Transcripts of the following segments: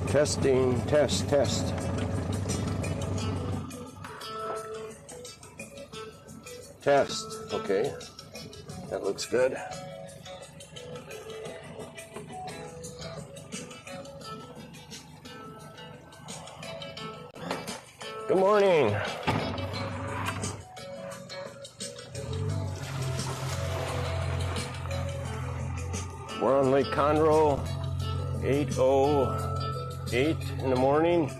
Testing, test. Test, okay. That looks good. Good morning. We're on Lake Conroe, 8:08 in the morning.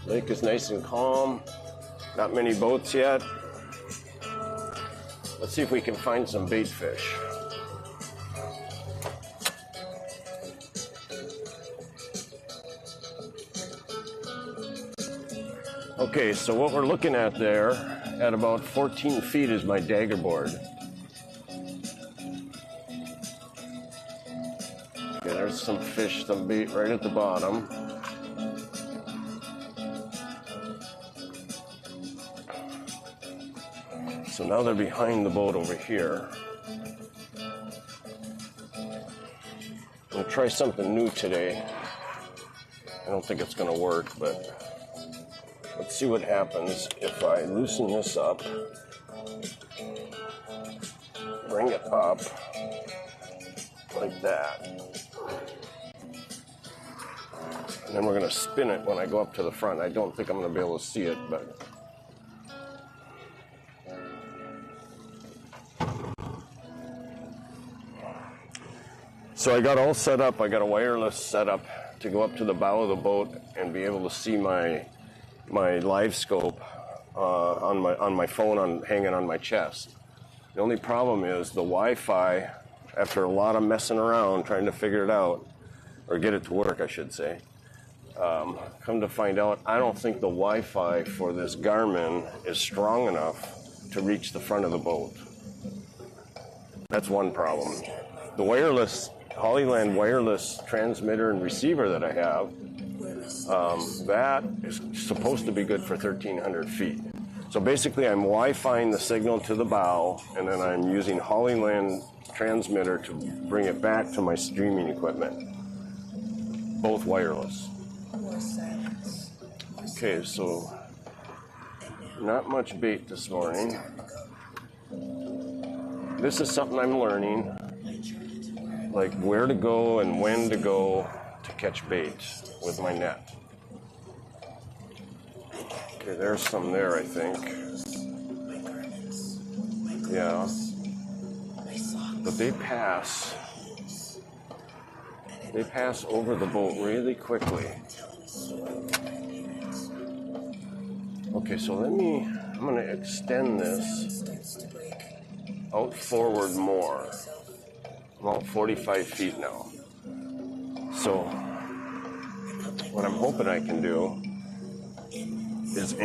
Lake is nice and calm. Not many boats yet. Let's see if we can find some bait fish. Okay, so what we're looking at there, at about 14 feet, is my dagger board. Okay, there's some fish, some bait right at the bottom. So now they're behind the boat over here. I'm gonna try something new today. I don't think it's gonna work, but let's see what happens if I loosen this up, bring it up like that. And then we're gonna spin it when I go up to the front. I don't think I'm gonna be able to see it, but so I got all set up. I got a wireless setup to go up to the bow of the boat and be able to see my live scope on my phone hanging on my chest. The only problem is the Wi-Fi, after a lot of messing around trying to figure it out, or get it to work, I should say. Come to find out, I don't think the Wi-Fi for this Garmin is strong enough to reach the front of the boat. That's one problem. The wireless Hollyland wireless transmitter and receiver that I have, that is supposed to be good for 1,300 feet. So basically I'm Wi-Fiing the signal to the bow, and then I'm using Hollyland transmitter to bring it back to my streaming equipment. Both wireless. Okay, so not much bait this morning. This is something I'm learning, like where to go and when to go to catch bait with my net. Okay, there's some there, I think. Yeah. But they pass over the boat really quickly. Okay, so I'm gonna extend this out forward more. I'm about 45 feet now. So what I'm hoping I can do is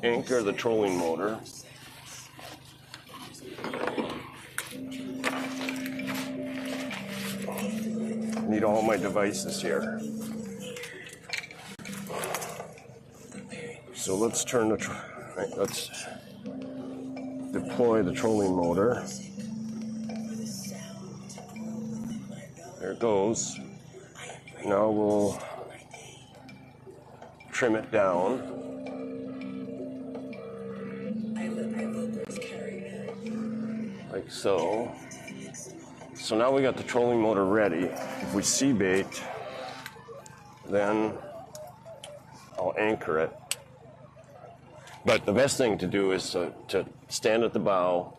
anchor the trolling motor. I need all my devices here. So let's let's deploy the trolling motor. There it goes. Now we'll trim it down. Like so. So now we got the trolling motor ready. If we see bait, then I'll anchor it. But the best thing to do is to stand at the bow,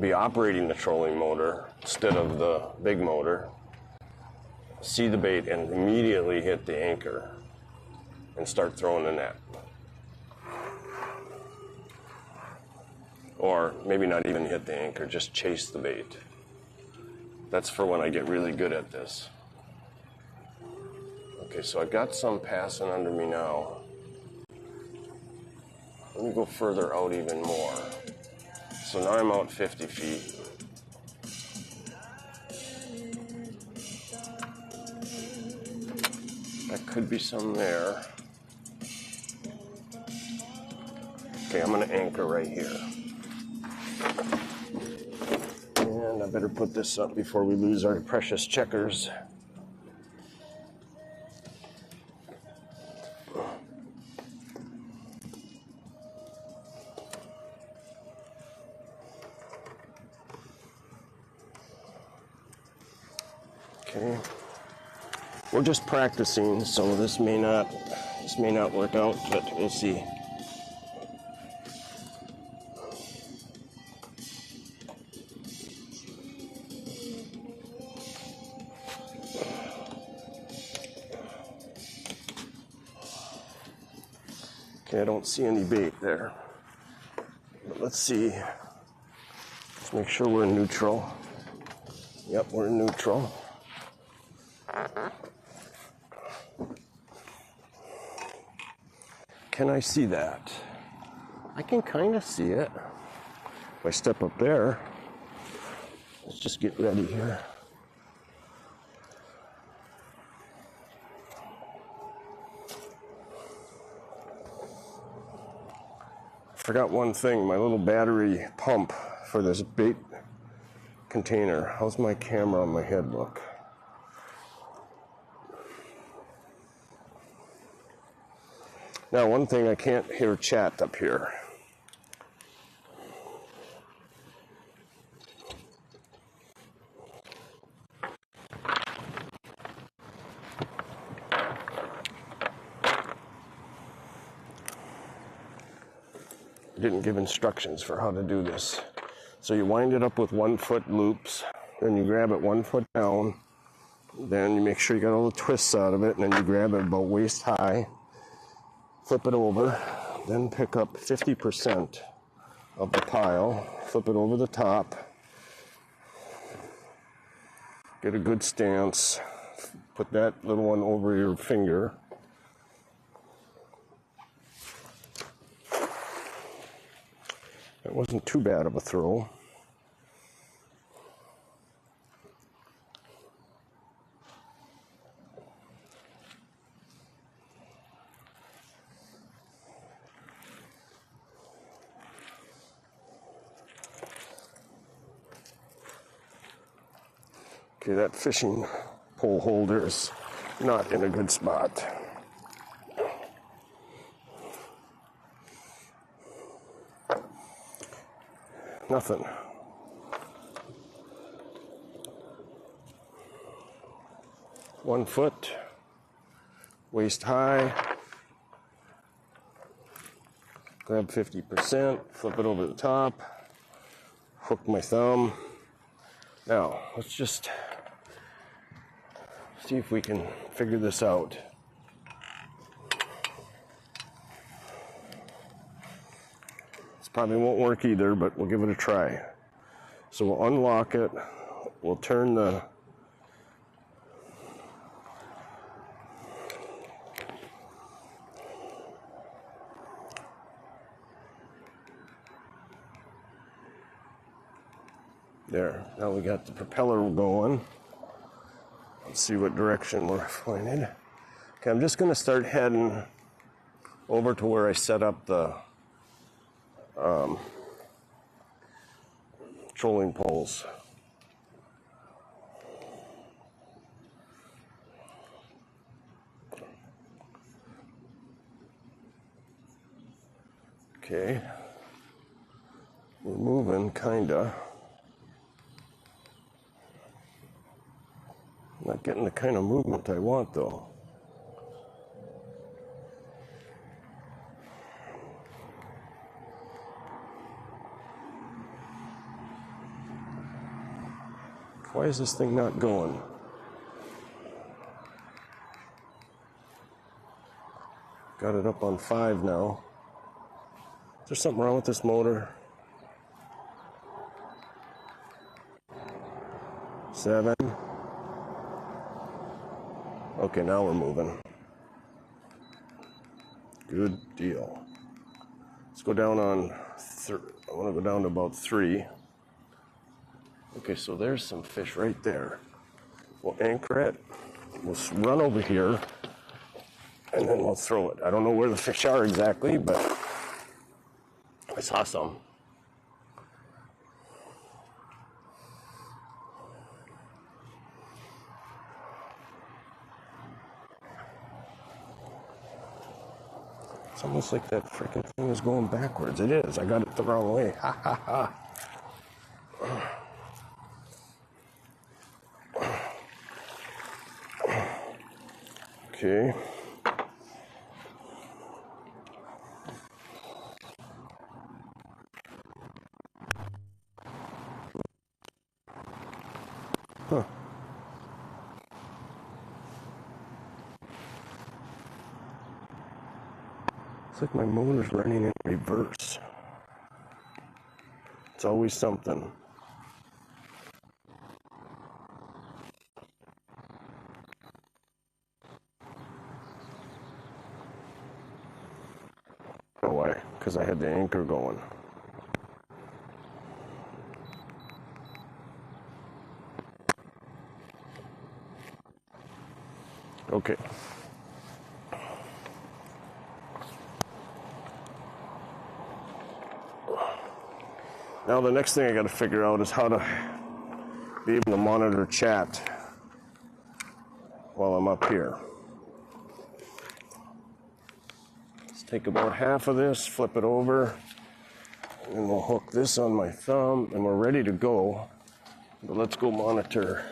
be operating the trolling motor instead of the big motor, see the bait, and immediately hit the anchor and start throwing the net. Or maybe not even hit the anchor, just chase the bait. That's for when I get really good at this. Okay, so I've got some passing under me now. Let me go further out even more. So now I'm out 50 feet. That could be some there. Okay, I'm gonna anchor right here. And I better put this up before we lose our precious checkers. Okay. We're just practicing, so this may not work out, but we'll see. Okay, I don't see any bait there. But let's see. Let's make sure we're in neutral. Yep, we're in neutral. Can I see that? I can kind of see it. If I step up there, let's just get ready here. Forgot one thing, my little battery pump for this bait container. How's my camera on my head look? Now, one thing, I can't hear chat up here. Didn't give instructions for how to do this. So you wind it up with 1 foot loops, then you grab it 1 foot down, then you make sure you got all the twists out of it, and then you grab it about waist high, flip it over, then pick up 50% of the pile, flip it over the top, get a good stance, put that little one over your finger. That wasn't too bad of a throw. Okay, that fishing pole holder is not in a good spot. Nothing. One foot, waist high, grab 50%, flip it over the top, hook my thumb. Now, let's just see if we can figure this out. This probably won't work either, but we'll give it a try. So we'll unlock it, we'll turn the there. Now we got the propeller going. Let's see what direction we're pointed. Okay, I'm just going to start heading over to where I set up the trolling poles. Okay, we're moving, kinda. Not getting the kind of movement I want, though. Why is this thing not going? Got it up on 5 now. Is there something wrong with this motor? 7. Okay, now we're moving. Good deal. Let's go down on, I want to go down to about 3. Okay, so there's some fish right there. We'll anchor it. We'll run over here, and then we'll throw it. I don't know where the fish are exactly, but I saw some. It's almost like that freaking thing is going backwards. It is. I got it the wrong way. Ha ha ha. Okay. Huh. It's like my motor's running in reverse. It's always something. Oh, why? Because I had the anchor going. Okay. Now the next thing I got to figure out is how to be able to monitor chat while I'm up here. Let's take about half of this, flip it over, and we'll hook this on my thumb, and we're ready to go. But let's go monitor.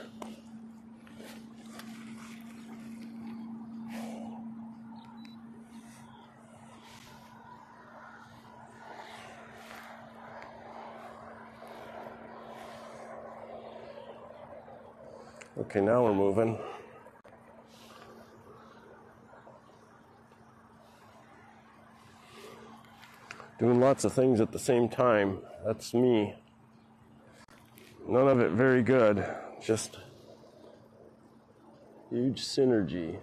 Okay, now we're moving. Doing lots of things at the same time. That's me. None of it very good. Just huge synergy.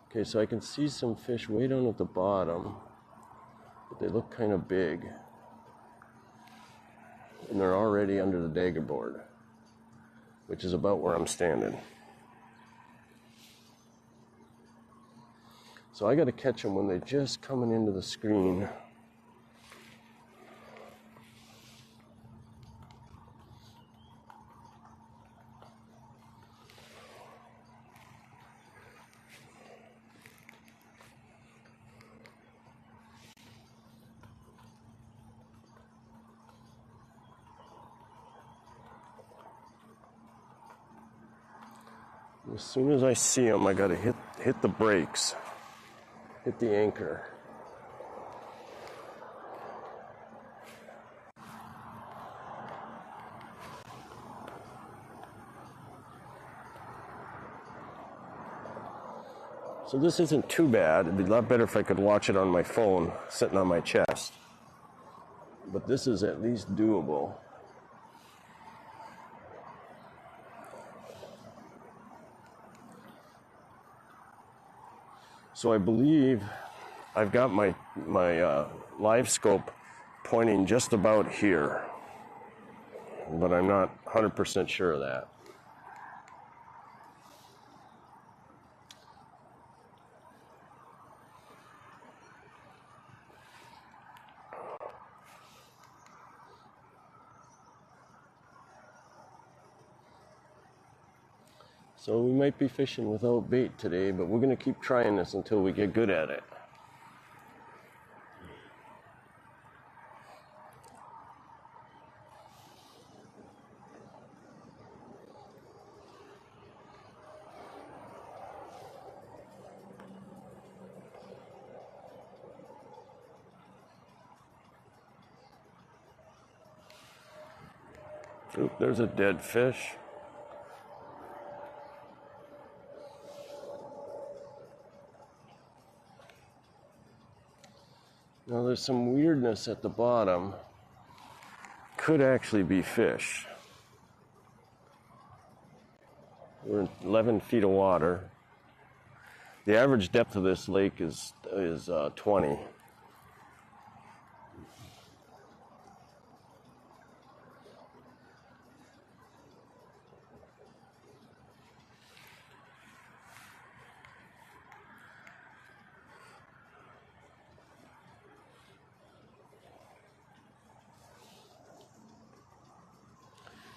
Okay, so I can see some fish way down at the bottom, but they look kind of big. And they're already under the dagger board, which is about where I'm standing. So I got to catch them when they're just coming into the screen. As soon as I see them, I got to hit the brakes. Hit the anchor. So this isn't too bad. It'd be a lot better if I could watch it on my phone, sitting on my chest. But this is at least doable. So I believe I've got my live scope pointing just about here, but I'm not 100% sure of that. So we might be fishing without bait today, but we're going to keep trying this until we get good at it. Oop, there's a dead fish. Now there's some weirdness at the bottom. Could actually be fish. We're in 11 feet of water. The average depth of this lake is 20.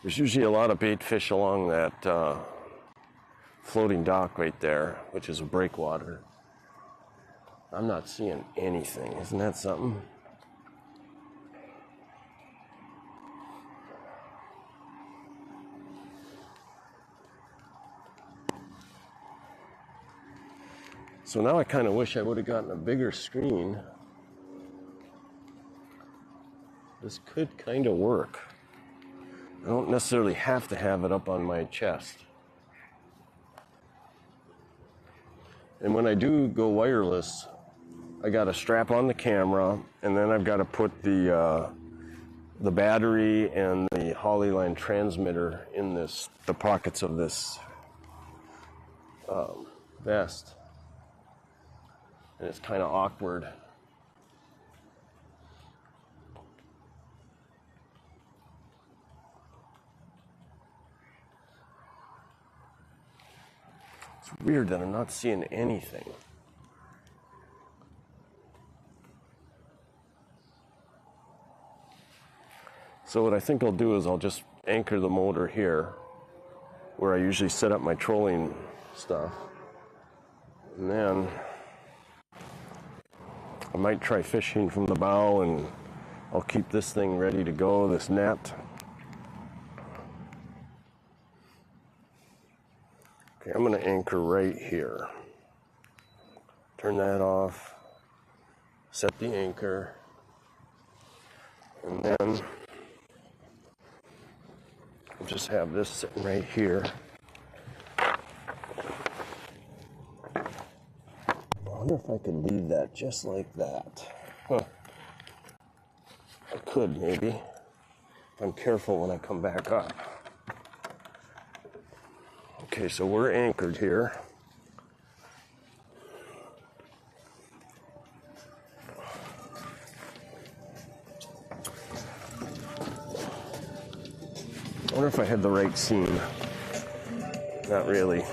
There's usually a lot of bait fish along that floating dock right there, which is a breakwater. I'm not seeing anything. Isn't that something? So now I kind of wish I would have gotten a bigger screen. This could kind of work. I don't necessarily have to have it up on my chest. And when I do go wireless, I got to strap on the camera, and then I've got to put the battery and the Hollyline transmitter in the pockets of this vest. And it's kind of awkward. It's weird that I'm not seeing anything. So what I think I'll do is I'll just anchor the motor here where I usually set up my trolling stuff. And then I might try fishing from the bow, and I'll keep this thing ready to go, this net. Okay, I'm going to anchor right here. Turn that off, set the anchor, and then I'll just have this sitting right here. I wonder if I could leave that just like that. Huh. I could, maybe, if I'm careful when I come back up. Okay, so we're anchored here. I wonder if I had the right seam. Not really.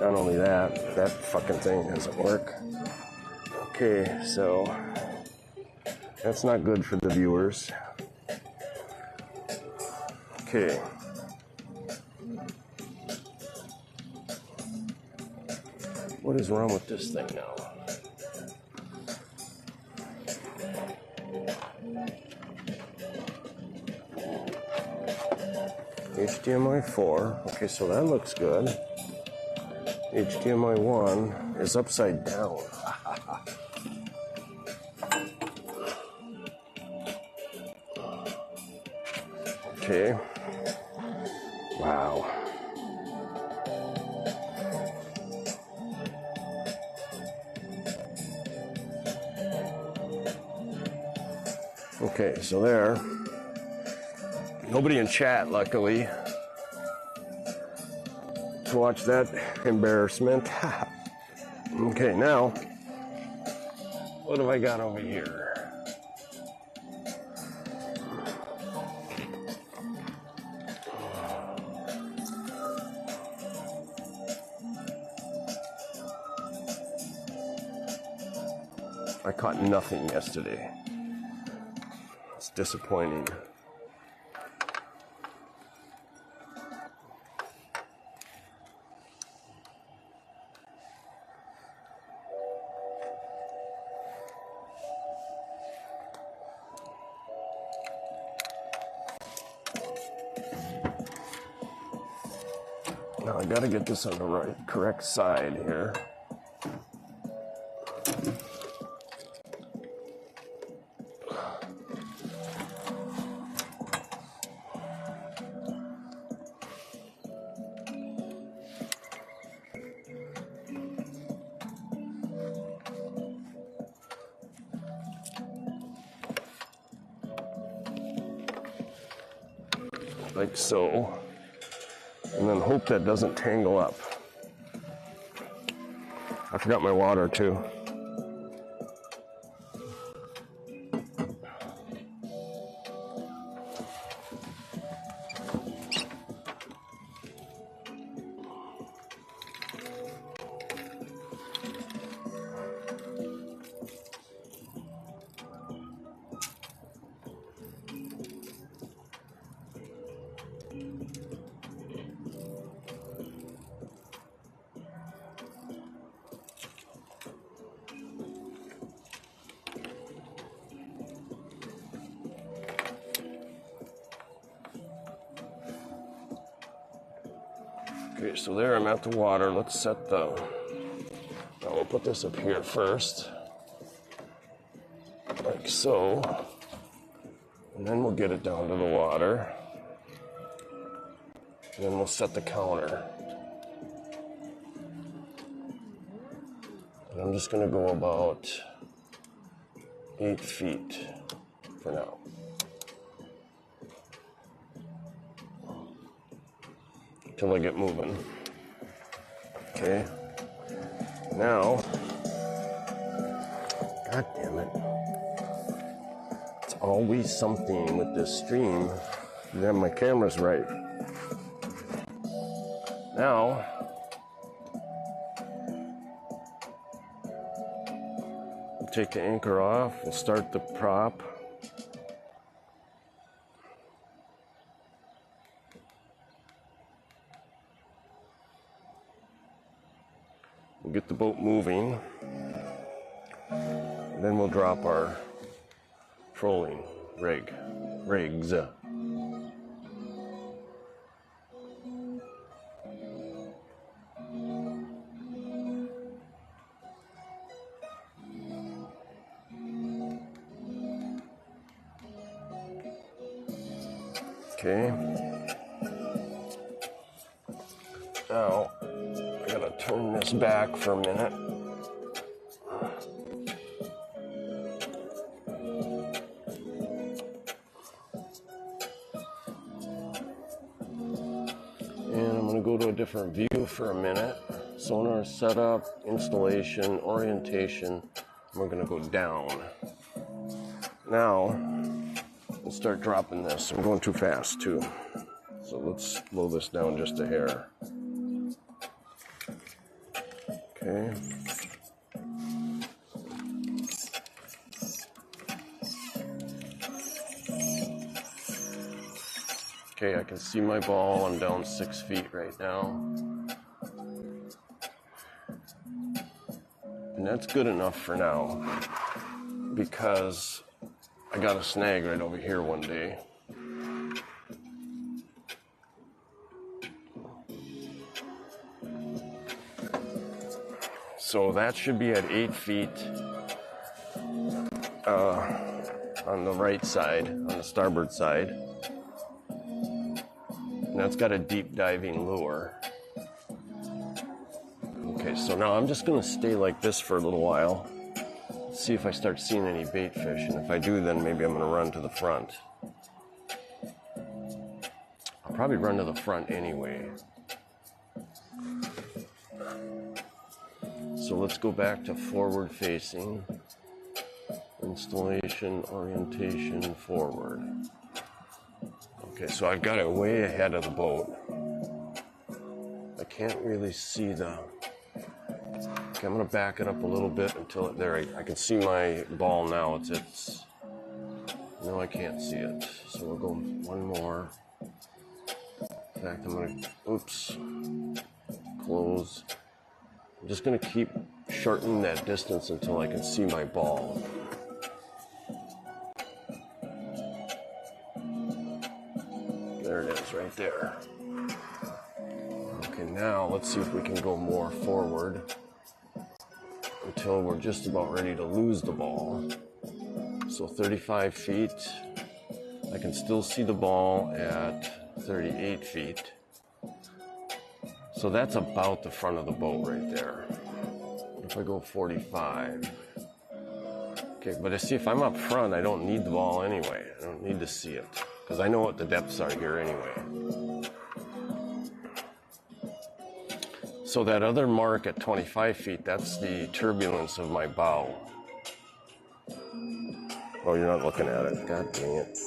Not only that, that fucking thing doesn't work. Okay, so that's not good for the viewers. Okay. What is wrong with this thing now? HDMI 4. Okay, so that looks good. HDMI 1 is upside down. Okay. Wow. Okay, so there. Nobody in chat, luckily, to watch that embarrassment. Okay, now, what have I got over here? I caught nothing yesterday. It's disappointing. Now I gotta get this on the correct side here. Like so. And then hope that doesn't tangle up. I forgot my water too. Okay, so there I'm at the water. Let's set the... Now we'll put this up here first, like so, and then we'll get it down to the water, and then we'll set the counter. And I'm just going to go about 8 feet for now. Until I get moving. Okay. Now, God damn it. It's always something with this stream. Then my camera's right. Now, we'll take the anchor off. We'll start the prop. We'll get the boat moving, and then we'll drop our trolling rigs. Okay. Now, I gotta turn this back for a minute. And I'm gonna go to a different view for a minute. Sonar setup, installation, orientation. We're gonna go down. Now, we'll start dropping this. I'm going too fast too. So let's slow this down just a hair. Okay. Okay, I can see my ball. I'm down 6 feet right now. And that's good enough for now, because I got a snag right over here one day. So that should be at 8 feet on the right side, on the starboard side. And that's got a deep diving lure. Okay, so now I'm just gonna stay like this for a little while. See if I start seeing any bait fish, and if I do, then maybe I'm gonna run to the front. I'll probably run to the front anyway. So let's go back to forward facing, installation, orientation, forward. Okay, so I've got it way ahead of the boat. I can't really see the... Okay, I'm gonna back it up a little bit until there I can see my ball now. It's no, I can't see it. So we'll go one more. In fact, I'm gonna close. I'm just gonna keep shortening that distance until I can see my ball. There it is, right there. Okay, now let's see if we can go more forward until we're just about ready to lose the ball. So 35 feet. I can still see the ball at 38 feet. So that's about the front of the boat right there. If I go 45. Okay, but I see if I'm up front, I don't need the ball anyway. I don't need to see it, because I know what the depths are here anyway. So that other mark at 25 feet, that's the turbulence of my bow. Oh, you're not looking at it. God dang it.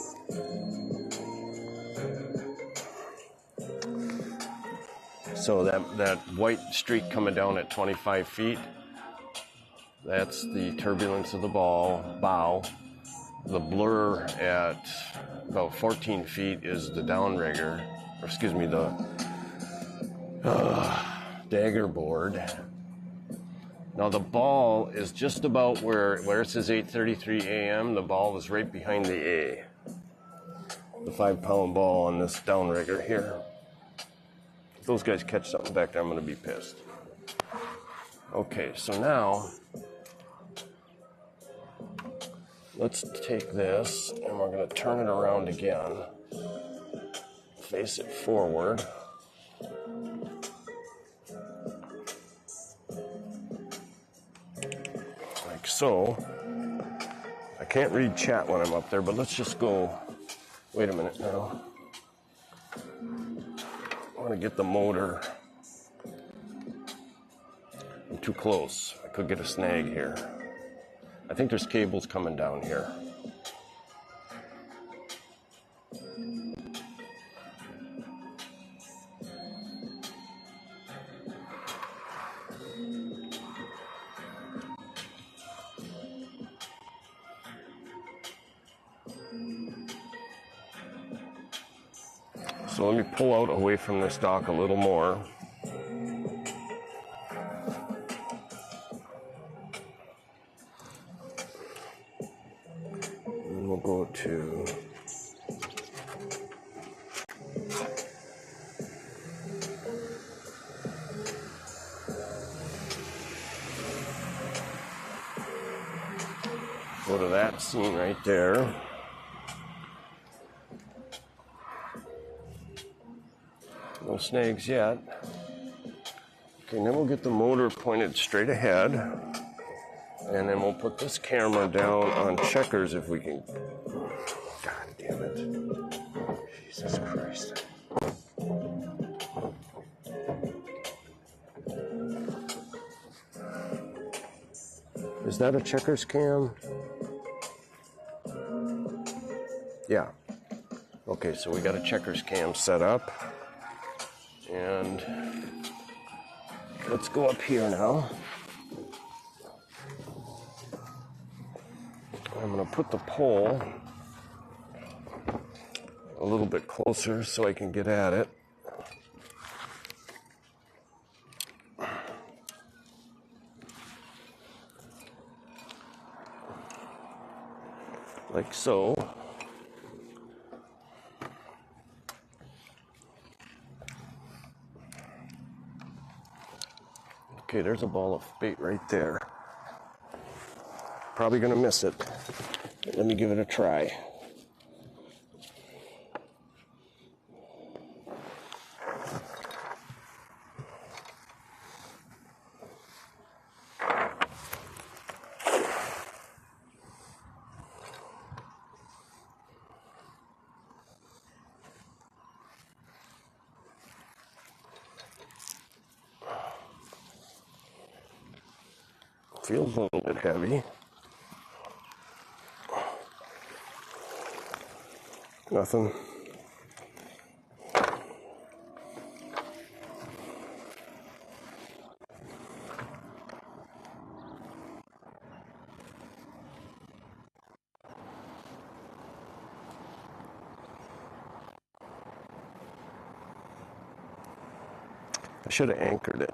So that white streak coming down at 25 feet, that's the turbulence of the bow. The blur at about 14 feet is the downrigger, or excuse me, the dagger board. Now the ball is just about where it says 8:33 a.m. The ball is right behind the A. The 5-pound ball on this downrigger here. If those guys catch something back there, I'm going to be pissed. Okay, so now let's take this and we're going to turn it around again. Face it forward. Like so. I can't read chat when I'm up there, but let's just go. Wait a minute now. I want to get the motor. I'm too close. I could get a snag here. I think there's cables coming down here. So let me pull out away from this dock a little more. And we'll go to that scene right there. No snags yet. Okay, and then we'll get the motor pointed straight ahead. And then we'll put this camera down on checkers if we can. God damn it. Jesus Christ. Is that a checkers cam? Yeah. Okay, so we got a checkers cam set up. And let's go up here now. I'm going to put the pole a little bit closer so I can get at it. Like so. Okay, there's a ball of bait right there. Probably gonna miss it. Let me give it a try. Feels a little bit heavy. Nothing. I should have anchored it.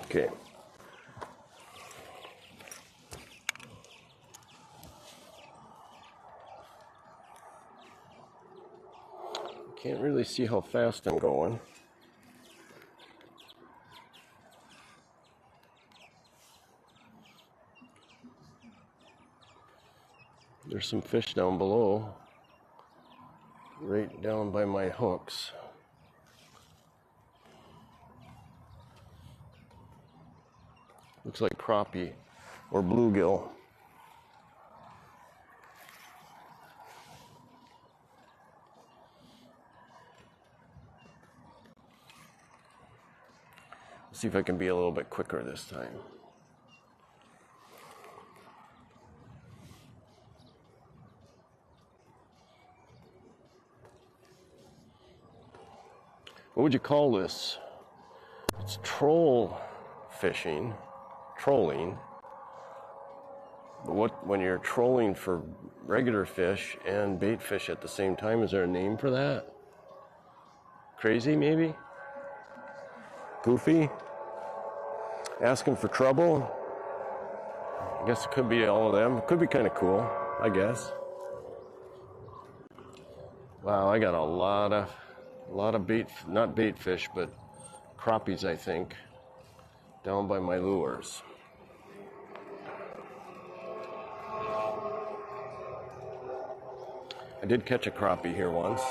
Okay. Can't really see how fast I'm going. There's some fish down below, right down by my hooks. Looks like crappie or bluegill. Let's see if I can be a little bit quicker this time. What would you call this? It's troll fishing, trolling. But when you're trolling for regular fish and bait fish at the same time, is there a name for that? Crazy, maybe? Goofy? Asking for trouble? I guess it could be all of them. It could be kind of cool, I guess. Wow, I got a lot of bait, not bait fish, but crappies, I think, down by my lures. I did catch a crappie here once.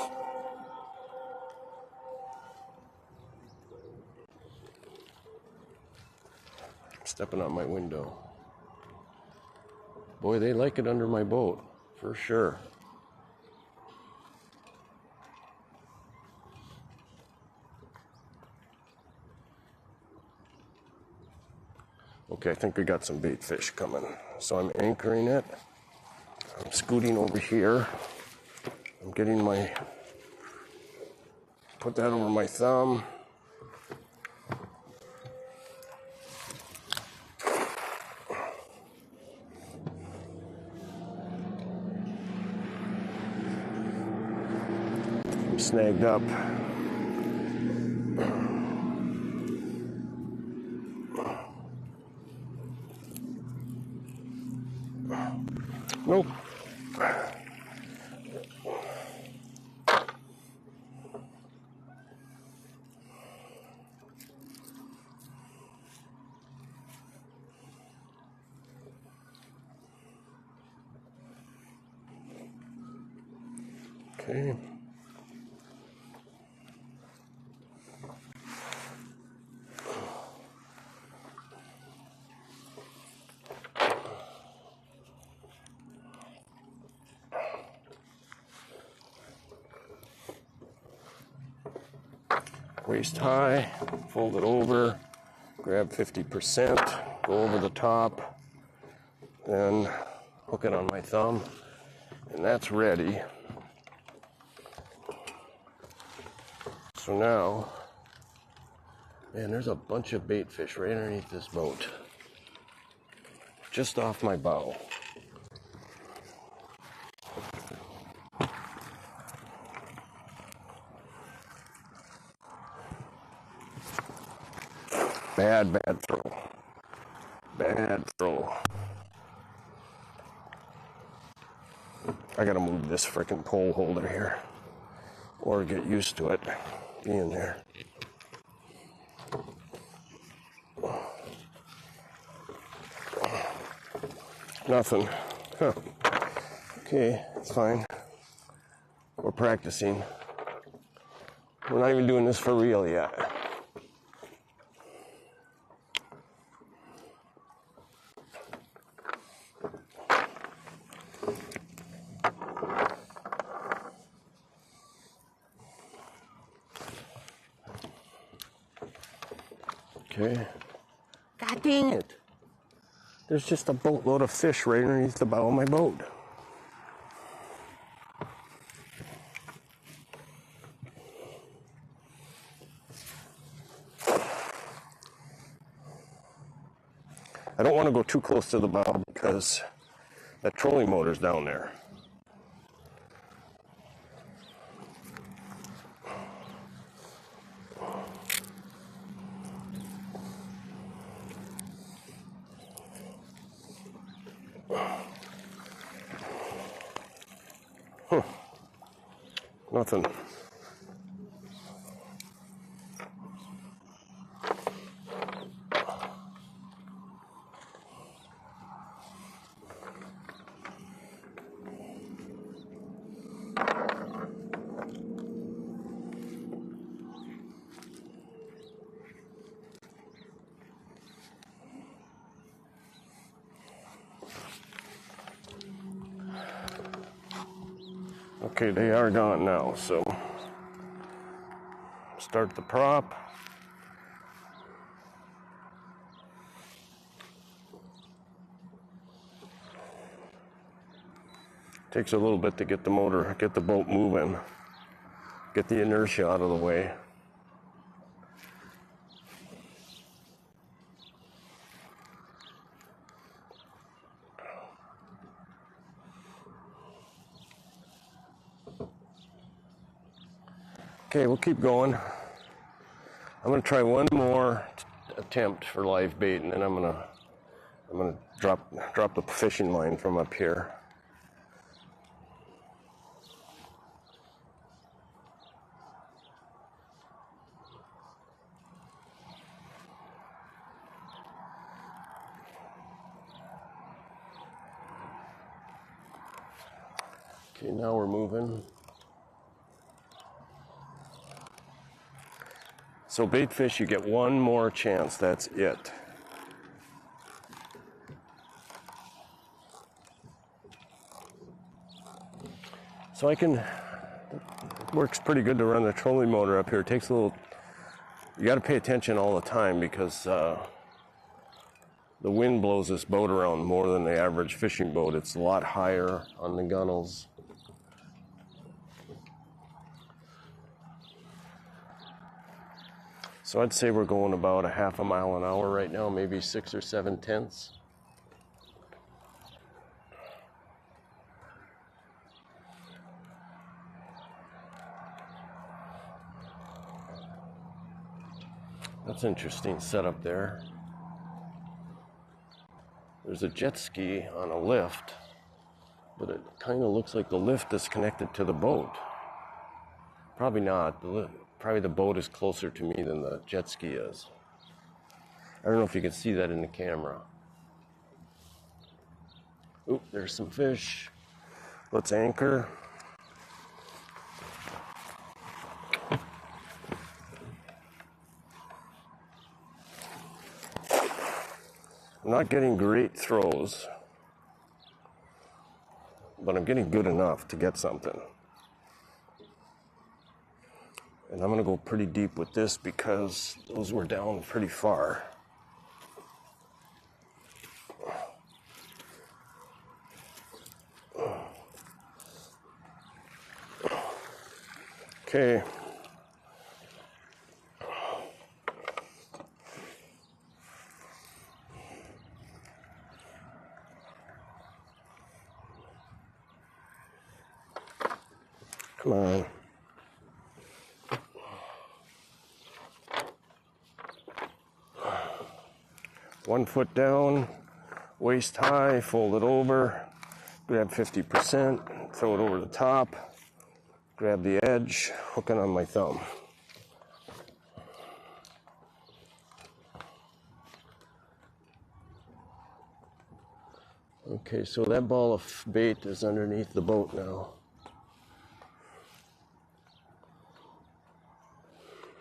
I'm stepping out my window. Boy, they like it under my boat, for sure. Okay, I think we got some bait fish coming. So I'm anchoring it. I'm scooting over here. I'm getting put that over my thumb. I'm snagged up. Nope. Okay. Waist high, fold it over, grab 50%, go over the top, then hook it on my thumb, and that's ready. So now, man, there's a bunch of bait fish right underneath this boat, just off my bow. Bad throw. Bad throw. I gotta move this frickin' pole holder here, or get used to it being there. Nothing. Huh. Okay, it's fine. We're practicing. We're not even doing this for real yet. Okay. God dang it. There's just a boatload of fish right underneath the bow of my boat. I don't want to go too close to the bow because that trolling motor's down there. Nothing. Okay, they are gone now, so start the prop. Takes a little bit to get the motor, get the boat moving, get the inertia out of the way. Okay, we'll keep going. I'm gonna try one more attempt for live bait, and then I'm gonna drop the fishing line from up here. Okay, now we're moving. So bait fish, you get one more chance, that's it. So it works pretty good to run the trolling motor up here. It takes a little, you gotta pay attention all the time because the wind blows this boat around more than the average fishing boat. It's a lot higher on the gunnels. So I'd say we're going about a half a mile an hour right now, maybe 6 or 7 tenths. That's interesting setup there. There's a jet ski on a lift, but it kind of looks like the lift is connected to the boat. Probably not. Probably the boat is closer to me than the jet ski is. I don't know if you can see that in the camera. Oop, there's some fish. Let's anchor. I'm not getting great throws, but I'm getting good enough to get something. And I'm gonna go pretty deep with this because those were down pretty far. Okay. Come on. One foot down, waist high, fold it over, grab 50%, throw it over the top, grab the edge, hook it on my thumb. Okay, so that ball of bait is underneath the boat now.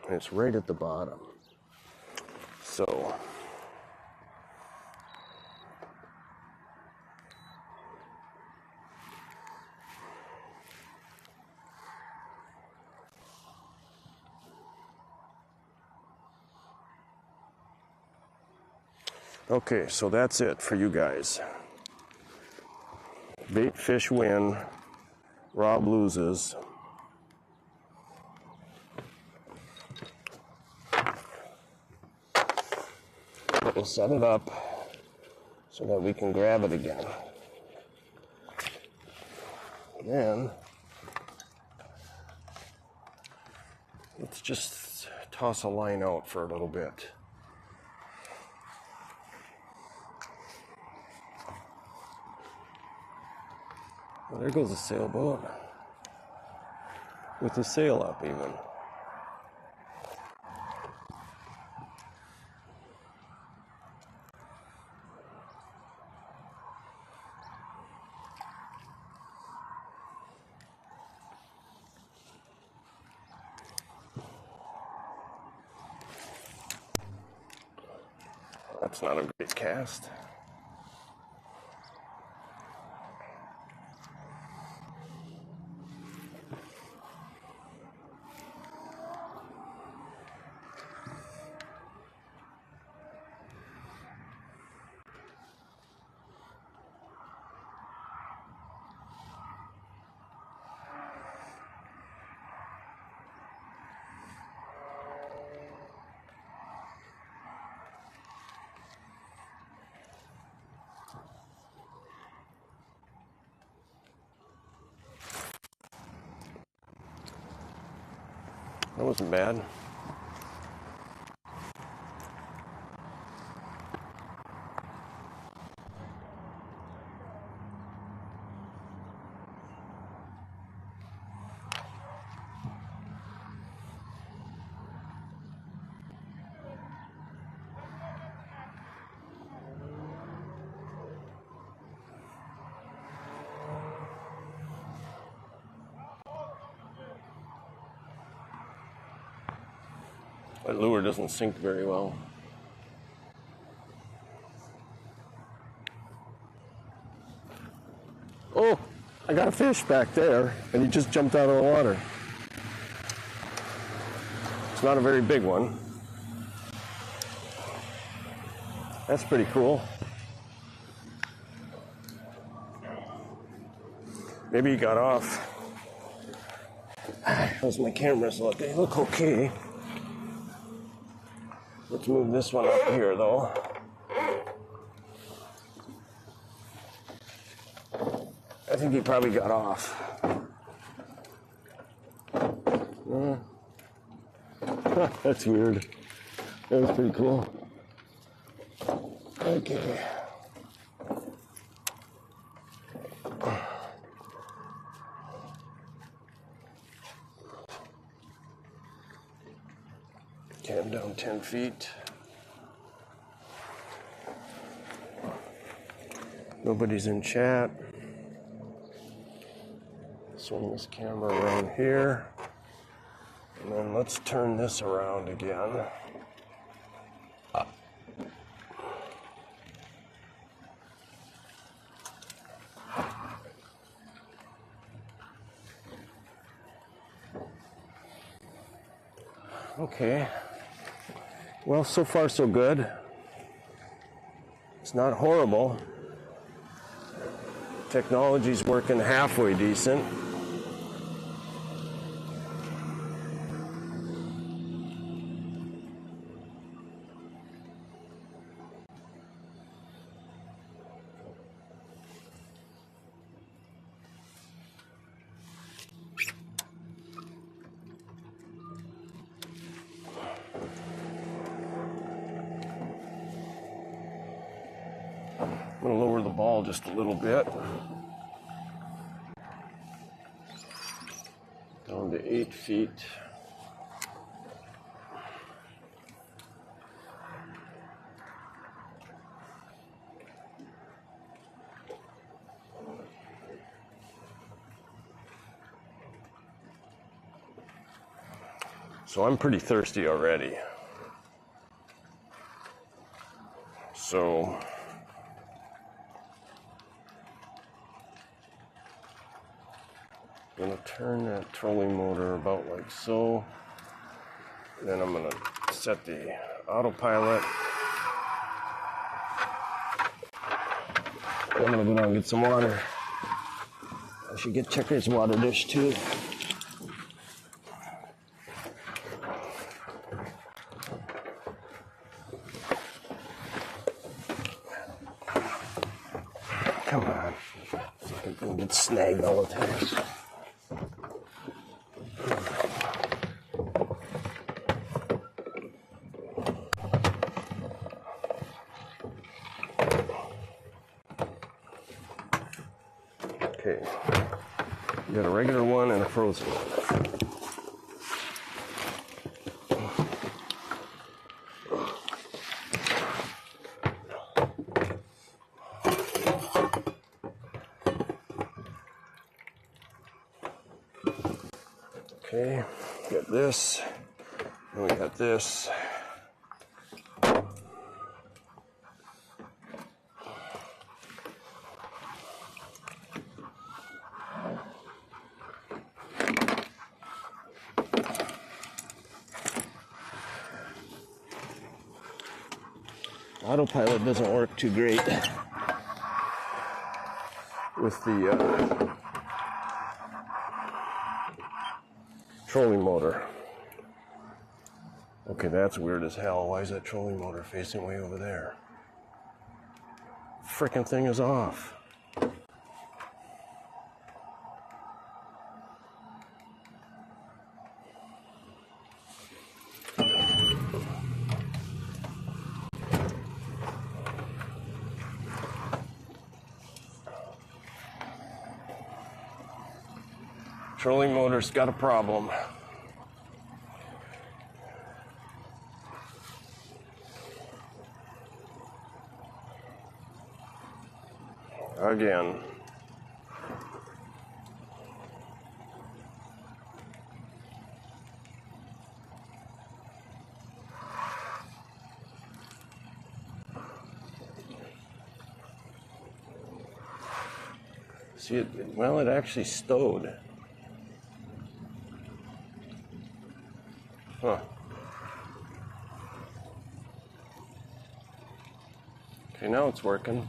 And it's right at the bottom. So okay, so that's it for you guys. Bait fish win, Rob loses. We'll set it up so that we can grab it again. Then let's just toss a line out for a little bit. Well, there goes a sailboat with the sail up even. That's not a great cast. wasn't bad. That lure doesn't sink very well. Oh, I got a fish back there, and he just jumped out of the water. It's not a very big one. That's pretty cool. Maybe he got off. How's my cameras look? They look okay. Let's move this one up here, though. I think he probably got off. That's weird. That was pretty cool. Okay. Cam down 10 feet. Nobody's in chat. Swing this camera around here. And then let's turn this around again. Okay. Well, so far so good. It's not horrible. Technology's working halfway decent. I'm going to lower the ball just a little bit. Down to 8 feet. So I'm pretty thirsty already. So I'm going to turn that trolling motor about like so. Then I'm going to set the autopilot. I'm going to go down and get some water. I should get Checker's water dish too. Come on. I can get snagged all the time. Okay, you got a regular one and a frozen one. Okay, got this, and we got this. Autopilot doesn't work too great with the trolling motor. Okay, that's weird as hell. Why is that trolling motor facing way over there? Frickin' thing is off. Trolling motor's got a problem. Again. See it, well, it actually stowed. Huh. Okay, now it's working.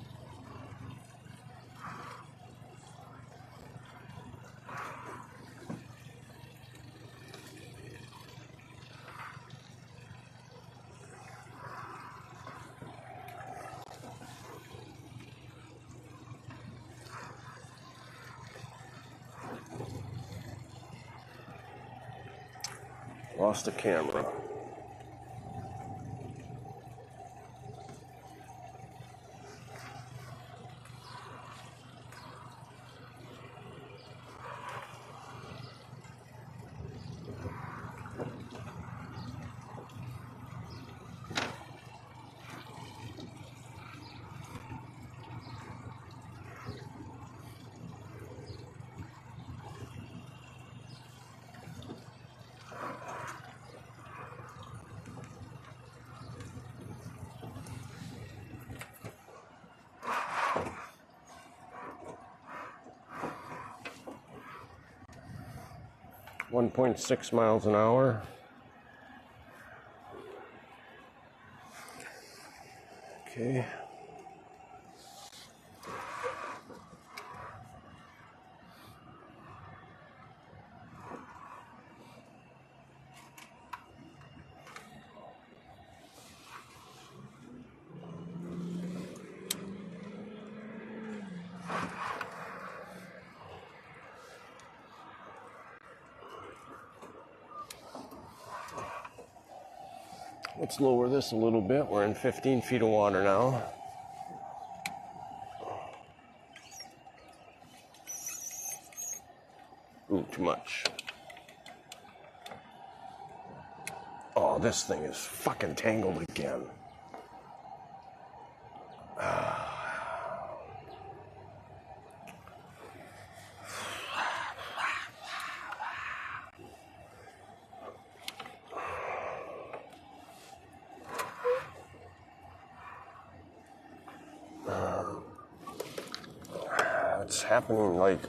Lost the camera. .6 miles an hour. Okay. Let's lower this a little bit. We're in 15 feet of water now. Ooh, too much. Oh, this thing is fucking tangled again. It's happening like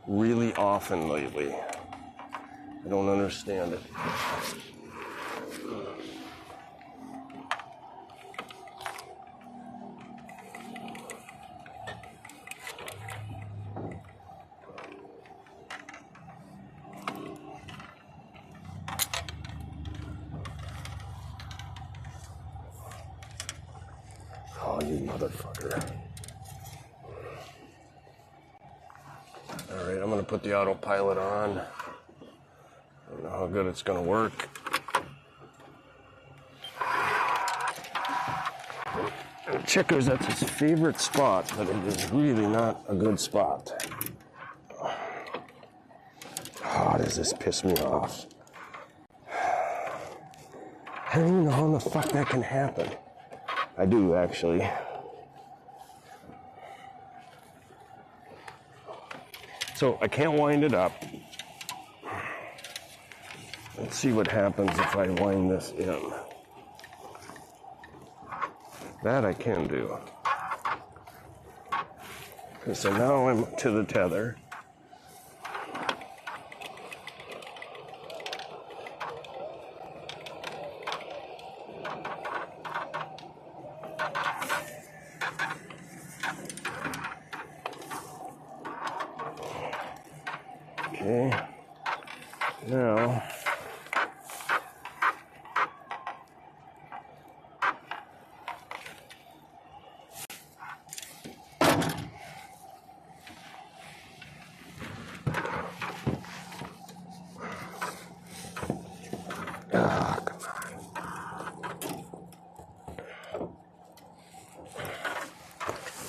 really often lately. I don't understand it. Oh, you motherfucker. Alright, I'm going to put the autopilot on. I don't know how good it's going to work. Checkers, that's his favorite spot, but it is really not a good spot. Oh, does this piss me off? I don't even know how the fuck that can happen. I do, actually. So I can't wind it up. Let's see what happens if I wind this in. That I can do. Okay, so now I'm to the tether. Okay, now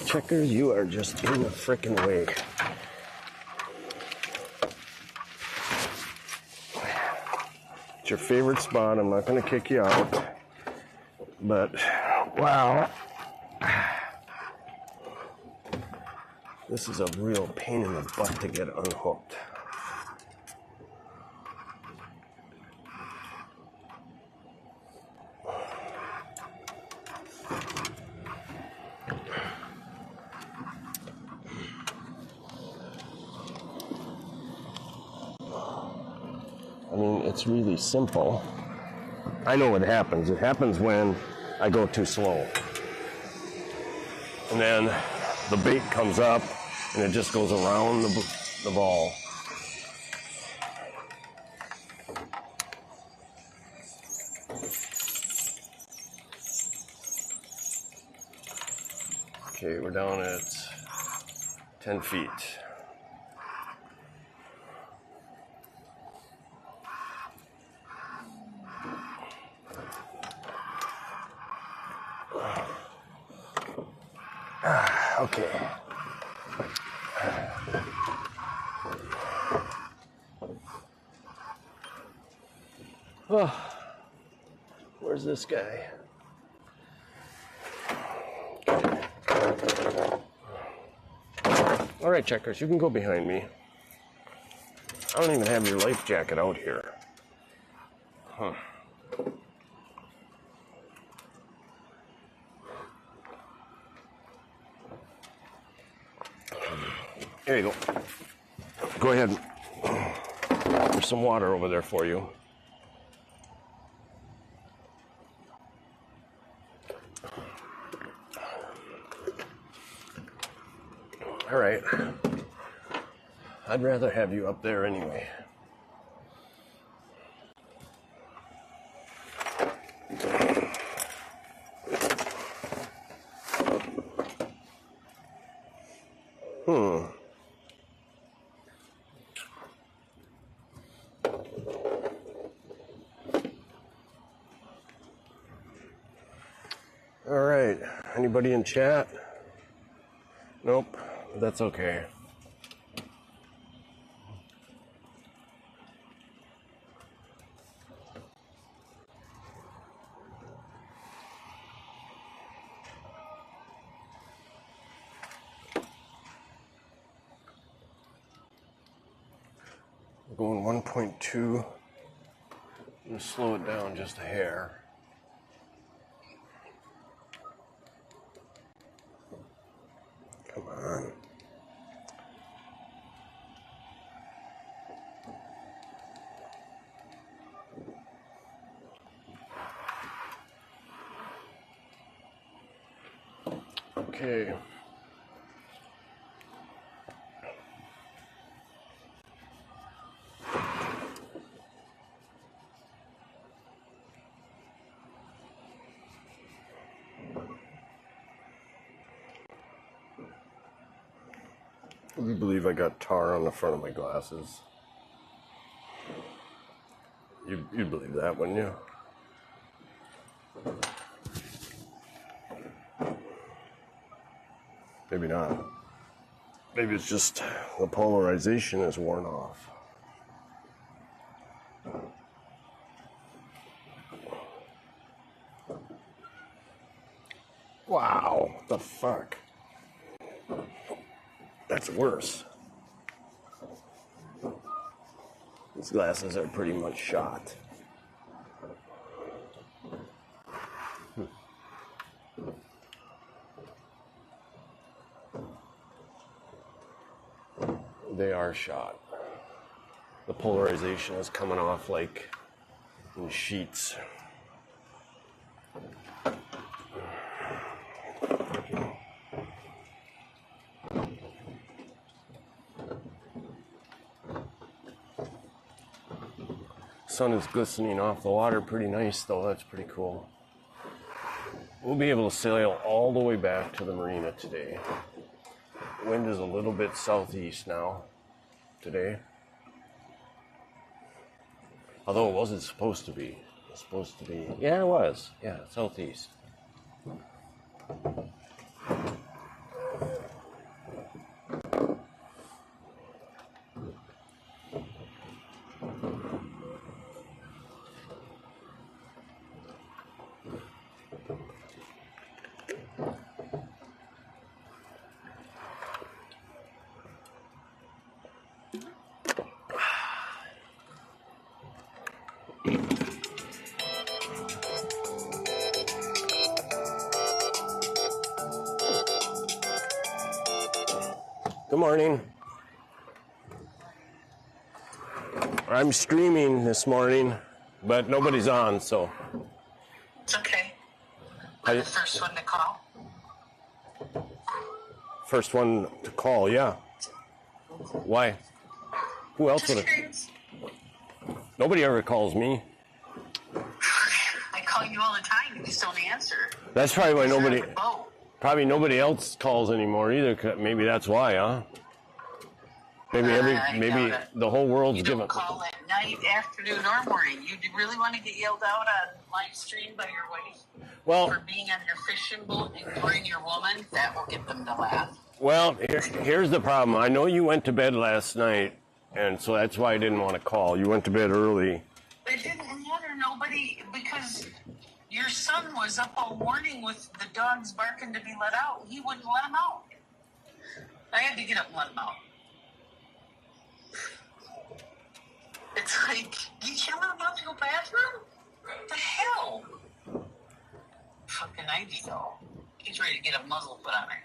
Checkers, you are just in the frickin' way. It's your favorite spot. I'm not going to kick you out. But, wow. This is a real pain in the butt to get unhooked. I mean, it's really simple. I know what happens. It happens when I go too slow. And then the bait comes up and it just goes around the ball. Okay, we're down at 10 feet. Okay. Oh, where's this guy? All right, checkers, you can go behind me. I don't even have your life jacket out here. Huh. There you go. Go ahead. There's some water over there for you. All right. I'd rather have you up there anyway. All right. Anybody in chat? Nope. That's okay. We're going 1.2. I'm going to slow it down just a hair. Come on. Okay. Would you believe I got tar on the front of my glasses? You'd believe that, wouldn't you? Maybe not. Maybe it's just the polarization is worn off. Wow, the fuck? That's worse. These glasses are pretty much shot. They are shot. The polarization is coming off like in sheets. Sun is glistening off the water pretty nice though. That's pretty cool. We'll be able to sail all the way back to the marina today. Wind is a little bit southeast now today. Although it wasn't supposed to be. It was supposed to be. Yeah, it was. Yeah, southeast. Good morning. I'm streaming this morning, but nobody's on, so. It's okay. I'm the first one to call. First one to call, yeah. Why? Who else would have? Nobody ever calls me. I call you all the time. You just don't answer. That's probably why nobody else calls anymore either. Maybe that's why, huh? Maybe the whole world's given. You don't call at night, afternoon, or morning. You really want to get yelled out on live stream by your wife for being on your fishing boat, ignoring your woman? That will get them to laugh. Well, here's the problem. I know you went to bed last night, and so that's why I didn't want to call. You went to bed early. It didn't matter. Nobody, because your son was up all morning with the dogs barking to be let out. He wouldn't let them out. I had to get up and let them out. It's like, you killing him about to go bathroom? What the hell? Fucking Ivy, though. He's ready to get a muzzle put on her.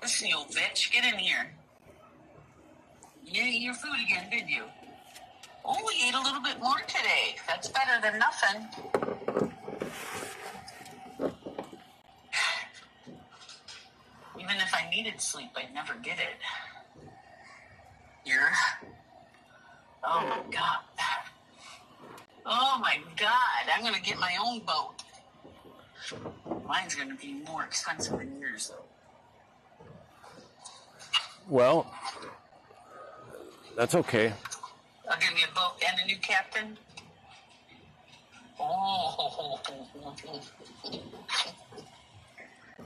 Listen, you old bitch, get in here. You ate your food again, did you? Oh, we ate a little bit more today. That's better than nothing. Even if I needed sleep, I'd never get it. Oh my God. Oh my God. I'm going to get my own boat. Mine's going to be more expensive than yours, though. Well, that's okay. I'll give you a boat and a new captain. Oh.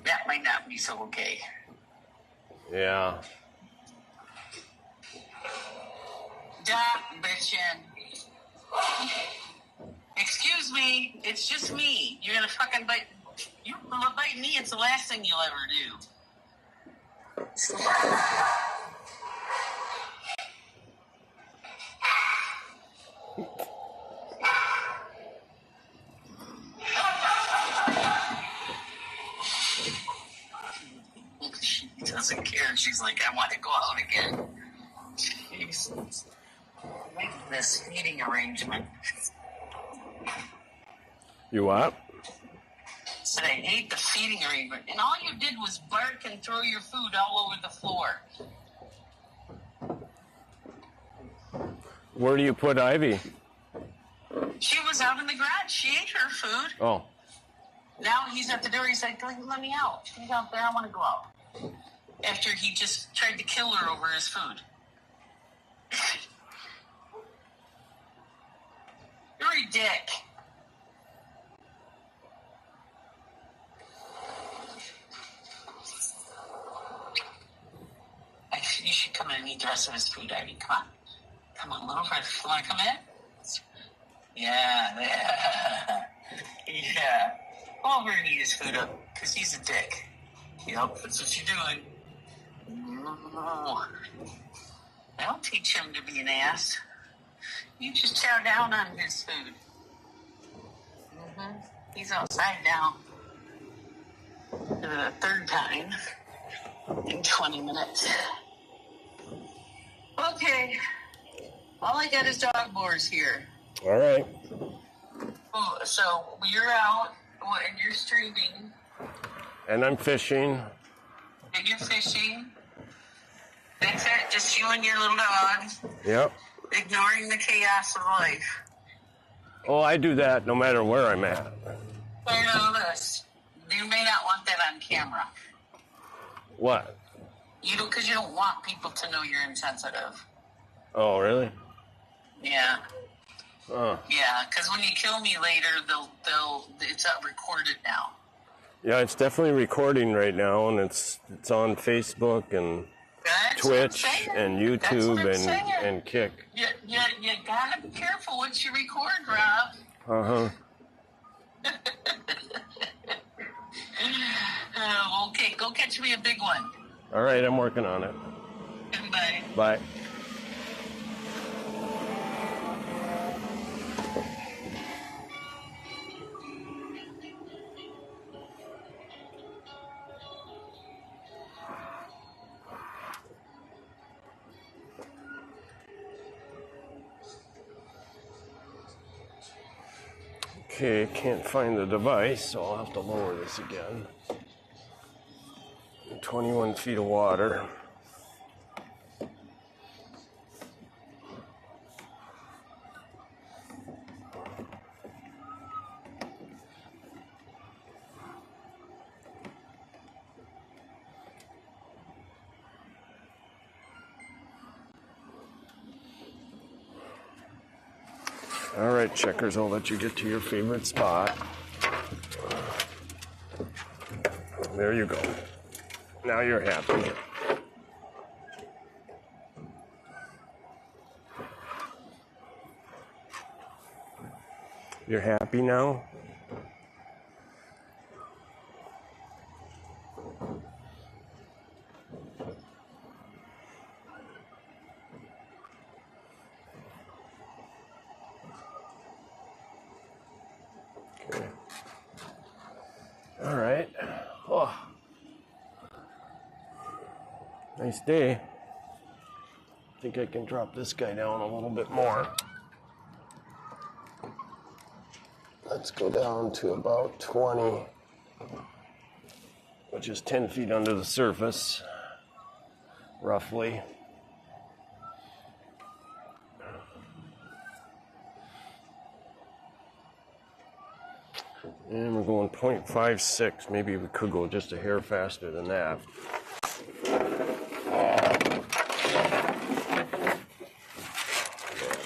That might not be so okay. Yeah. Stop bitching. Excuse me, it's just me. You're gonna fucking bite. You're gonna bite me. It's the last thing you'll ever do. She doesn't care. She's like, I want to go out again. Jesus. This feeding arrangement. You what? Said I hate the feeding arrangement. And all you did was bark and throw your food all over the floor. Where do you put Ivy? She was out in the garage. She ate her food. Oh. Now he's at the door. He's like, let me out. He's out there. I want to go out. After he just tried to kill her over his food. You're a dick. You should come in and eat the rest of his food, Ivy. Come on. Come on, little friend. You want to come in? Yeah. Yeah. Go over and eat his food up, because he's a dick. Yep, that's what you're doing. No. I don't teach him to be an ass. You just chow down on his food. He's outside now. The third time in 20 minutes. Okay. All I got is dog boars here. All right. Oh, so you're out and you're streaming. And I'm fishing. And you're fishing. That's it. Just you and your little dog. Yep. Ignoring the chaos of life. Oh, I do that no matter where I'm at. I know this. You may not want that on camera. What? Because you don't want people to know you're insensitive. Oh, really? Yeah. Oh. Yeah, because when you kill me later, it's recorded now. Yeah, it's definitely recording right now, and it's on Facebook and Twitch and YouTube and Kick. You gotta be careful what you record, Rob. Okay, go catch me a big one. All right, I'm working on it. Bye. Bye. Okay, can't find the device, so I'll have to lower this again. 21 feet of water. All right, checkers, I'll let you get to your favorite spot. There you go. Now you're happy. You're happy now? Okay. All right. Oh. Nice day. I think I can drop this guy down a little bit more. Let's go down to about 20, which is 10 feet under the surface, roughly. And we're going 0.56. Maybe we could go just a hair faster than that. Yeah,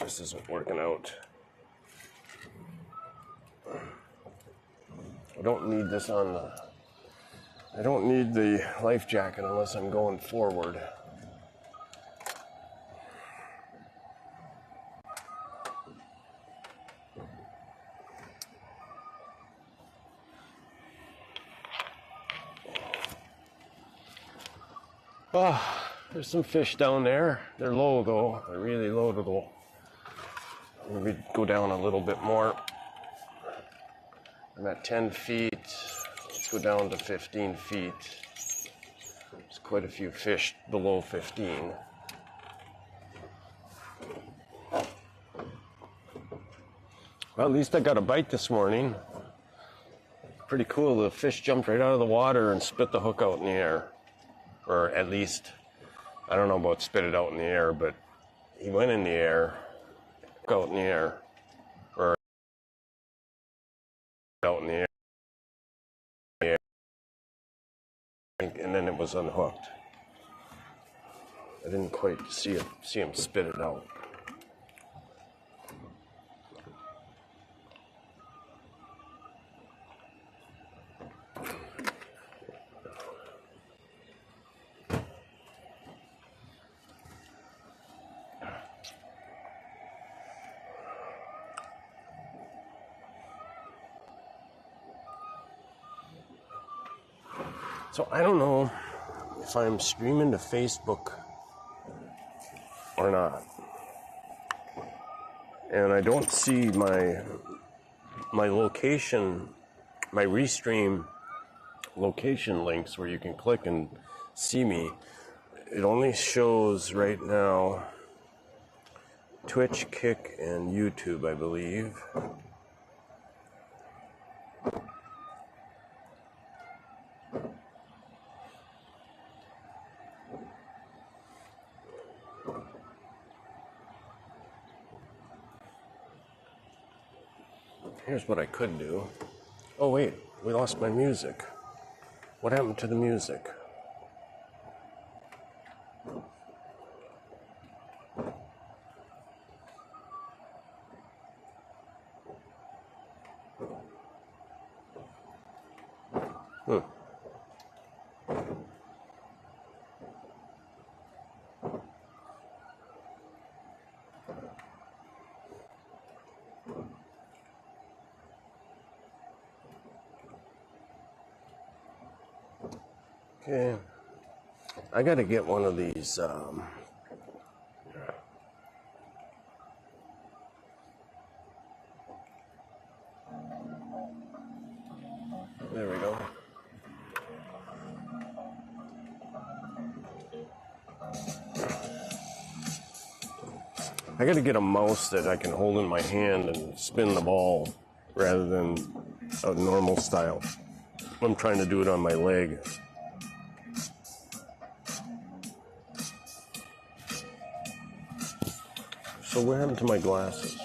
this isn't working out. I don't need this on the... I don't need the life jacket unless I'm going forward. Oh, there's some fish down there. They're low though. They're really low to the... Maybe go down a little bit more. I'm at 10 feet. Let's go down to 15 feet. There's quite a few fish below 15. Well, at least I got a bite this morning. Pretty cool. The fish jumped right out of the water and spit the hook out in the air. Or at least, I don't know about spit it out in the air, but he went in the air, out in the air, or out in the air, and then it was unhooked. I didn't quite see him spit it out. So I don't know if I'm streaming to Facebook or not. And I don't see my location, my Restream location links where you can click and see me. It only shows right now Twitch, Kick, and YouTube, I believe. Here's what I could do. Oh wait, we lost my music. What happened to the music? Okay, I gotta get one of these, there we go. I gotta get a mouse that I can hold in my hand and spin the ball rather than a normal style. I'm trying to do it on my leg. So what happened to my glasses?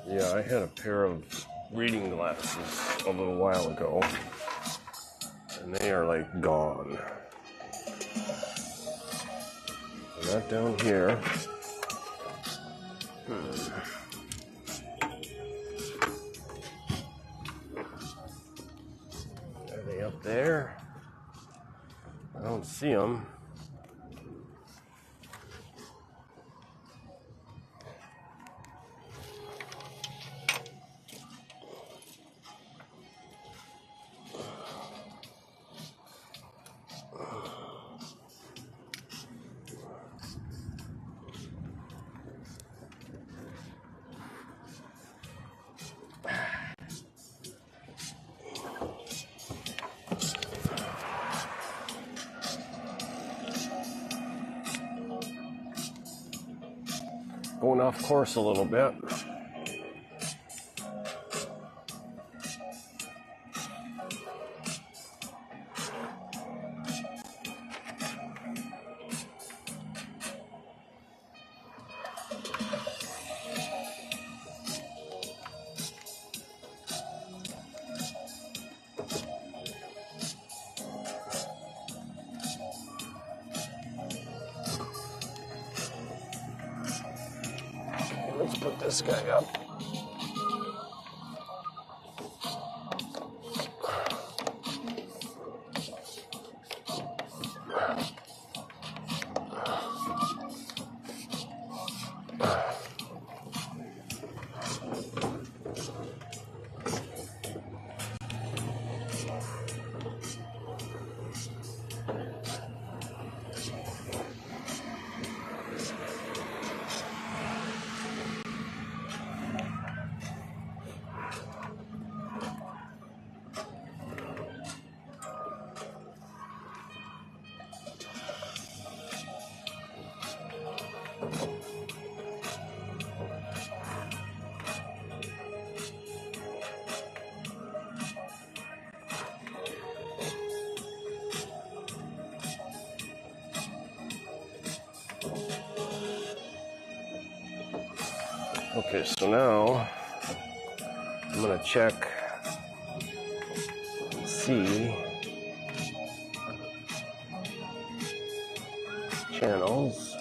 Yeah, I had a pair of reading glasses a little while ago, and they are like gone. They're not down here. Are they up there? I don't see them. Going off course a little bit. Let's put this guy up. Okay, so now I'm going to check, see channels.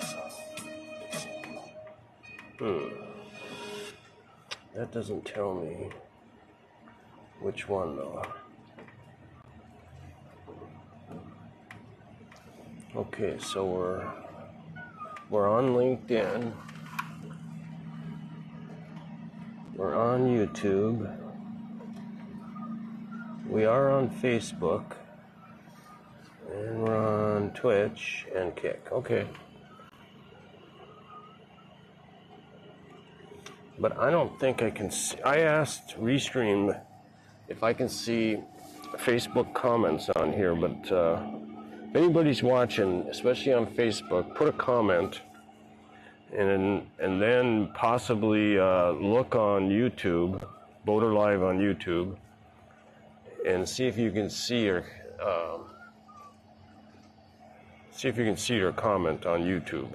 That doesn't tell me which one though. Okay, so we're on LinkedIn. We're on YouTube. We are on Facebook. And we're on Twitch and Kick. Okay. But I don't think I can see. I asked Restream if I can see Facebook comments on here, but if anybody's watching, especially on Facebook, put a comment. And then possibly look on YouTube, Boater Live on YouTube, and see if you can see your comment on YouTube.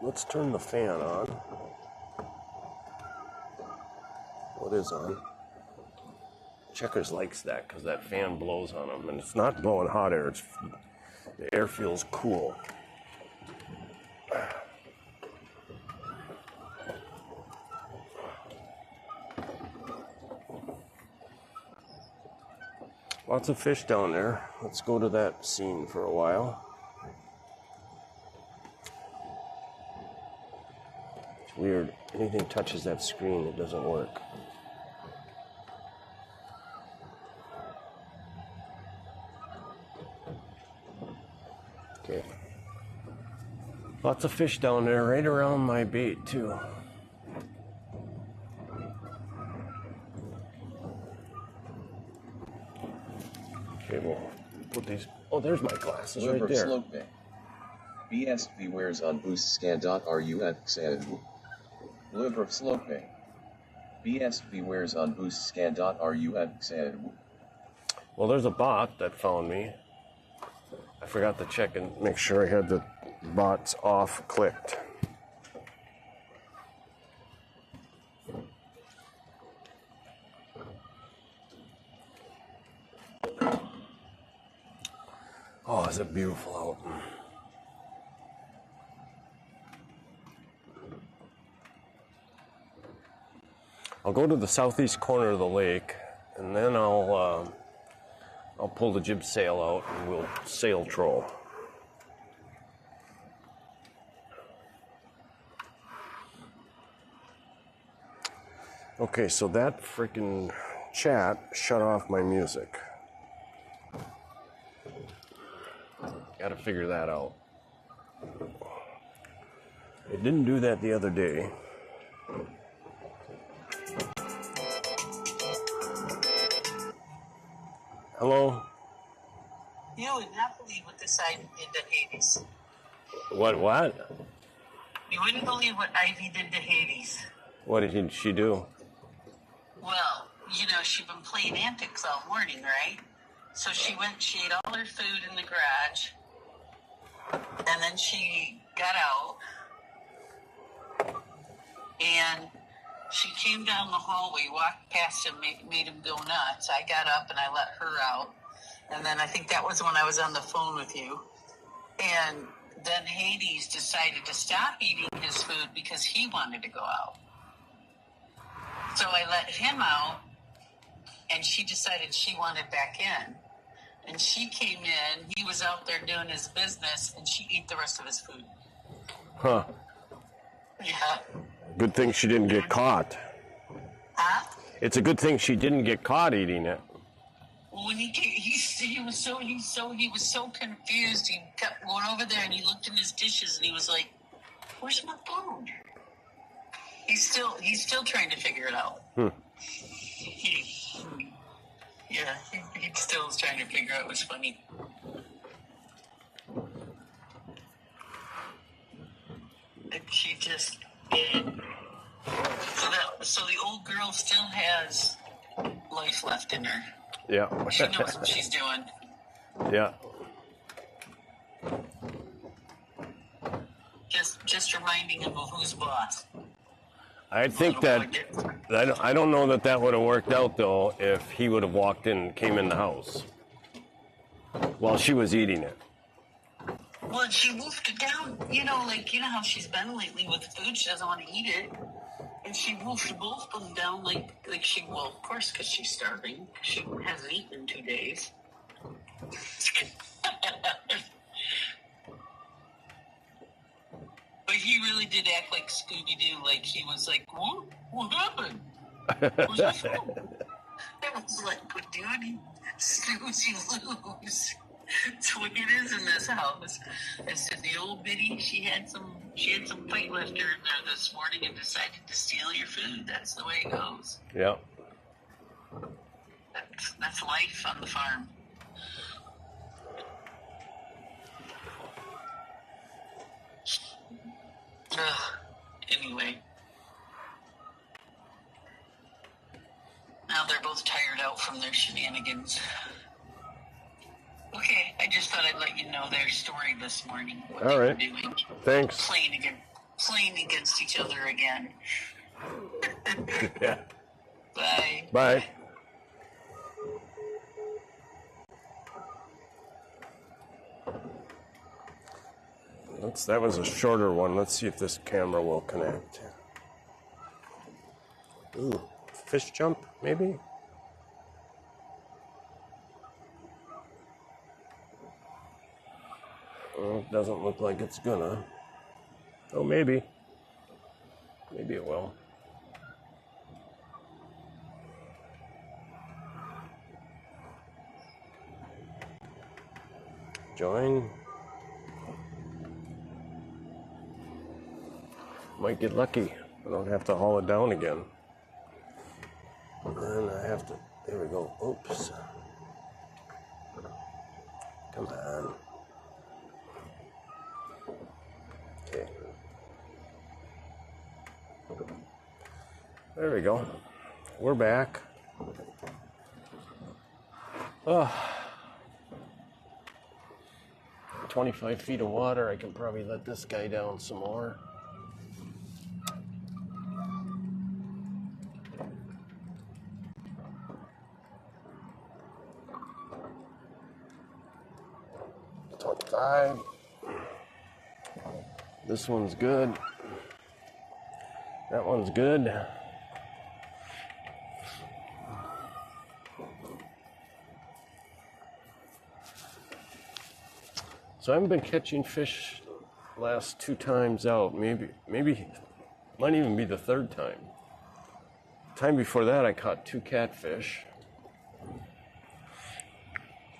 Let's turn the fan on. What is on? Checkers likes that because that fan blows on him, and it's not blowing hot air. The air feels cool. Lots of fish down there. Let's go to that scene for a while. Weird. Anything touches that screen, it doesn't work. Okay. Lots of fish down there, right around my bait too. Okay, we'll put these. Oh, there's my glasses right there. Sloping. BSV wears on boostscan.rufxn. Blurb sloping. BSV wears on boostscan.rufxn. Well, there's a bot that found me. I forgot to check and make sure I had the bots off clicked. Oh, is it beautiful out? I'll go to the southeast corner of the lake, and then I'll pull the jib sail out and we'll sail troll. Okay, so that freaking chat shut off my music. Gotta figure that out. It didn't do that the other day. Hello? You would not believe what this Ivy did to Hades. What? You wouldn't believe what Ivy did to Hades. What did she do? Well, you know, she'd been playing antics all morning, right? So she ate all her food in the garage, and then she got out, and she came down the hallway, walked past him, made him go nuts. I got up and I let her out, and then I think that was when I was on the phone with you, and then Hades decided to stop eating his food because he wanted to go out. So I let him out, and she decided she wanted back in. And she came in, he was out there doing his business, and she ate the rest of his food. Huh. Yeah. Good thing she didn't get caught. Huh? It's a good thing she didn't get caught eating it. When he was so confused. He kept going over there and he looked in his dishes and he was like, "Where's my food?" He's still trying to figure it out. He still is trying to figure out what's funny. And she just did. So the old girl still has life left in her. Yeah. She knows what she's doing. Yeah. Just reminding him of who's boss. I think that I don't know that would have worked out though if he would have walked in, came in the house while she was eating it. Well, she wolfed it down. You know how she's been lately with food. She doesn't want to eat it, and she wolfed both of them down like she. Well, of course, because she's starving. She hasn't eaten in 2 days. But he really did act like Scooby-Doo. Like, he was like, what happened? Where's my phone? I was like, but dude, snooze, you lose. That's what it is in this house. I said, the old biddy, she had some fight left her in there this morning and decided to steal your food. That's the way it goes. Yeah. That's life on the farm. Anyway. Now they're both tired out from their shenanigans. Okay, I just thought I'd let you know their story this morning. What All they right. were doing. Thanks. Playing against each other again. Yeah. Bye. Bye. That was a shorter one. Let's see if this camera will connect. Ooh, fish jump, maybe? Well, it doesn't look like it's gonna. Oh, maybe. Maybe it will. Join. Might get lucky. I don't have to haul it down again. And then I have to, there we go. Oops. Come on. Okay. There we go. We're back. Oh. 25 feet of water. I can probably let this guy down some more. This one's good. That one's good. So I haven't been catching fish last 2 times out. Maybe might even be the 3rd time. The time before that I caught 2 catfish.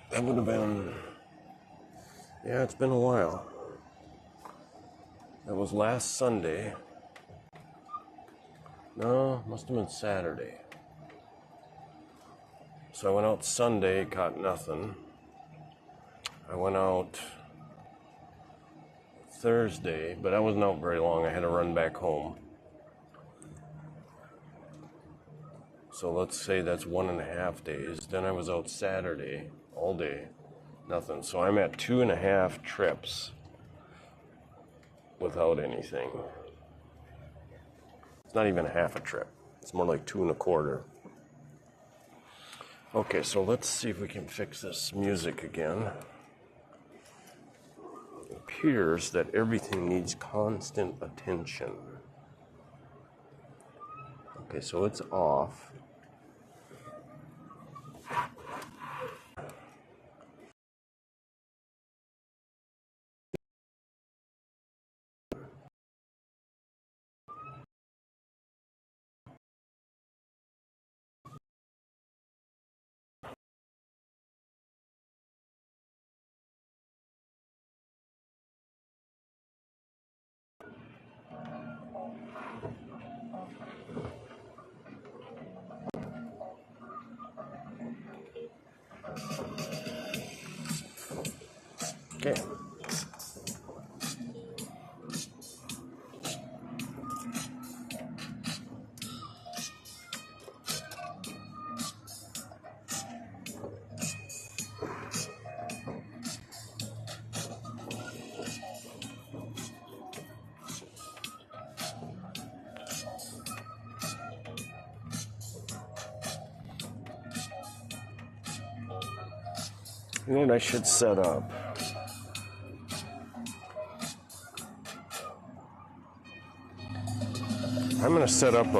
That would have been, yeah, it's been a while. That was last Sunday. No, must have been Saturday. So I went out Sunday, caught nothing. I went out Thursday, but I wasn't out very long. I had to run back home. So let's say that's 1.5 days. Then I was out Saturday, all day, nothing. So I'm at 2.5 trips without anything. It's not even half a trip. It's more like 2.25. Okay, so let's see if we can fix this music again. It appears that everything needs constant attention. Okay, so it's off. Okay. You know what I should set up? I'm going to set up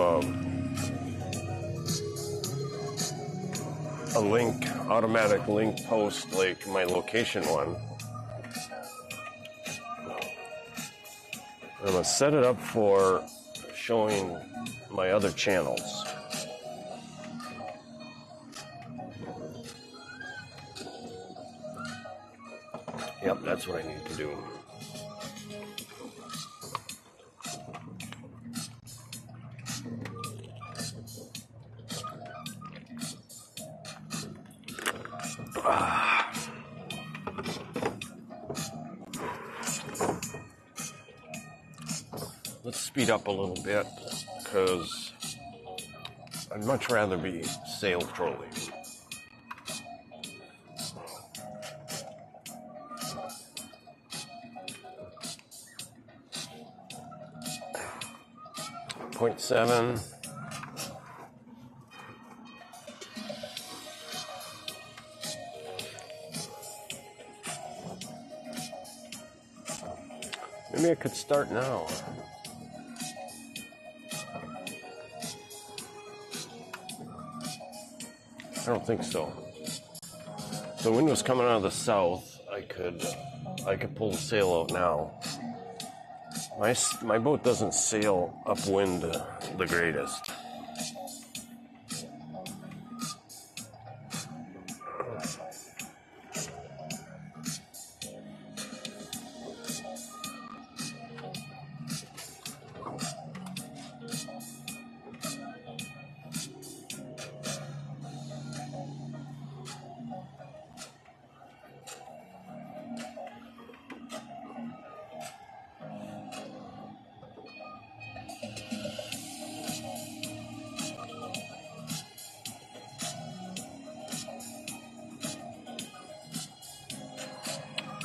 a link, automatic link post like my location one. I'm going to set it up for showing my other channels. Yep, that's what I need to do. Let's speed up a little bit because I'd much rather be sail trolling. .7. Maybe I could start now. I don't think so. The wind was coming out of the south. I could pull the sail out now. My boat doesn't sail upwind the greatest.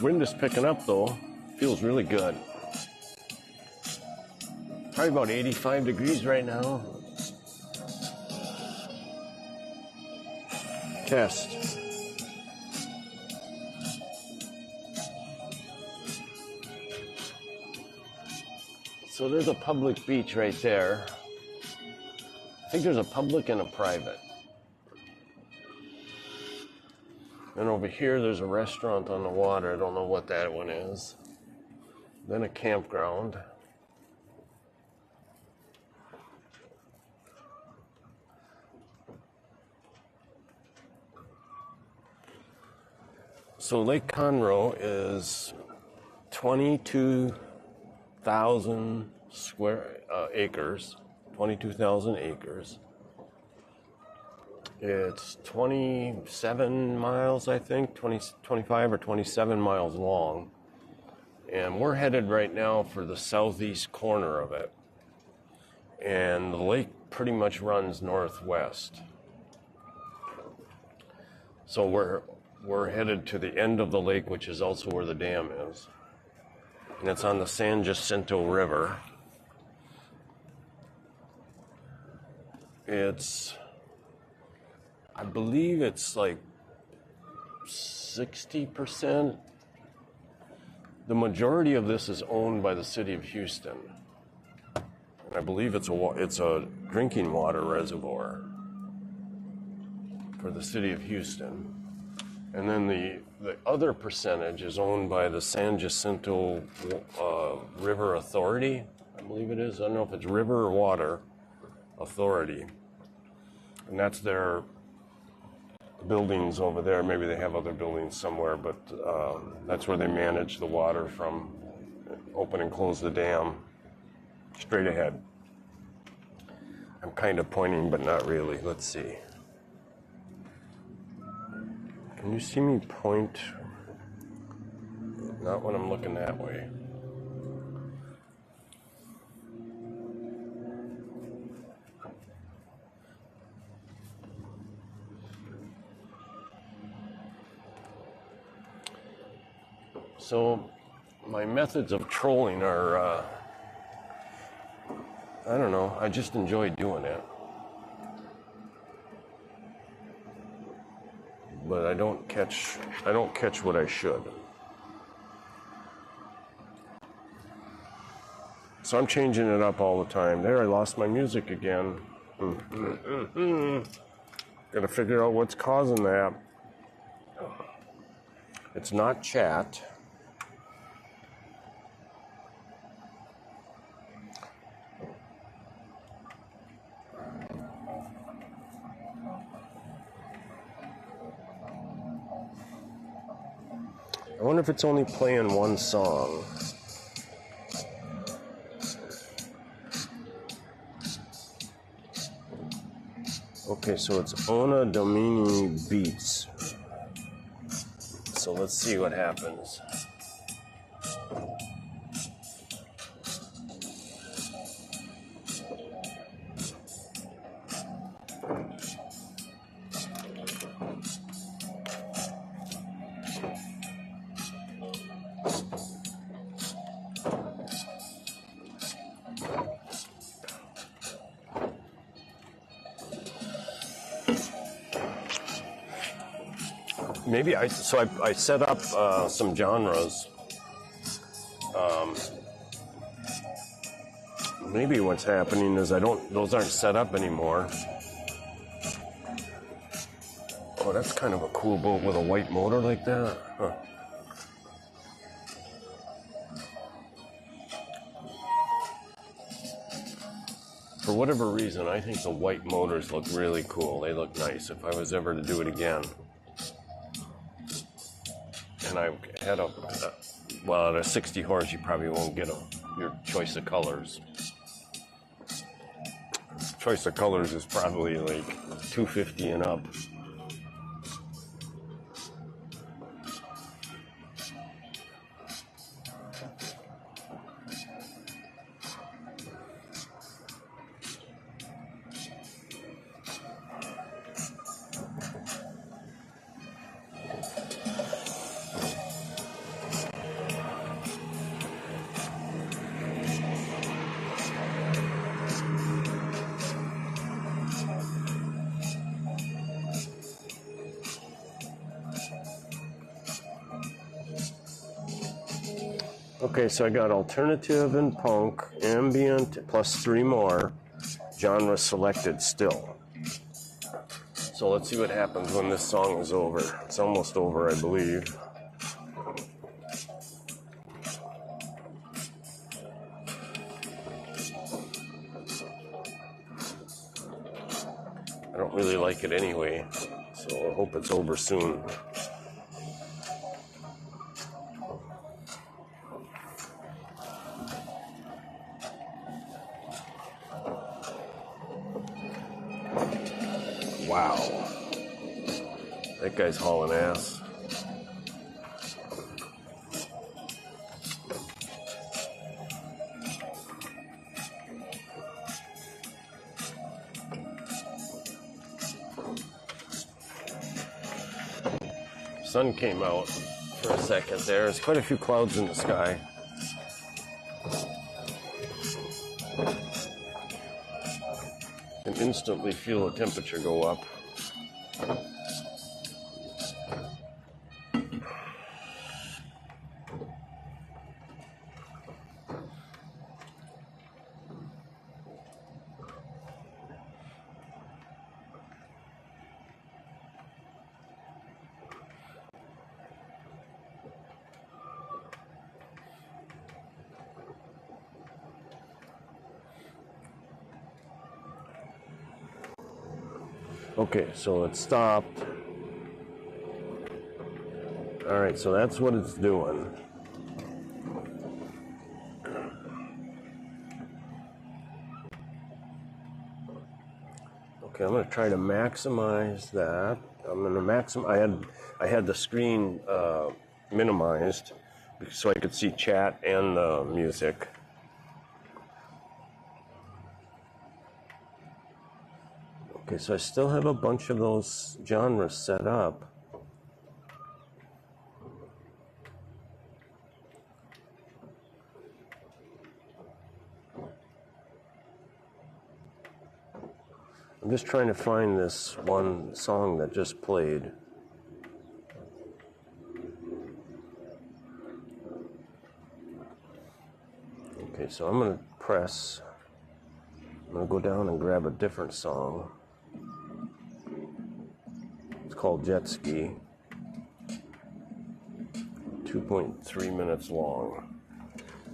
Wind is picking up though. Feels really good. Probably about 85 degrees right now. Test. So there's a public beach right there. I think there's a public and a private. And over here there's a restaurant on the water. I don't know what that one is. Then a campground. So Lake Conroe is 22,000 square acres, 22,000 acres. It's 27 miles, I think, 25 or 27 miles long. And we're headed right now for the southeast corner of it. And the lake pretty much runs northwest. So we're headed to the end of the lake, which is also where the dam is. And it's on the San Jacinto River. I believe it's like 60%. The majority of this is owned by the city of Houston. And I believe it's a drinking water reservoir for the city of Houston. And then the other percentage is owned by the San Jacinto River Authority, I believe it is. I don't know if it's River or Water Authority. And that's their buildings over there. Maybe they have other buildings somewhere, but that's where they manage the water from open and close the dam straight ahead. I'm kind of pointing, but not really. Let's see. Can you see me point? Not when I'm looking that way. So my methods of trolling are, I don't know, I just enjoy doing it. But I don't catch what I should. So I'm changing it up all the time. There, I lost my music again. Gotta figure out what's causing that. It's not chat. I wonder if it's only playing one song. Okay, so it's Ona Domini Beats. So let's see what happens. Maybe I set up some genres. Maybe what's happening is those aren't set up anymore. Oh, that's kind of a cool boat with a white motor like that. Huh. For whatever reason, I think the white motors look really cool. They look nice if I was ever to do it again. And I had at a 60 horse, you probably won't get your choice of colors. Choice of colors is probably like 250 and up. Okay, so I got alternative and punk, ambient, plus 3 more. Genre selected still. So let's see what happens when this song is over. It's almost over, I believe. I don't really like it anyway, so I hope it's over soon. Wow. That guy's hauling ass. Sun came out for a second there. There's quite a few clouds in the sky. And instantly feel the temperature go up. Okay, so it stopped. All right, so that's what it's doing. Okay, I'm going to try to maximize that. I'm going to maximize. I had the screen minimized so I could see chat and the music. Okay, so I still have a bunch of those genres set up. I'm just trying to find this one song that just played. Okay, so I'm going to press. I'm going to go down and grab a different song. It's called Jet Ski. 2.3 minutes long.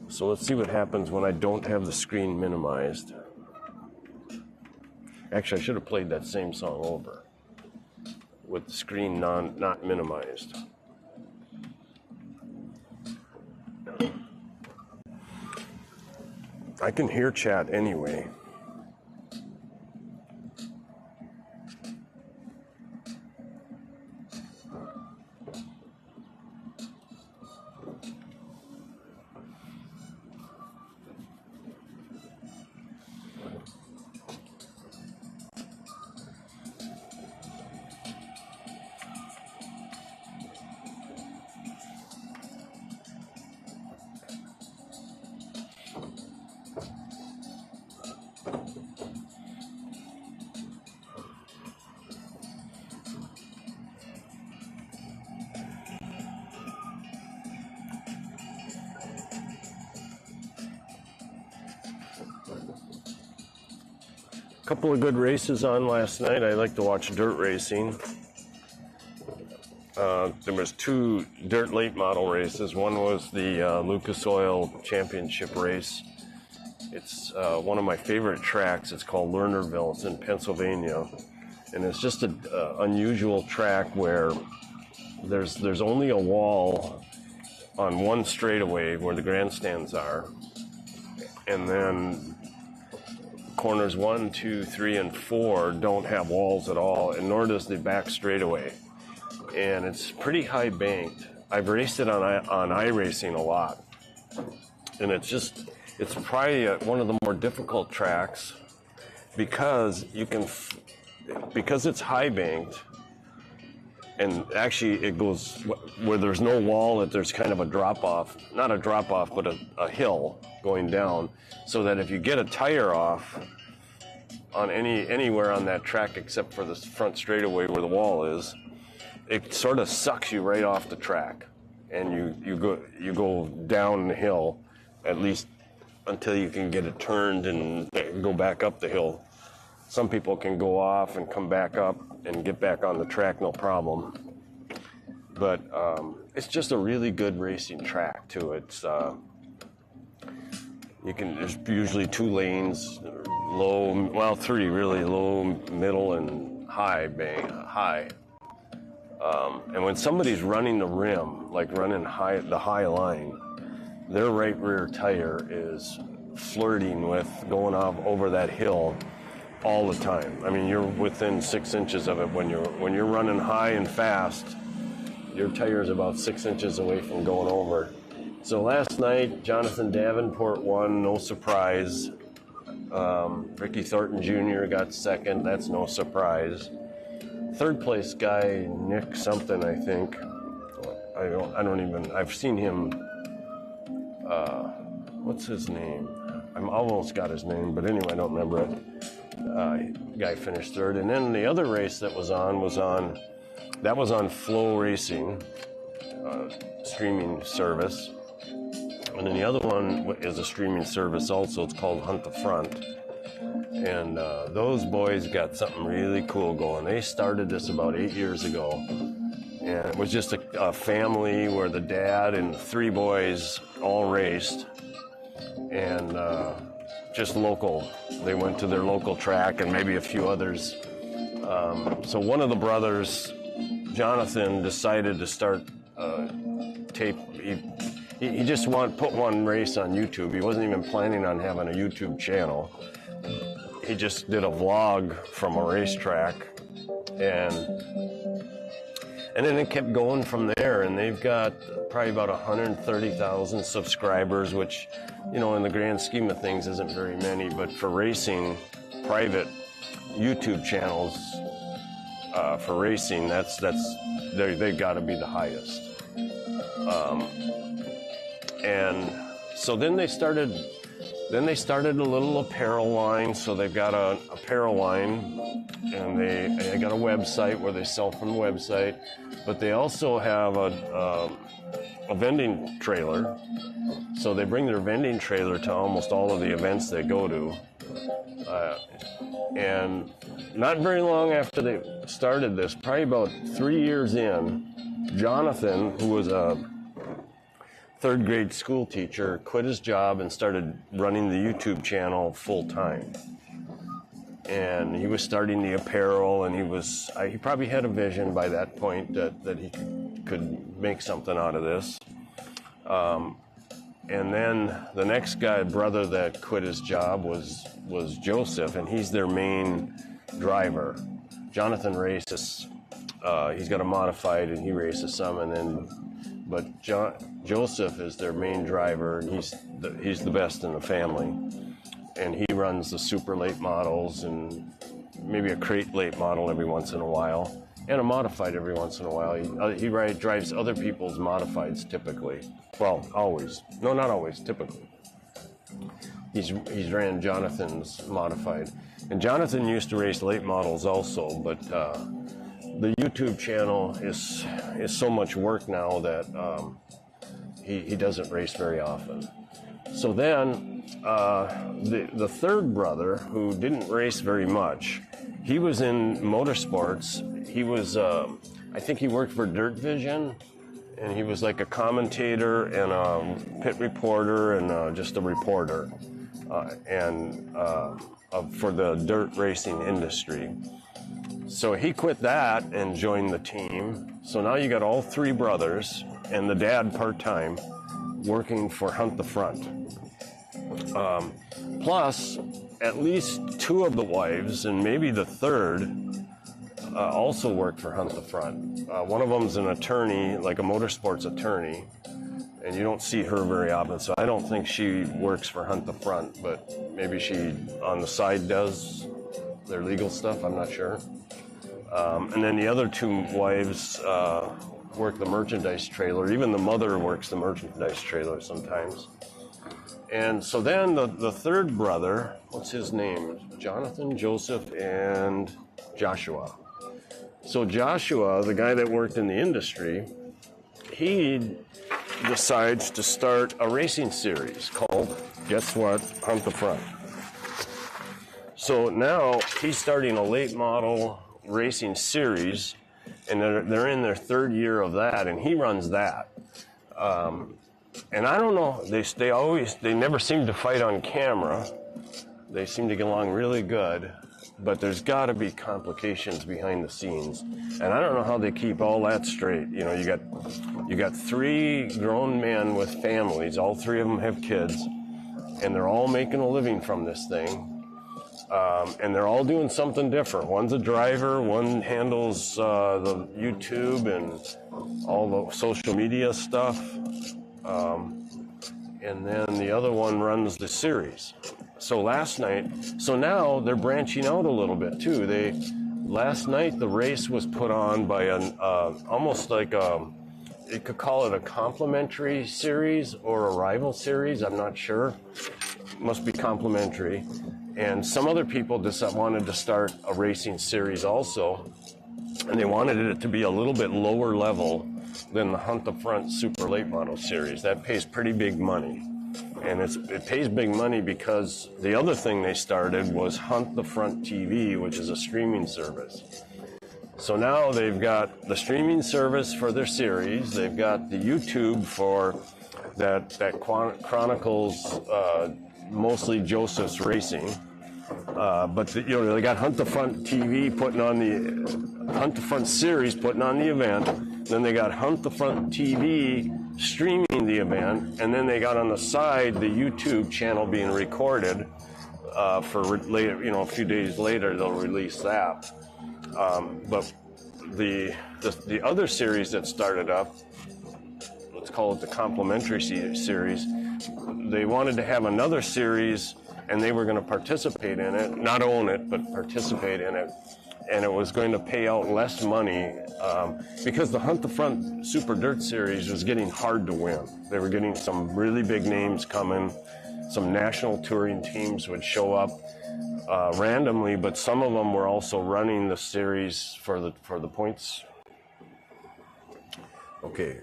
So let's see what happens when I don't have the screen minimized. Actually, I should have played that same song over with the screen not minimized. I can hear chat anyway. Couple of good races on last night. I like to watch dirt racing. There was 2 dirt late model races. One was the Lucas Oil Championship race. It's one of my favorite tracks. It's called Lernerville. It's in Pennsylvania, and it's just an unusual track where there's only a wall on one straightaway where the grandstands are, and then corners 1, 2, 3, and 4 don't have walls at all, and nor does the back straightaway. And it's pretty high banked. I've raced it on iRacing a lot, and it's probably one of the more difficult tracks because it's high banked, and actually it goes where there's no wall, that there's kind of a drop off, not a drop off, but a hill going down, so that if you get a tire off on anywhere on that track except for the front straightaway where the wall is, it sort of sucks you right off the track. and you go down the hill, at least until you can get it turned and go back up the hill. Some people can go off and come back up and get back on the track, no problem. But it's just a really good racing track too. It's there's usually 2 lanes, three really, low, middle, and high. And when somebody's running the rim, like running the high line, their right rear tire is flirting with going off over that hill all the time. I mean, you're within 6 inches of it when you're running high and fast. Your tire is about 6 inches away from going over. So last night, Jonathan Davenport won, no surprise. Ricky Thornton Jr. got second, that's no surprise. Third place guy, Nick something, I think. I've seen him, what's his name? I'm almost got his name, but anyway, I don't remember it. Guy finished third. And then the other race that was on Flow Racing, streaming service. And then the other one is a streaming service also. It's called Hunt the Front. And those boys got something really cool going. They started this about 8 years ago. And it was just a family where the dad and 3 boys all raced. And just local. They went to their local track and maybe a few others. So one of the brothers, Jonathan, decided to start tape. He just put one race on YouTube. He wasn't even planning on having a YouTube channel. He just did a vlog from a racetrack, and then it kept going from there. And they've got probably about 130,000 subscribers, which, in the grand scheme of things, isn't very many. But for racing, private YouTube channels for racing, they've got to be the highest. And so then they started a little apparel line. So they've got an apparel line, and they got a website where they sell from the website, but they also have a vending trailer. So they bring their vending trailer to almost all of the events they go to. And not very long after they started this, probably about 3 years in, Jonathan, who was a 3rd grade school teacher, quit his job and started running the YouTube channel full time. And he was starting the apparel, and he probably had a vision by that point that he could make something out of this. And then the next brother that quit his job was Joseph, and he's their main driver. Jonathan races. He's got a modified, and he races some, but Joseph is their main driver, and he's the best in the family. And he runs the super late models and maybe a crate late model every once in a while, and a modified every once in a while. He drives other people's modifieds typically. Well, always. No, not always, typically. He's ran Jonathan's modified. And Jonathan used to race late models also, but the YouTube channel is so much work now that he doesn't race very often. So then the third brother, who didn't race very much, he was in motorsports. He was, I think he worked for Dirt Vision, and he was like a commentator and a pit reporter and just a reporter for the dirt racing industry. So he quit that and joined the team. So now you got all 3 brothers and the dad part-time working for Hunt the Front. Plus, at least 2 of the wives, and maybe the third, also work for Hunt the Front. One of them's an attorney, like a motorsports attorney, and you don't see her very often, so I don't think she works for Hunt the Front, but maybe she on the side does their legal stuff, I'm not sure. And then the other 2 wives work the merchandise trailer. Even the mother works the merchandise trailer sometimes. And so then the third brother, what's his name? Jonathan, Joseph, and Joshua. So Joshua, the guy that worked in the industry, he decides to start a racing series called, guess what, Hunt the Front. So now he's starting a late model racing series, and they're in their third year of that, and he runs that. And I don't know, they never seem to fight on camera. They seem to get along really good, but there's got to be complications behind the scenes, and I don't know how they keep all that straight. You know, you got 3 grown men with families. All 3 of them have kids, and they're all making a living from this thing. And they're all doing something different. One's a driver, one handles the YouTube and all the social media stuff, and then the other one runs the series. So now they're branching out a little bit too. Last night the race was put on by almost like you could call it a complimentary series or a rival series. I'm not sure. Must be complimentary. And some other people just wanted to start a racing series also, and they wanted it to be a little bit lower level than the Hunt the Front Super Late Model series. That pays pretty big money. And it pays big money because the other thing they started was Hunt the Front TV, which is a streaming service. So now they've got the streaming service for their series. They've got the YouTube for that chronicles mostly Joseph's racing. But they got Hunt the Front TV putting on the Hunt the Front series, putting on the event. Then they got Hunt the Front TV streaming the event, and then they got on the side the YouTube channel being recorded for later. A few days later they'll release that. But the other series that started up, let's call it the complimentary series. They wanted to have another series, and they were going to participate in it, not own it, but participate in it. And it was going to pay out less money because the Hunt the Front Super Dirt Series was getting hard to win. They were getting some really big names coming. Some national touring teams would show up randomly, but some of them were also running the series for the points. Okay,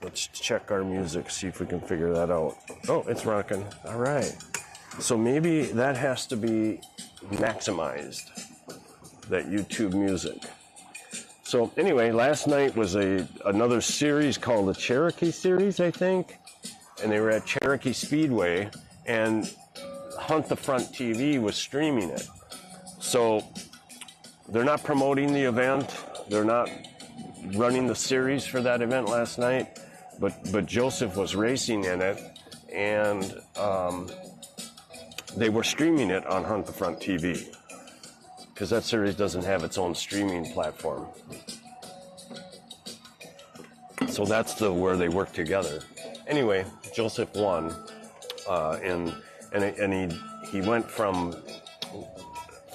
let's check our music, see if we can figure that out. Oh, it's rocking. All right. So maybe that has to be maximized, that YouTube music. So anyway, last night was another series called the Cherokee series, I think, and they were at Cherokee Speedway, and Hunt the Front TV was streaming it. So they're not promoting the event, they're not running the series for that event last night, but Joseph was racing in it, and they were streaming it on Hunt the Front TV, because that series doesn't have its own streaming platform. So that's where they work together. Anyway, Joseph won, and he went from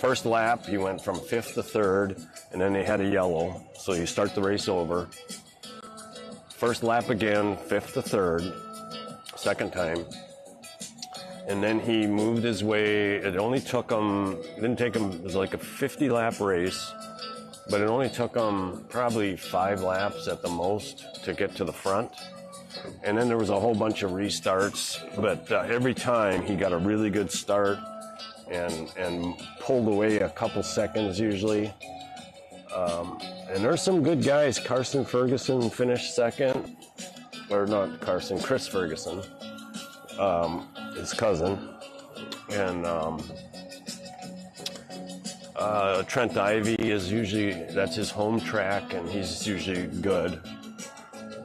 first lap, he went from 5th to 3rd, and then they had a yellow, so you start the race over. First lap again, 5th to 3rd, second time. And then he moved his way. It didn't take him, it was like a 50-lap race, but it only took him probably 5 laps at the most to get to the front. And then there was a whole bunch of restarts, but every time he got a really good start and pulled away a couple seconds usually. And there's some good guys. Carson Ferguson finished second, or not Carson, Chris Ferguson. His cousin, and Trent Ivy that's his home track, and he's usually good.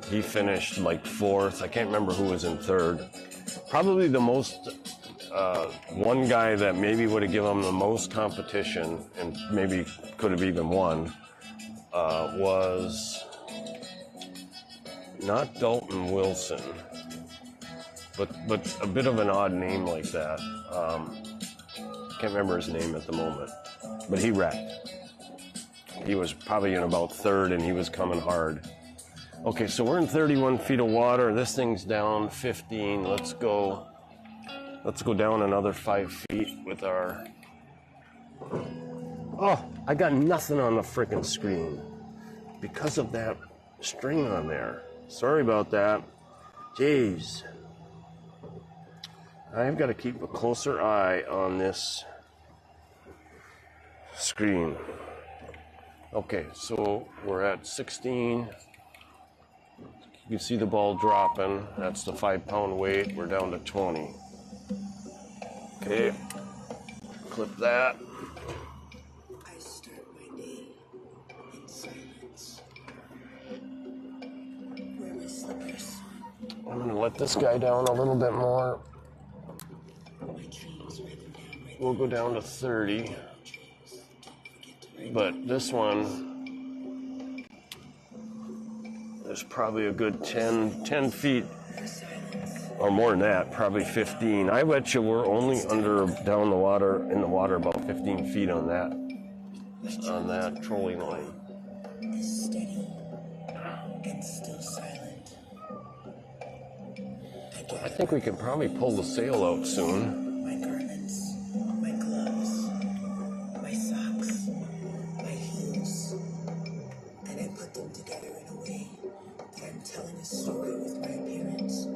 He finished like 4th. I can't remember who was in 3rd. Probably the most, one guy that maybe would have given him the most competition and maybe could have even won was not Dalton Wilson, but a bit of an odd name like that. Can't remember his name at the moment, but he wrecked. He was probably in about 3rd, and he was coming hard. Okay, so we're in 31 feet of water. This thing's down 15. Let's go down another 5 feet with our... Oh, I got nothing on the frickin' screen because of that string on there. Sorry about that. Jeez. I've got to keep a closer eye on this screen. Okay, so we're at 16. You can see the ball dropping. That's the 5-pound weight. We're down to 20. Okay, clip that. I start my day in silence. Wear my slippers. I'm going to let this guy down a little bit more. My dreams, write them down. We'll go down to 30. But this one, there's probably a good 10 feet or more than that, probably 15. I bet you we're only in the water about 15 feet on that trolling line. Is steady and still silent. I think we could probably pull the sail out soon. My garments, my gloves, my socks, my heels, and I put them together in a way that I'm telling a story with my appearance.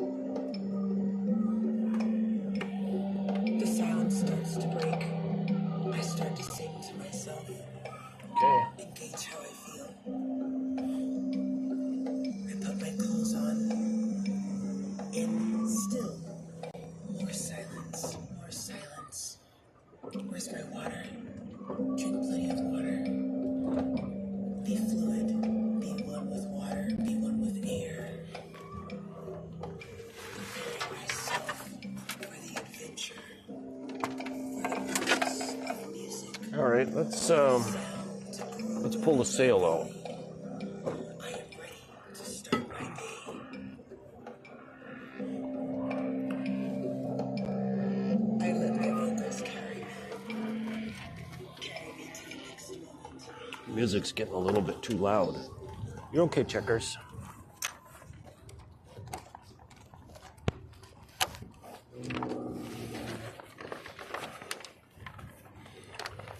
The silence starts to break. I start to sing to myself. Okay. And gauge how I feel. I put my clothes on. And still, more silence, more silence. Where's my water? Drink plenty of water. Be fluid. Be one with water. Be one with air. Preparing myself for the adventure. For the purpose of music. All right, let's pull the sail out. I am ready to start my day. I let my vocals carry me to the next moment. Music's getting a little bit too loud. You're okay, Checkers.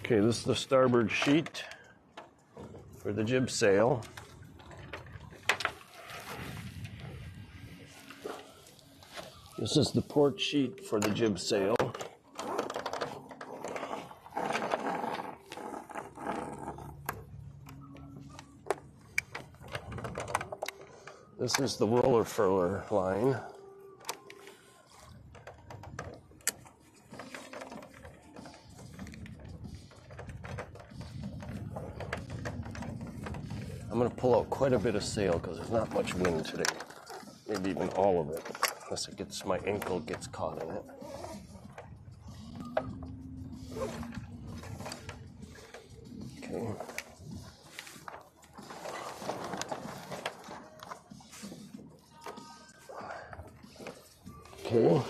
Okay, this is the starboard sheet for the jib sail. This is the port sheet for the jib sail. This is the roller furler line. I'm going to pull out quite a bit of sail because there's not much wind today. Maybe even all of it, unless my ankle gets caught in it. Okay. Okay.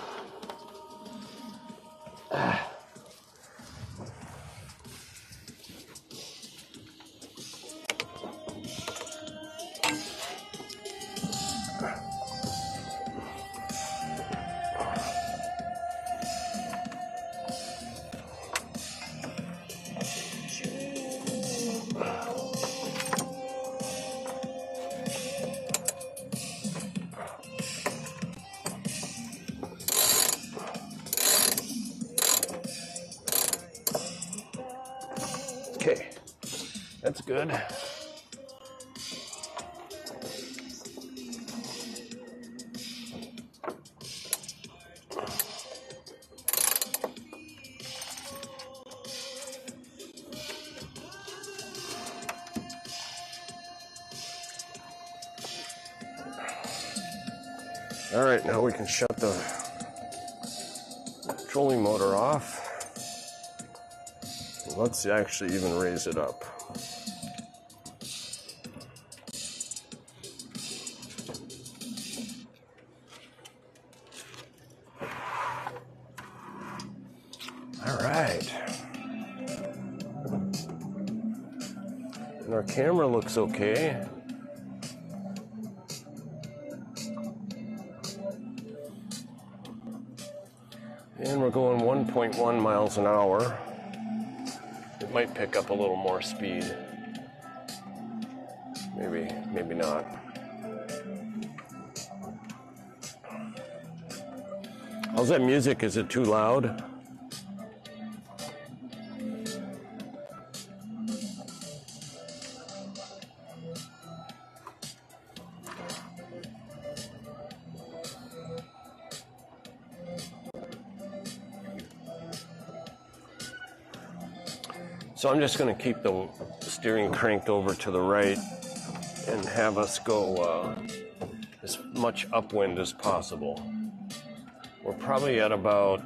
Okay, that's good. All right, now we can shut the trolling motor off. Let's actually even raise it up. All right. And our camera looks okay. And we're going 1.1 miles an hour. It might pick up a little more speed. Maybe not. How's that music? Is it too loud? So I'm just going to keep the steering cranked over to the right and have us go as much upwind as possible. We're probably at about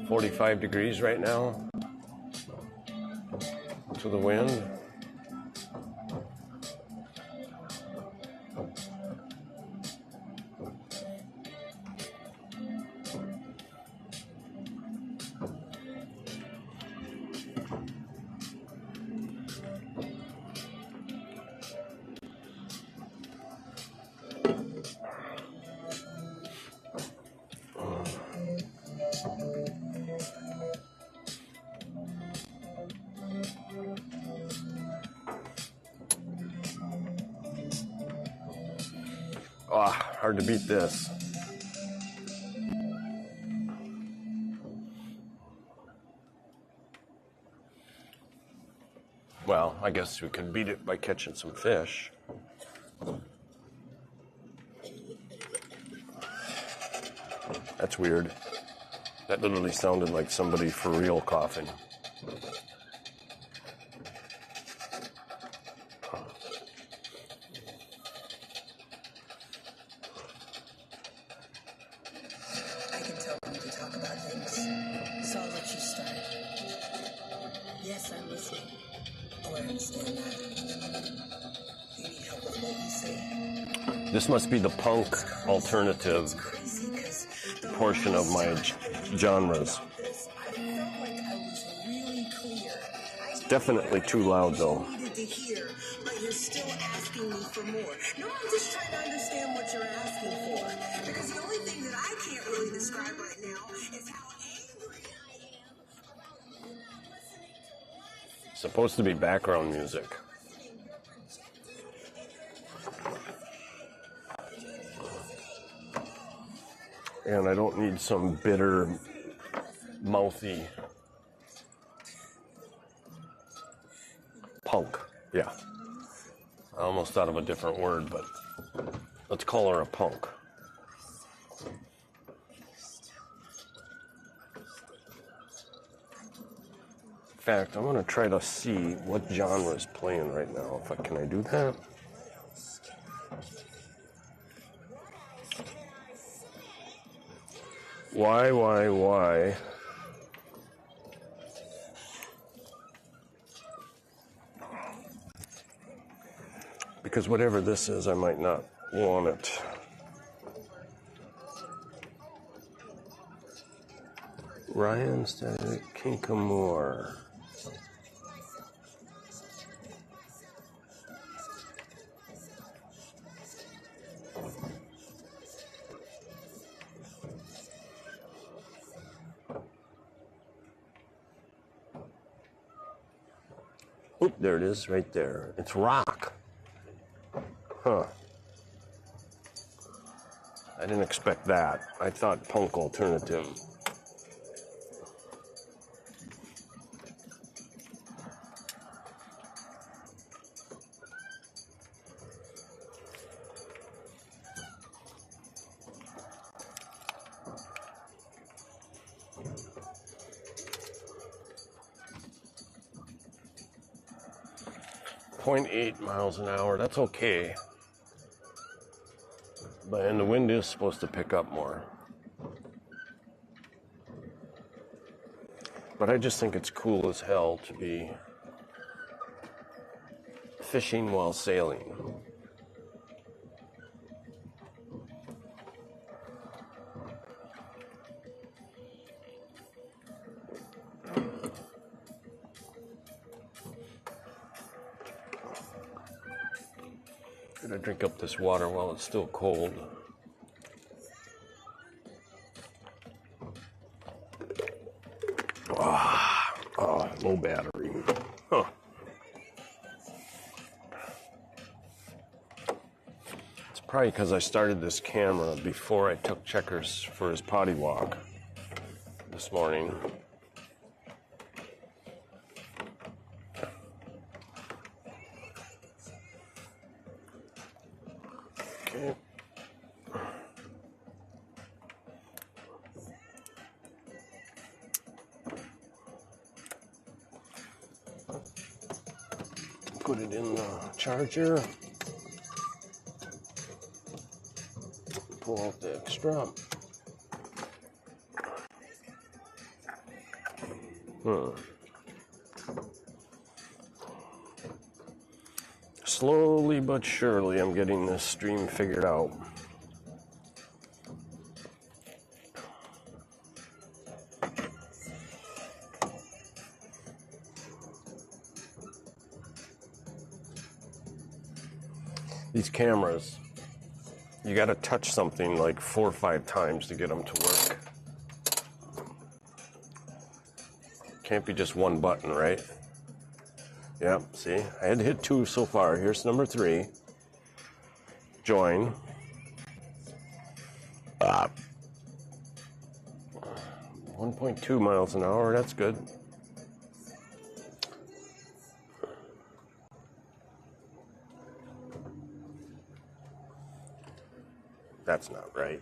45 degrees right now to the wind. Hard to beat this. Well, I guess we could beat it by catching some fish. That's weird. That literally sounded like somebody for real coughing. This must be the punk alternative portion of my genres. It's definitely too loud though. But you're still asking me for more. No, I'm just trying to understand what you're asking for. Because the only thing that I can't really describe right now is how angry I am about you not listening to my Supposed to be background music. And I don't need some bitter, mouthy punk. Yeah. I almost thought of a different word, but let's call her a punk. In fact, I'm going to try to see what genre is playing right now. Can I do that? Why? Because whatever this is, I might not want it. Ryan started Kinkamore. Oop, there it is, right there. It's rock. Huh. I didn't expect that. I thought punk alternative. .8 miles an hour, that's okay. And the wind is supposed to pick up more. But I just think it's cool as hell to be fishing while sailing. Gonna drink up this water while it's still cold. Low battery. Huh. It's Probably because I started this camera before I took Checkers for his potty walk this morning. Okay. Put it in the charger. Pull out the extra. Slowly but surely, I'm getting this stream figured out. These cameras, you got to touch something like 4 or 5 times to get them to work. Can't be just one button, right? Yep, see, I had to hit 2 so far. Here's number 3. Join. 1.2 miles an hour, that's good. That's not right.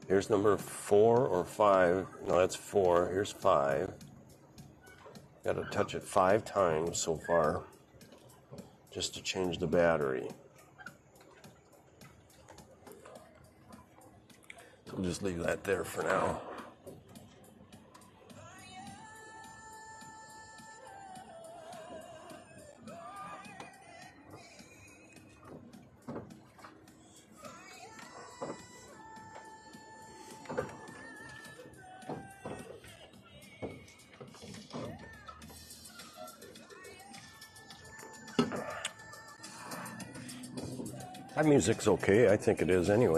Here's number 4 or 5. No, that's 4. Here's 5. Got to touch it 5 times so far just to change the battery. So we'll just leave that there for now. That music's okay. I think it is anyway.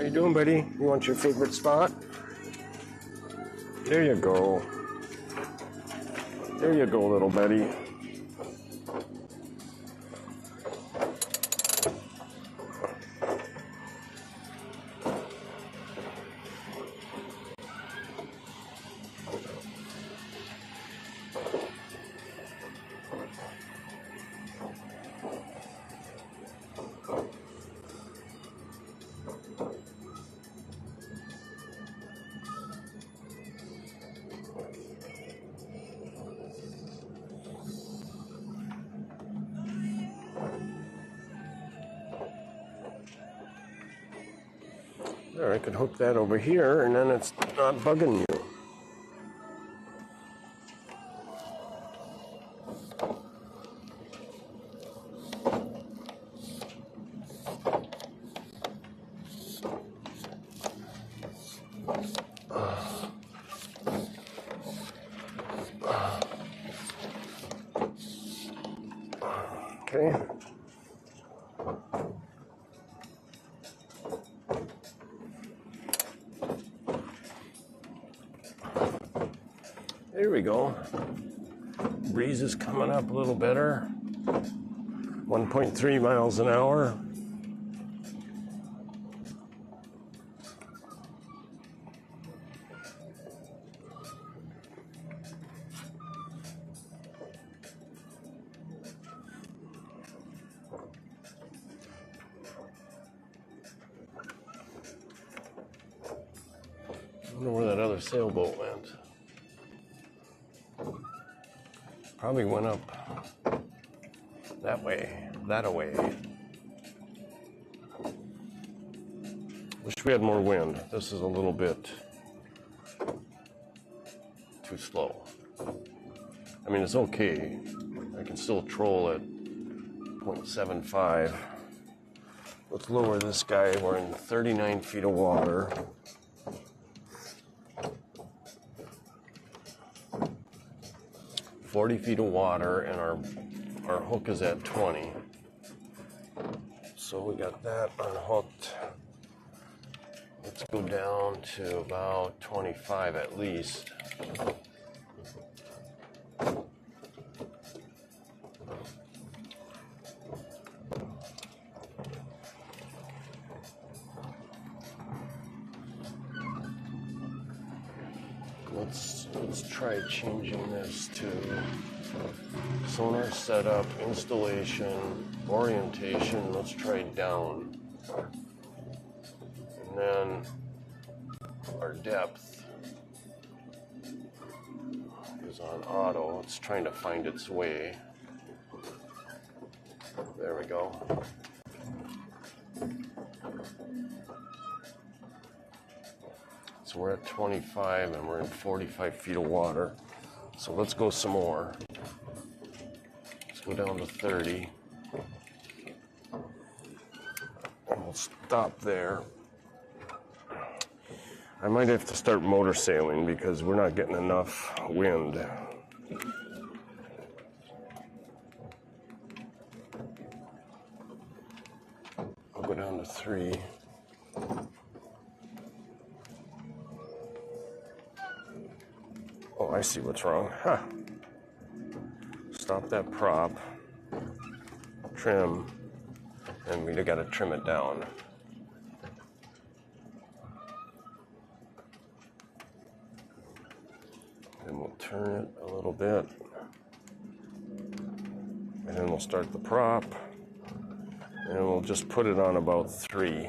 How you doing, buddy? You want your favorite spot? There you go. There you go, little buddy. There, I could hook that over here, and then it's not bugging you. Okay. There we go. Breeze is coming up a little better. 1.3 miles an hour. wonder where that other sailboat went. Probably went up that way, that-a-way. Wish we had more wind. This is a little bit too slow. I mean, it's okay. I can still troll at 0.75. Let's lower this guy. We're in 39 feet of water. $40 feet of water, and our hook is at 20. So we got that unhooked. Let's go down to about 25 at least. Let's try changing this to sonar setup, installation, orientation. Let's try down. And then our depth is on auto. It's trying to find its way. There we go. So we're at 25 and we're in 45 feet of water. So let's go some more. Let's go down to 30. And we'll stop there. I might have to start motor sailing because we're not getting enough wind. I'll go down to 3. Oh, I see what's wrong. Huh. Stop that prop. Trim. And we got to trim it down. And we'll turn it a little bit. And then we'll start the prop. And we'll just put it on about 3.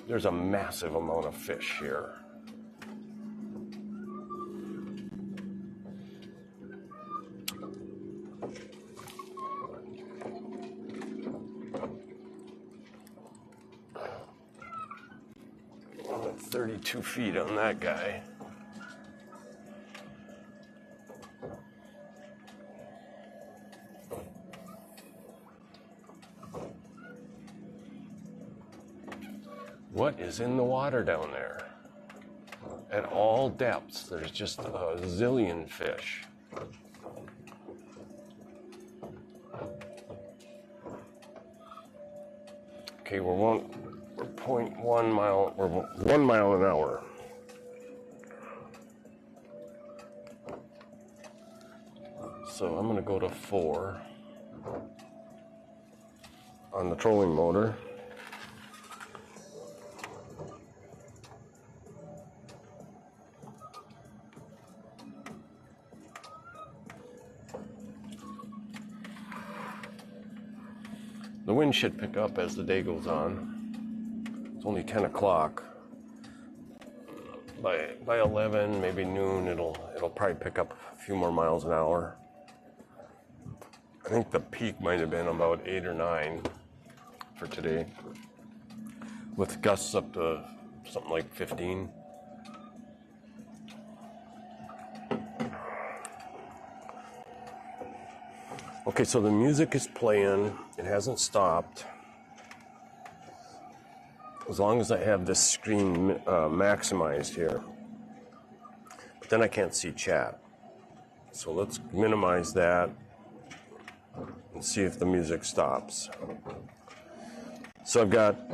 There's a massive amount of fish here. I'm at 32 feet on that guy. What is in the water down there? At all depths, there's just a zillion fish. Okay, we're 0.1 mile, we're 1 mile an hour. So I'm gonna go to 4 on the trolling motor. The wind should pick up as the day goes on. It's only 10 o'clock. By 11, maybe noon, it'll probably pick up a few more miles an hour. I think the peak might have been about 8 or 9 for today, with gusts up to something like 15. Okay, so the music is playing. It hasn't stopped. As long as I have this screen maximized here. But then I can't see chat. So let's minimize that and see if the music stops. So I've got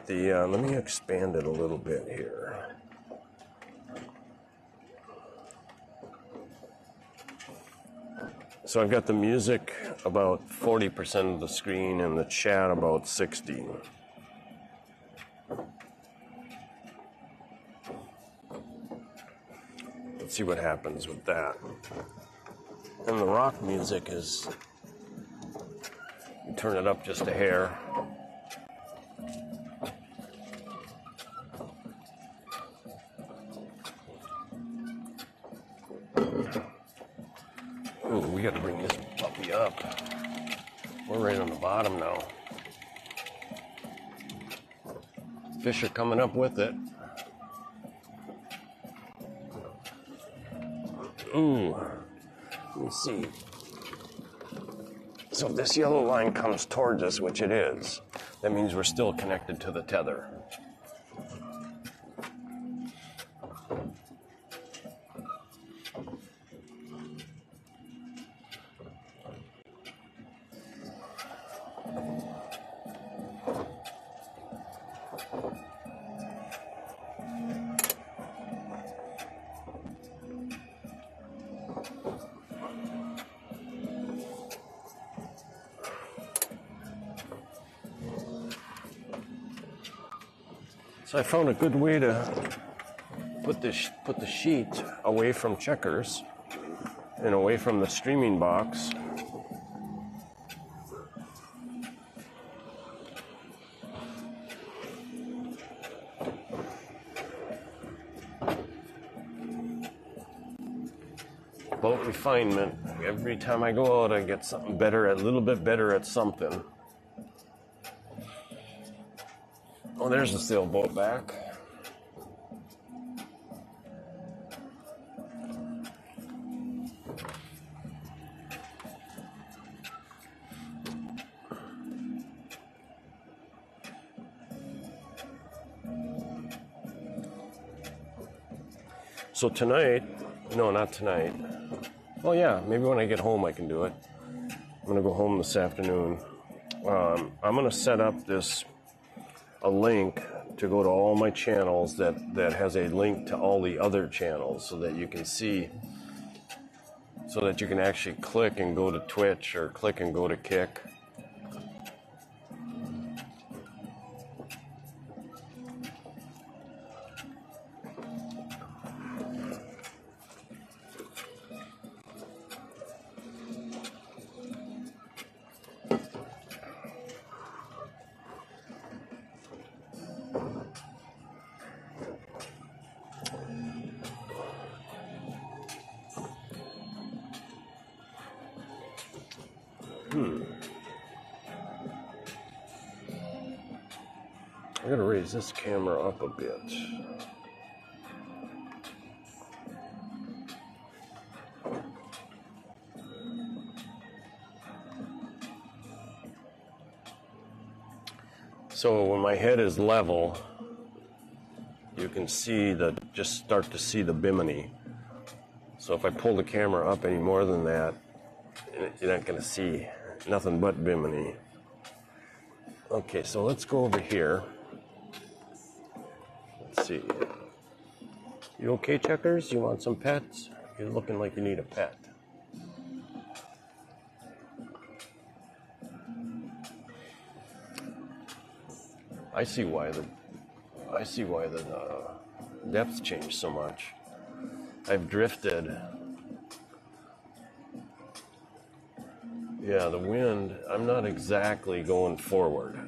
the, let me expand it a little bit here. So I've got the music about 40% of the screen and the chat about 60. Let's see what happens with that. And the rock music is, you turn it up just a hair. Ooh, we got to bring this puppy up. We're right on the bottom now. Fish are coming up with it. Ooh, let me see. So if this yellow line comes towards us, which it is, that means we're still connected to the tether. So I found a good way to put the sheet away from checkers and away from the streaming box. Boat refinement. Every time I go out, I get something better, a little bit better at something. Oh, there's the sailboat back. So tonight, no, not tonight. Oh yeah, maybe when I get home I can do it. I'm gonna go home this afternoon. I'm gonna set up a link to go to all my channels that has a link to all the other channels so that you can see, so that you can actually click and go to Twitch or click and go to Kick. I gotta raise this camera up a bit. So when my head is level, you can see just start to see the bimini. So if I pull the camera up any more than that, you're not gonna see nothing but bimini. Okay, so let's go over here. Let's see. You okay, Checkers? You want some pets? You're looking like you need a pet. I see why the depth changed so much. I've drifted. Yeah, the wind, I'm not exactly going forward.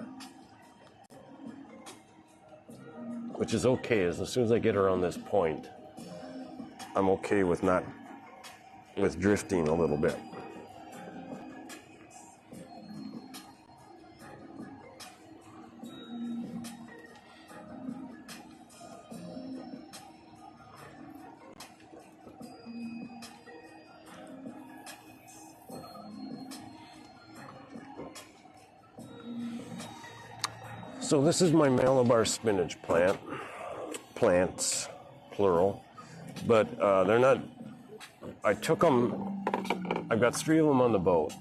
Which is okay, as soon as I get around this point, I'm okay with drifting a little bit. So this is my Malabar spinach plants, plural, but they're not, I took them, I've got 3 of them on the boat,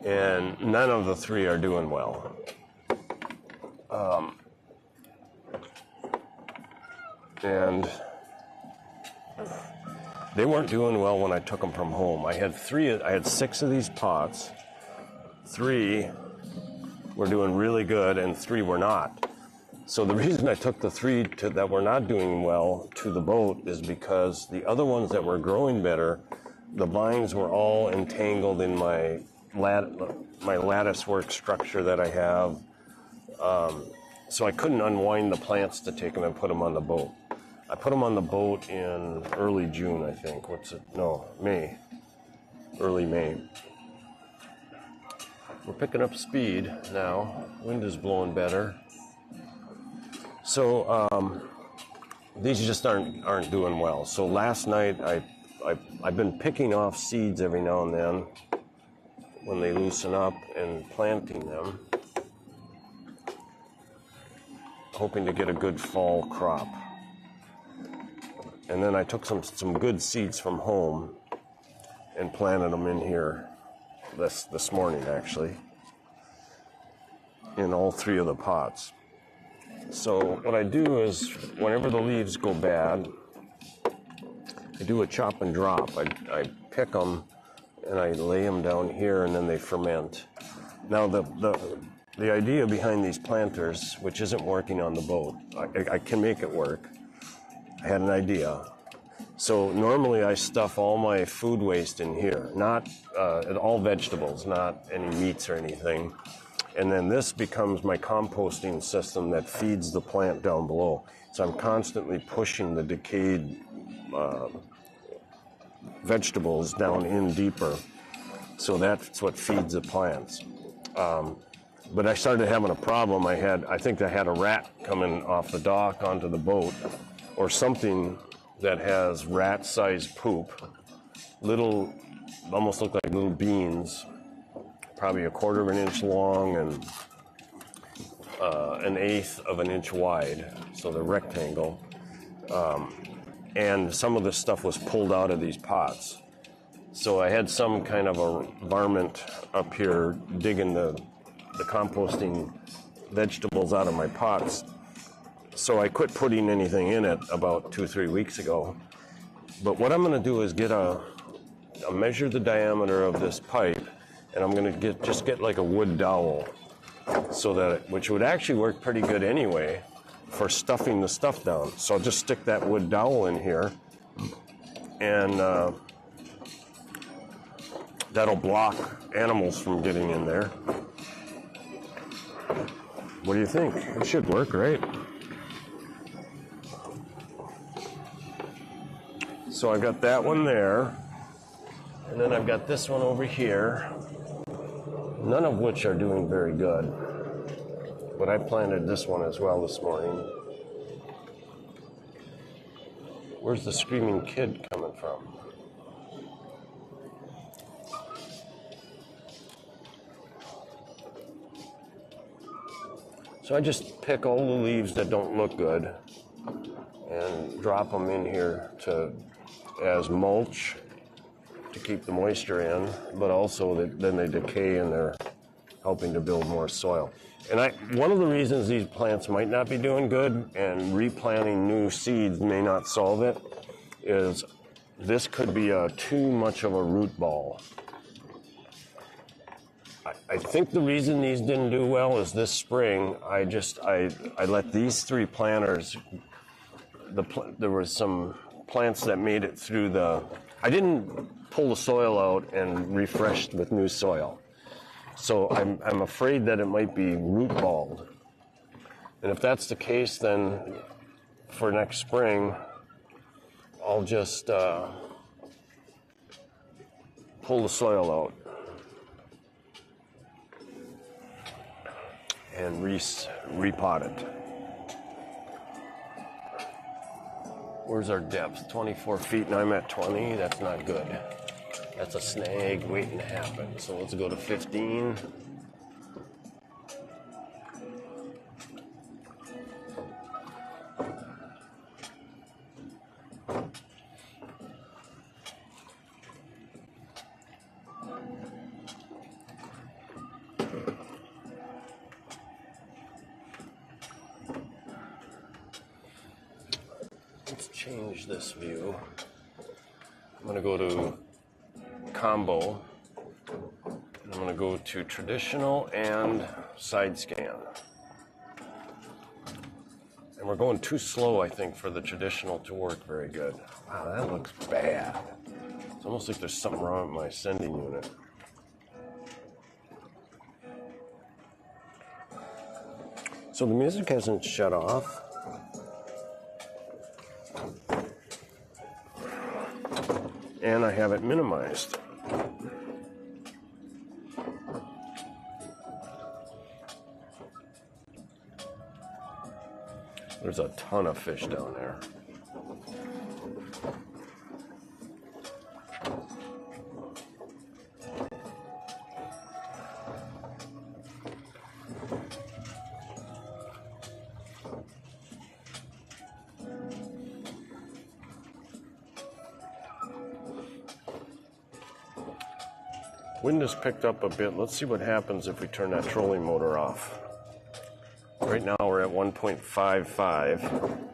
and none of the 3 are doing well. And they weren't doing well when I took them from home. I had 6 of these pots, 3 were doing really good and 3 were not. So the reason I took the 3 that were not doing well to the boat is because the other ones that were growing better, the vines were all entangled in my lattice work structure that I have. So I couldn't unwind the plants to take them and put them on the boat. I put them on the boat in early June, I think. May. early May. We're picking up speed now. Wind is blowing better. So these just aren't doing well. So last night I've been picking off seeds every now and then when they loosen up and planting them, hoping to get a good fall crop. And then I took some good seeds from home and planted them in here this morning, actually, in all 3 of the pots. So what I do is, whenever the leaves go bad, I do a chop and drop. I pick them and I lay them down here, and then they ferment. Now the idea behind these planters, which isn't working on the boat, I can make it work. I had an idea. So normally I stuff all my food waste in here, not all vegetables, not any meats or anything. And then this becomes my composting system that feeds the plant down below. So I'm constantly pushing the decayed vegetables down in deeper. So that's what feeds the plants. But I started having a problem. I think I had a rat coming off the dock onto the boat, or something that has rat-sized poop, little, almost look like little beans, probably 1/4 of an inch long and 1/8 of an inch wide, so the rectangle. And some of the stuff was pulled out of these pots. So I had some kind of a varmint up here digging the composting vegetables out of my pots. So I quit putting anything in it about 2-3 weeks ago. But what I'm going to do is measure the diameter of this pipe, and I'm going to get like a wood dowel, so that which would actually work pretty good anyway for stuffing the stuff down. So I'll just stick that wood dowel in here, and that'll block animals from getting in there. What do you think? It should work, right? So I've got that one there, and then I've got this one over here, none of which are doing very good. But I planted this one as well this morning. Where's the screaming kid coming from? So I just pick all the leaves that don't look good and drop them in here as mulch to keep the moisture in, but also then they decay and they're helping to build more soil. And one of the reasons these plants might not be doing good, and replanting new seeds may not solve it, is this could be too much of a root ball. I think the reason these didn't do well is this spring I let these 3 planters, there were some plants that made it through I didn't pull the soil out and refresh with new soil. So I'm afraid that it might be root balled. And if that's the case, then for next spring, I'll just pull the soil out and repot it. Where's our depth? 24 feet, and I'm at 20. That's not good. That's a snag waiting to happen. So let's go to 15. Let's change this view. I'm going to go to combo. I'm going to go to traditional and side scan. And we're going too slow, I think, for the traditional to work very good. Wow, that looks bad. It's almost like there's something wrong with my sending unit. So the music hasn't shut off. And I have it minimized. There's a ton of fish down there. Wind has picked up a bit. Let's see what happens if we turn that trolling motor off. Right now we're at 1.55.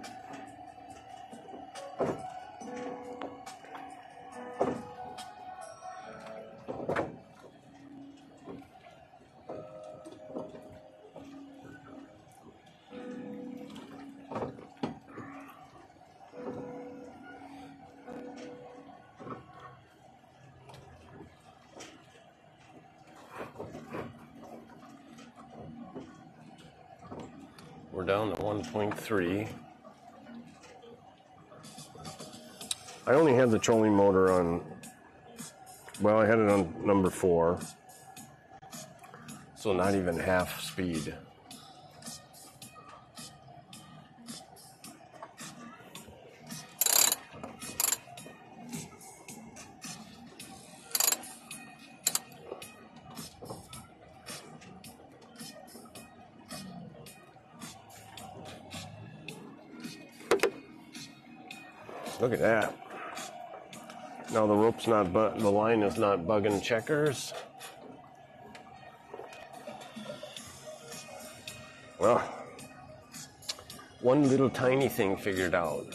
We're down to 1.3. I only had the trolling motor on, well, I had it on number 4, so not even half speed. Look at that. Now the rope's not, the line is not bugging checkers. Well, one little tiny thing figured out.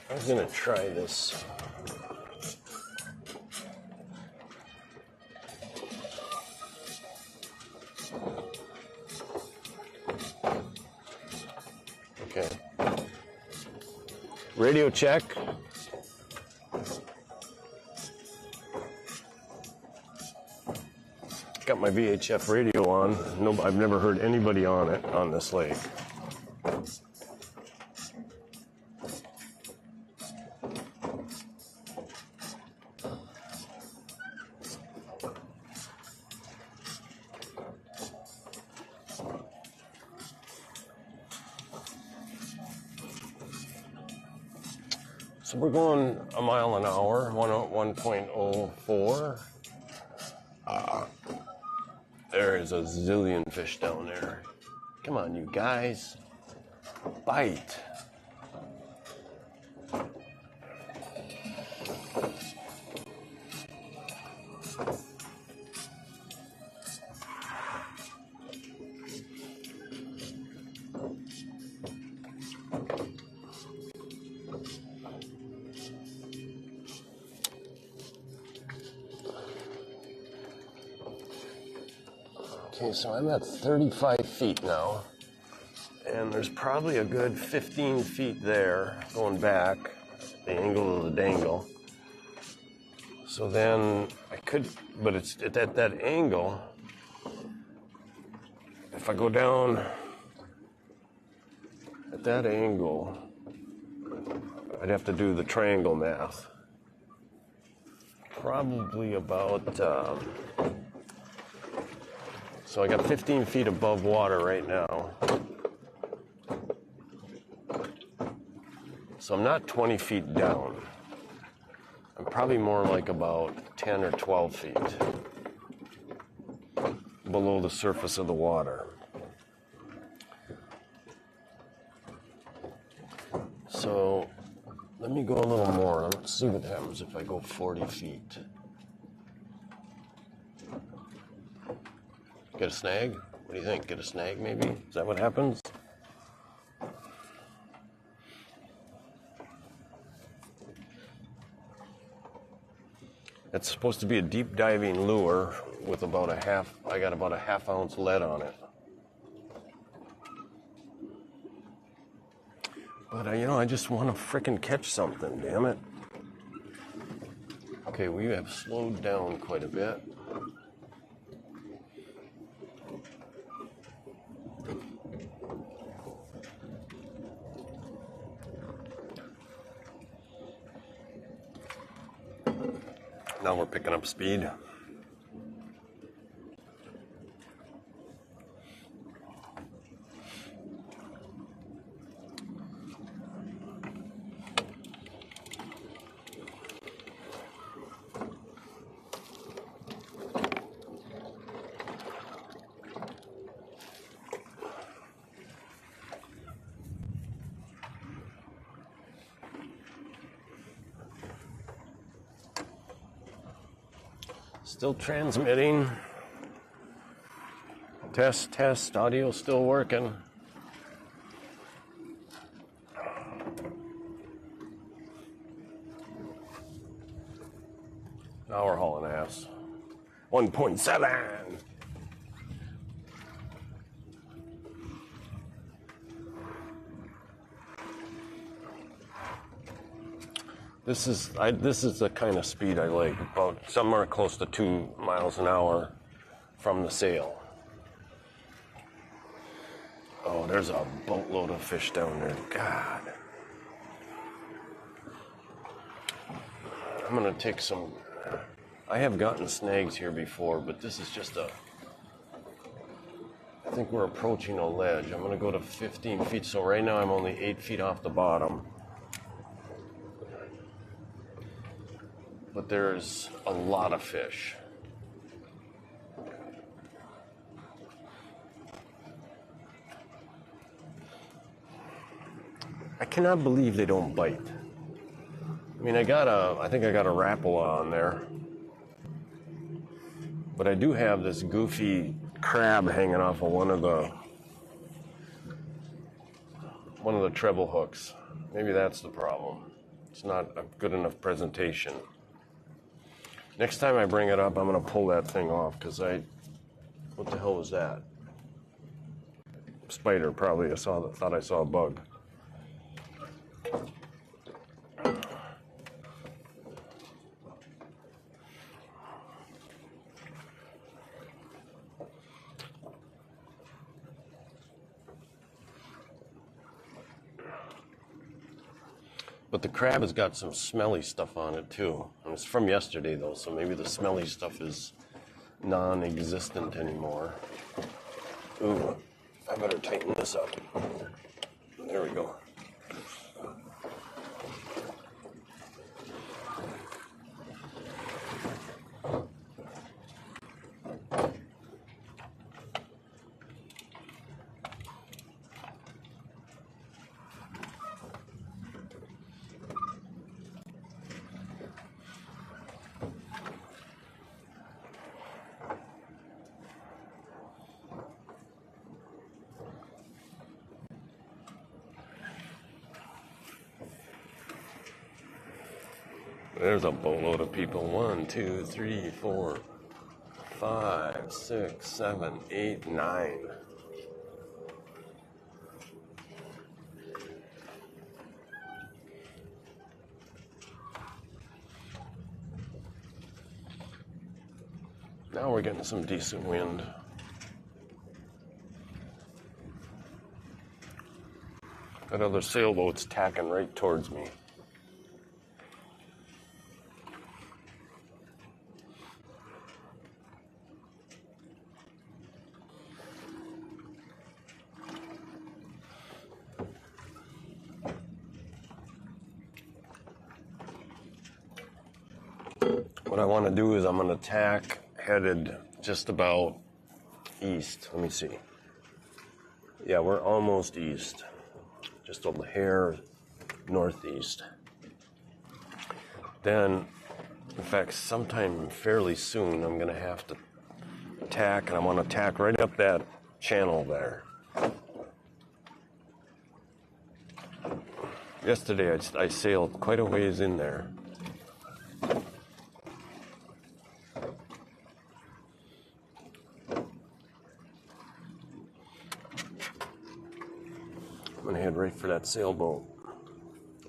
I'm gonna try this. Okay. Radio check. Got my VHF radio on. No, I've never heard anybody on it on this lake. So we're going a mile an hour, 1.04. There is a zillion fish down there. Come on, you guys. Bite. Okay, so I'm at 35 feet now, and there's probably a good 15 feet there going back, the angle of the dangle. So then I could, but it's at that angle. If I go down at that angle, I'd have to do the triangle math. Probably about, so I got 15 feet above water right now. So I'm not 20 feet down. I'm probably more like about 10 or 12 feet below the surface of the water. So let me go a little more. Let's see what happens if I go 40 feet. Get a snag? What do you think? Get a snag maybe? Is that what happens? It's supposed to be a deep diving lure with about I got about a half-ounce lead on it. But, I just want to frickin' catch something, damn it. Okay, we have slowed down quite a bit. Now we're picking up speed. Still transmitting. Test, audio still working. Now we're hauling ass. 1.7. This is the kind of speed I like, about somewhere close to 2 miles an hour from the sail. Oh, there's a boatload of fish down there. God. I'm gonna take some. I have gotten snags here before, but this is just I think we're approaching a ledge. I'm gonna go to 15 feet, so right now I'm only 8 feet off the bottom. But there's a lot of fish. I cannot believe they don't bite. I mean, I think I got a Rapala on there. But I do have this goofy crab hanging off of one of the treble hooks. Maybe that's the problem. It's not a good enough presentation. Next time I bring it up, I'm going to pull that thing off because what the hell was that? Spider, probably. Thought I saw a bug. But the crab has got some smelly stuff on it too. And it's from yesterday though, so maybe the smelly stuff is non-existent anymore. Ooh, I better tighten this up. There we go. There's a boatload of people. 1, 2, 3, 4, 5, 6, 7, 8, 9. Now we're getting some decent wind. That other sailboat's tacking right towards me. What I want to do is I'm going to tack headed just about east. Let me see. Yeah, we're almost east. Just a hair northeast. Then, in fact, sometime fairly soon, I'm going to have to tack, and I want to tack right up that channel there. Yesterday, I sailed quite a ways in there. I'm going to head right for that sailboat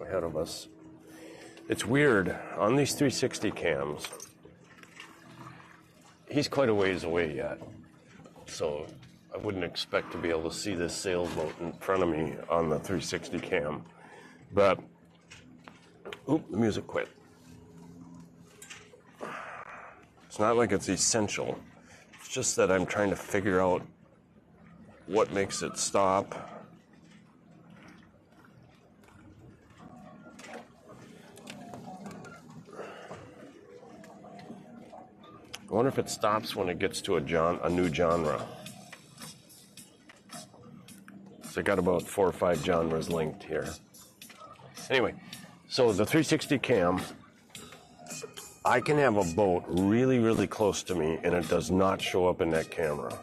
ahead of us. It's weird, on these 360 cams, he's quite a ways away yet, so I wouldn't expect to be able to see this sailboat in front of me on the 360 cam. But, oop, the music quit. It's not like it's essential. It's just that I'm trying to figure out what makes it stop. I wonder if it stops when it gets to a new genre. So I got about 4 or 5 genres linked here. Anyway, so the 360 cam, I can have a boat really, really close to me and it does not show up in that camera.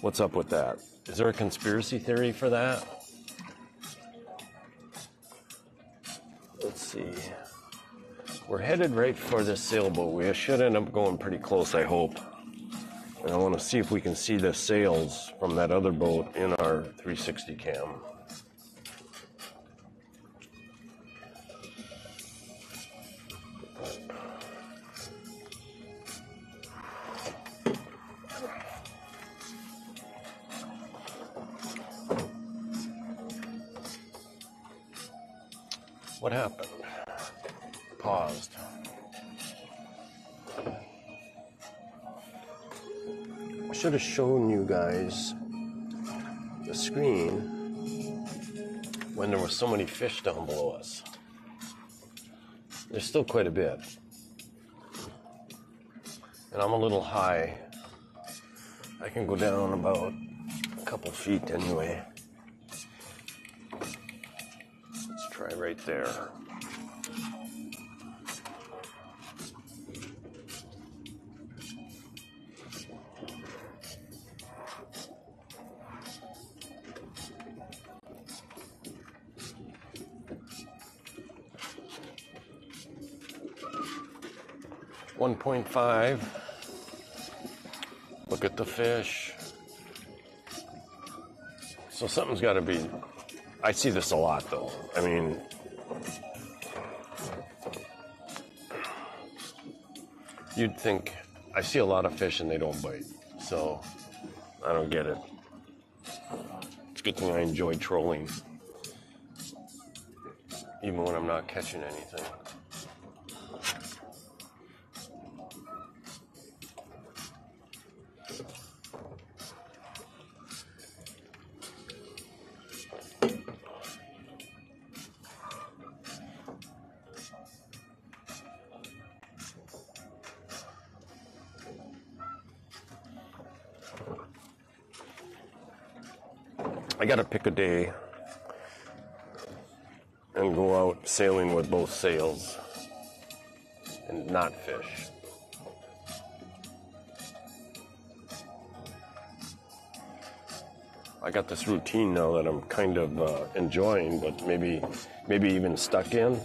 What's up with that? Is there a conspiracy theory for that? Let's see. We're headed right for this sailboat. We should end up going pretty close, I hope. And I want to see if we can see the sails from that other boat in our 360 cam. What happened? Paused. I should have shown you guys the screen when there were so many fish down below us. There's still quite a bit. And I'm a little high. I can go down about a couple feet anyway. Let's try right there. .5. Look at the fish. So something's got to be. I see this a lot, though. I mean, you'd think I see a lot of fish and they don't bite. So I don't get it. It's a good thing I enjoy trolling, even when I'm not catching anything. I gotta pick a day and go out sailing with both sails and not fish. I got this routine now that I'm kind of enjoying, but maybe even stuck in,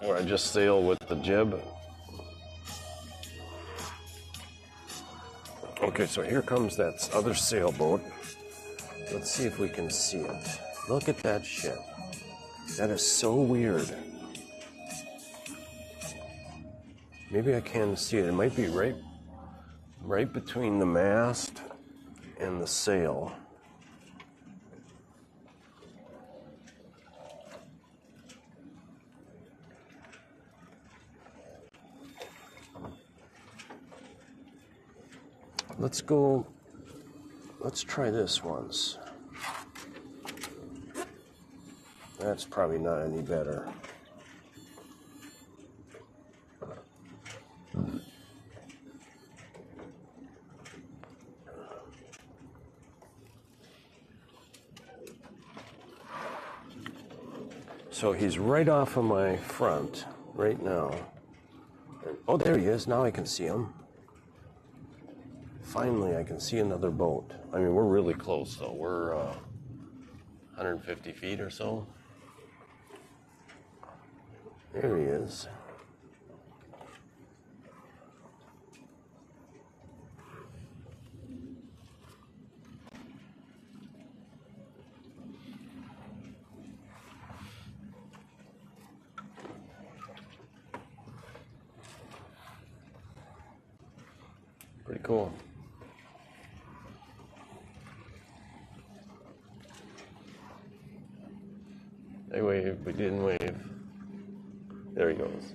where I just sail with the jib. Okay, so here comes that other sailboat. Let's see if we can see it. Look at that ship. That is so weird. Maybe I can see it. It might be right between the mast and the sail. Let's try this once. That's probably not any better. So he's right off of my front right now. And, oh, there he is. Now I can see him. Finally, I can see another boat. I mean, we're really close, though. We're 150 feet or so. There he is. Pretty cool. They waved, we didn't wave. There he goes.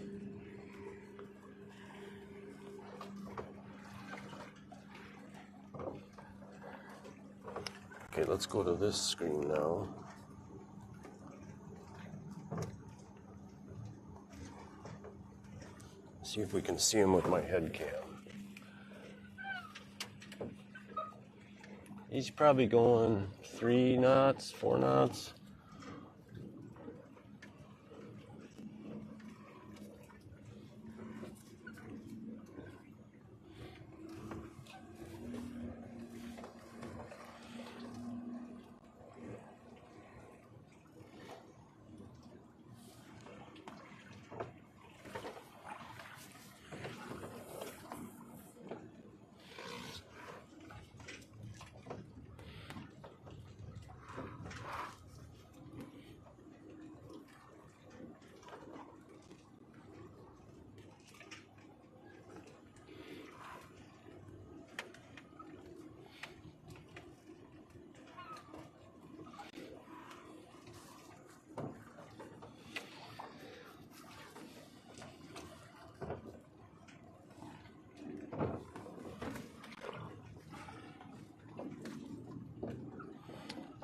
Okay, let's go to this screen now. See if we can see him with my head cam. He's probably going 3 knots, 4 knots.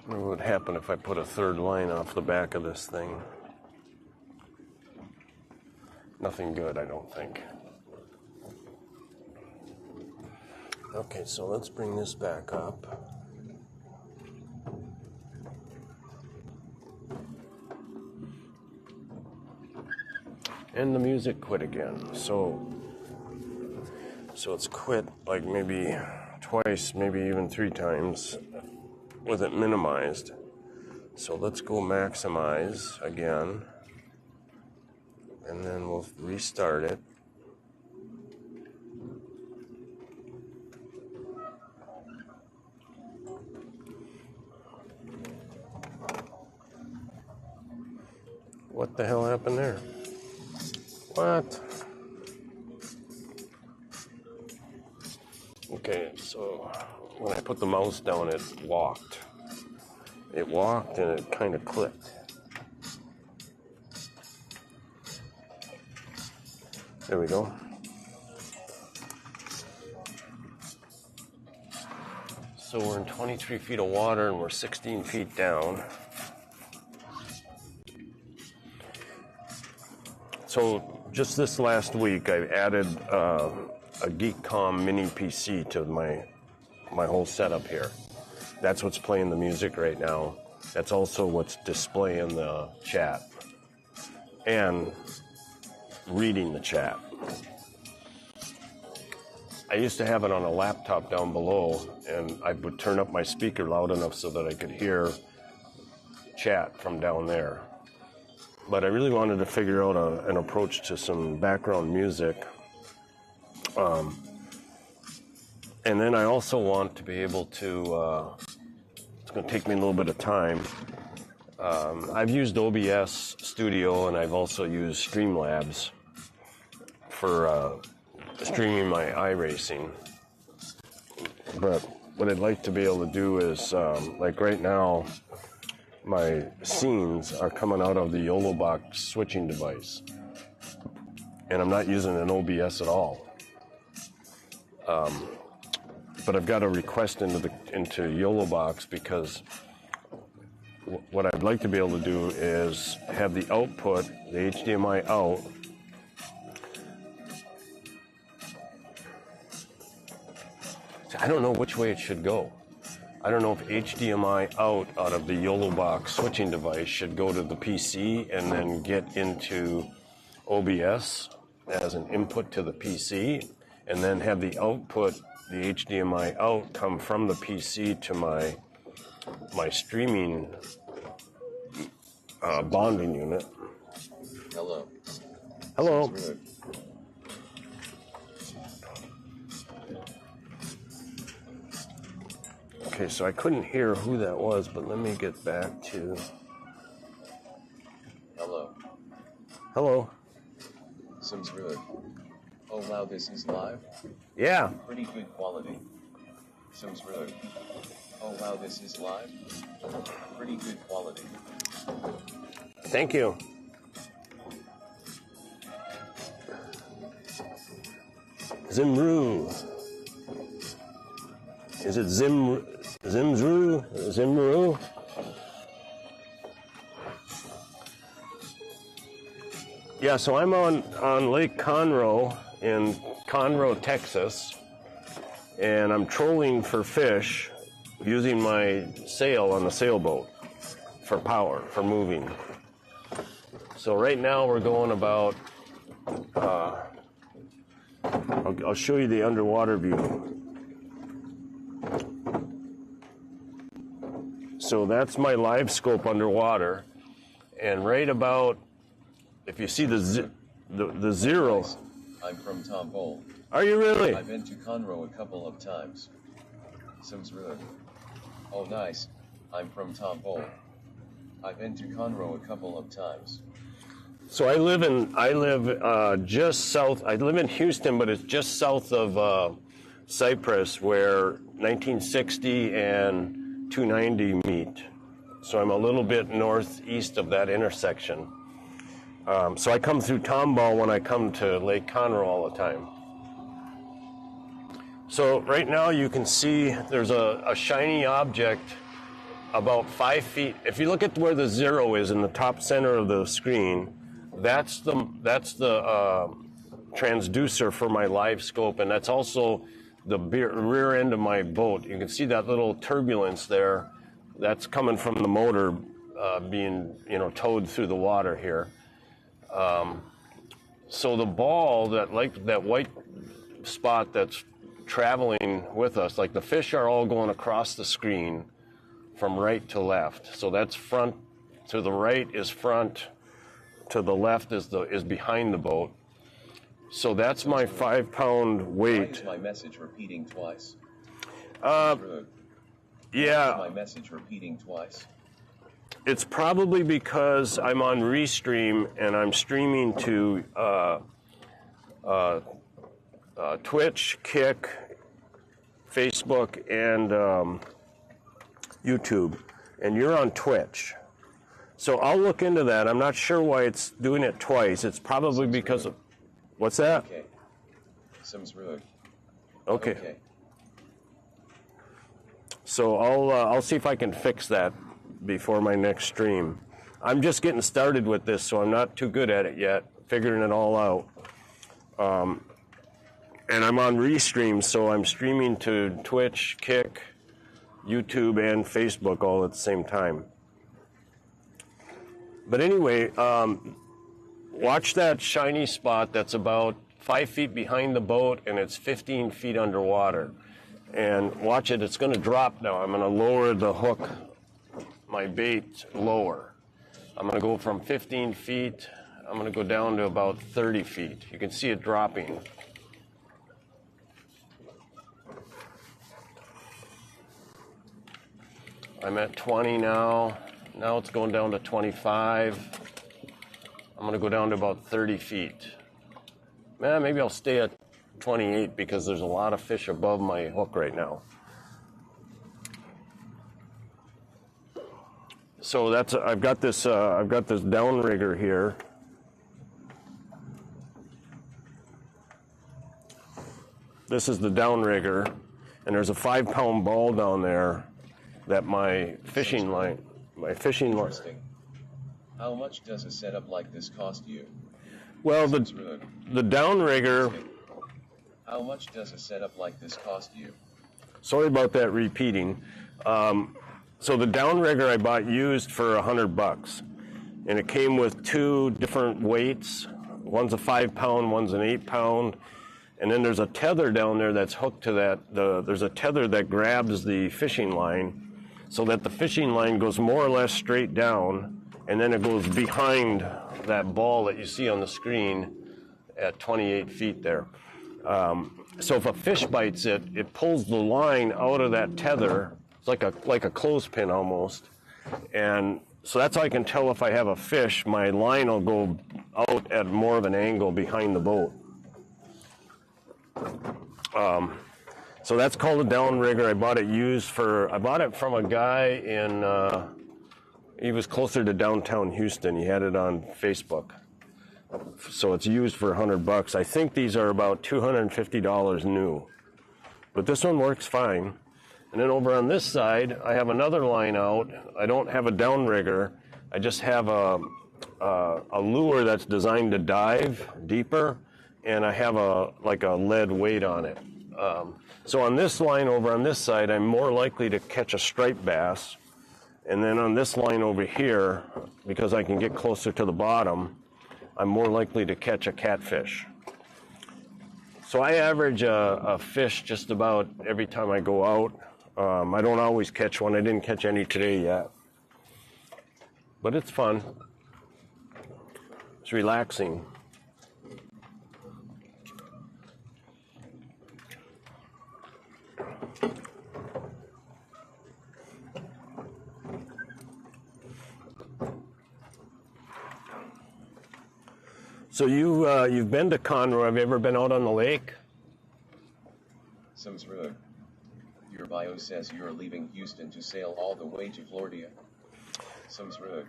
What would happen if I put a third line off the back of this thing? Nothing good, I don't think. Okay, so let's bring this back up. And the music quit again. So it's quit like maybe twice, maybe even 3 times with it minimized. So let's go maximize again. And then we'll restart it. What the hell happened there? What? Okay, so when I put the mouse down, it walked. It walked and it kind of clicked. There we go. So we're in 23 feet of water and we're 16 feet down. So just this last week, I added a GeekCom mini PC to my whole setup here. That's what's playing the music right now. That's also what's displaying the chat and reading the chat. I used to have it on a laptop down below, and I would turn up my speaker loud enough so that I could hear chat from down there. But I really wanted to figure out an approach to some background music. And then I also want to be able to, it's going to take me a little bit of time. I've used OBS Studio and I've also used Streamlabs for streaming my iRacing. But what I'd like to be able to do is, like right now, my scenes are coming out of the YOLO box switching device. And I'm not using an OBS at all. But I've got a request into YOLO box because what I'd like to be able to do is have the output, the HDMI out, I don't know which way it should go. I don't know if HDMI out of the YOLO box switching device should go to the PC and then get into OBS as an input to the PC, and then have the output, the HDMI out, come from the PC to my streaming bonding unit. Hello. Hello. Seems rude. Okay, so I couldn't hear who that was, but let me get back to... Hello. Hello. Seems rude. Oh wow, this is live? Yeah. Pretty good quality. Seems rude. Oh wow, this is live? Pretty good quality. Thank you. Zimru. Is it Zimru? Zimru? Yeah, so I'm on Lake Conroe in Conroe, Texas, and I'm trolling for fish using my sail on the sailboat for power, for moving. So right now we're going about, I'll show you the underwater view. So that's my live scope underwater, and right about, if you see the zero. Nice. I'm from Tomball. Are you really? I've been to Conroe a couple of times. Seems rude. Oh nice. I'm from Tomball. I've been to Conroe a couple of times. So I live just south. I live in Houston, but it's just south of Cypress, where 1960 and 290 meet. So I'm a little bit northeast of that intersection. So I come through Tomball when I come to Lake Conroe all the time. So right now you can see there's a shiny object about 5 feet. If you look at where the zero is in the top center of the screen, that's the transducer for my live scope, and that's also the rear end of my boat. You can see that little turbulence there. That's coming from the motor being towed through the water here. So the ball, that white spot that's traveling with us, like the fish are all going across the screen from right to left. So that's front, to the right is front, to the left is behind the boat. So that's my 5-pound weight. Why is my message repeating twice? Yeah. My message repeating twice. It's probably because I'm on Restream and I'm streaming to Twitch, Kick, Facebook, and YouTube. And you're on Twitch. So I'll look into that. I'm not sure why it's doing it twice. It's probably because of... What's that? Okay. Seems rude. Okay. So I'll see if I can fix that before my next stream. I'm just getting started with this, so I'm not too good at it yet, figuring it all out. And I'm on Restream, so I'm streaming to Twitch, Kick, YouTube, and Facebook all at the same time. But anyway, watch that shiny spot that's about 5 feet behind the boat, and it's 15 feet underwater. And watch it, it's going to drop now. I'm going to lower the hook, my bait, lower. I'm going to go from 15 feet, I'm going to go down to about 30 feet. You can see it dropping. I'm at 20 now. Now it's going down to 25. I'm going to go down to about 30 feet. Maybe I'll stay at 28 because there's a lot of fish above my hook right now. So I've got this downrigger here. This is the downrigger, and there's a 5-pound ball down there that my fishing line. Interesting. How much does a setup like this cost you? Well, the downrigger. How much does a setup like this cost you? Sorry about that repeating. So the downrigger I bought used for $100, and it came with 2 different weights. One's a 5-pound, one's an 8-pound, and then there's a tether down there that's hooked to that. There's a tether that grabs the fishing line, so that the fishing line goes more or less straight down, and then it goes behind that ball that you see on the screen at 28 feet there. So if a fish bites it, it pulls the line out of that tether. It's like a clothespin almost. And so that's how I can tell if I have a fish. My line will go out at more of an angle behind the boat. So that's called a downrigger. I bought it I bought it from a guy in, he was closer to downtown Houston. He had it on Facebook. So it's used for $100. I think these are about $250 new. But this one works fine. And then over on this side, I have another line out. I don't have a downrigger. I just have a lure that's designed to dive deeper, and I have a lead weight on it. So on this line over on this side, I'm more likely to catch a striped bass. And then on this line over here, because I can get closer to the bottom, I'm more likely to catch a catfish. So I average a fish just about every time I go out. I don't always catch one. I didn't catch any today yet. But it's fun. It's relaxing. So you've been to Conroe. Have you ever been out on the lake? Sounds rude. Your bio says you're leaving Houston to sail all the way to Florida. Sounds rude.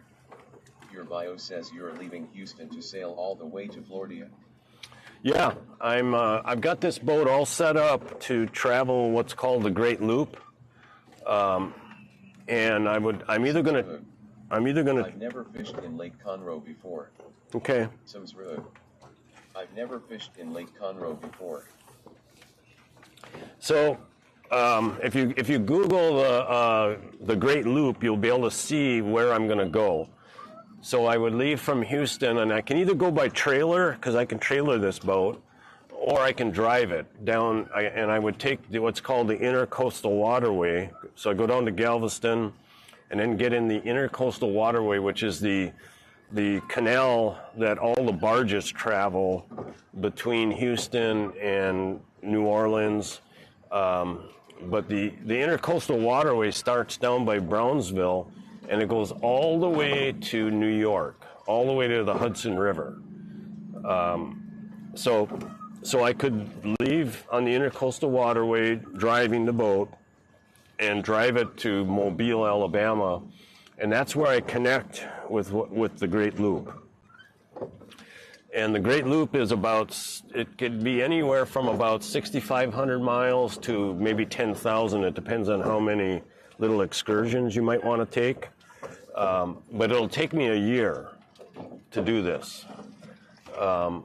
Your bio says you're leaving Houston to sail all the way to Florida. Yeah, I've got this boat all set up to travel what's called the Great Loop. And I'm either gonna. I've never fished in Lake Conroe before. Okay. Sounds rude. I've never fished in Lake Conroe before. So, if you Google the Great Loop, you'll be able to see where I'm going to go. So I would leave from Houston, and I can either go by trailer, because I can trailer this boat, or I can drive it down, and I would take what's called the Intercoastal Waterway. So I go down to Galveston, and then get in the Intercoastal Waterway, which is the canal that all the barges travel between Houston and New Orleans. But the Intercoastal Waterway starts down by Brownsville, and it goes all the way to New York, all the way to the Hudson River. So I could leave on the Intercoastal Waterway, driving the boat, and drive it to Mobile, Alabama, and that's where I connect with the Great Loop. And the Great Loop is it could be anywhere from about 6,500 miles to maybe 10,000. It depends on how many little excursions you might want to take. But it'll take me a year to do this. And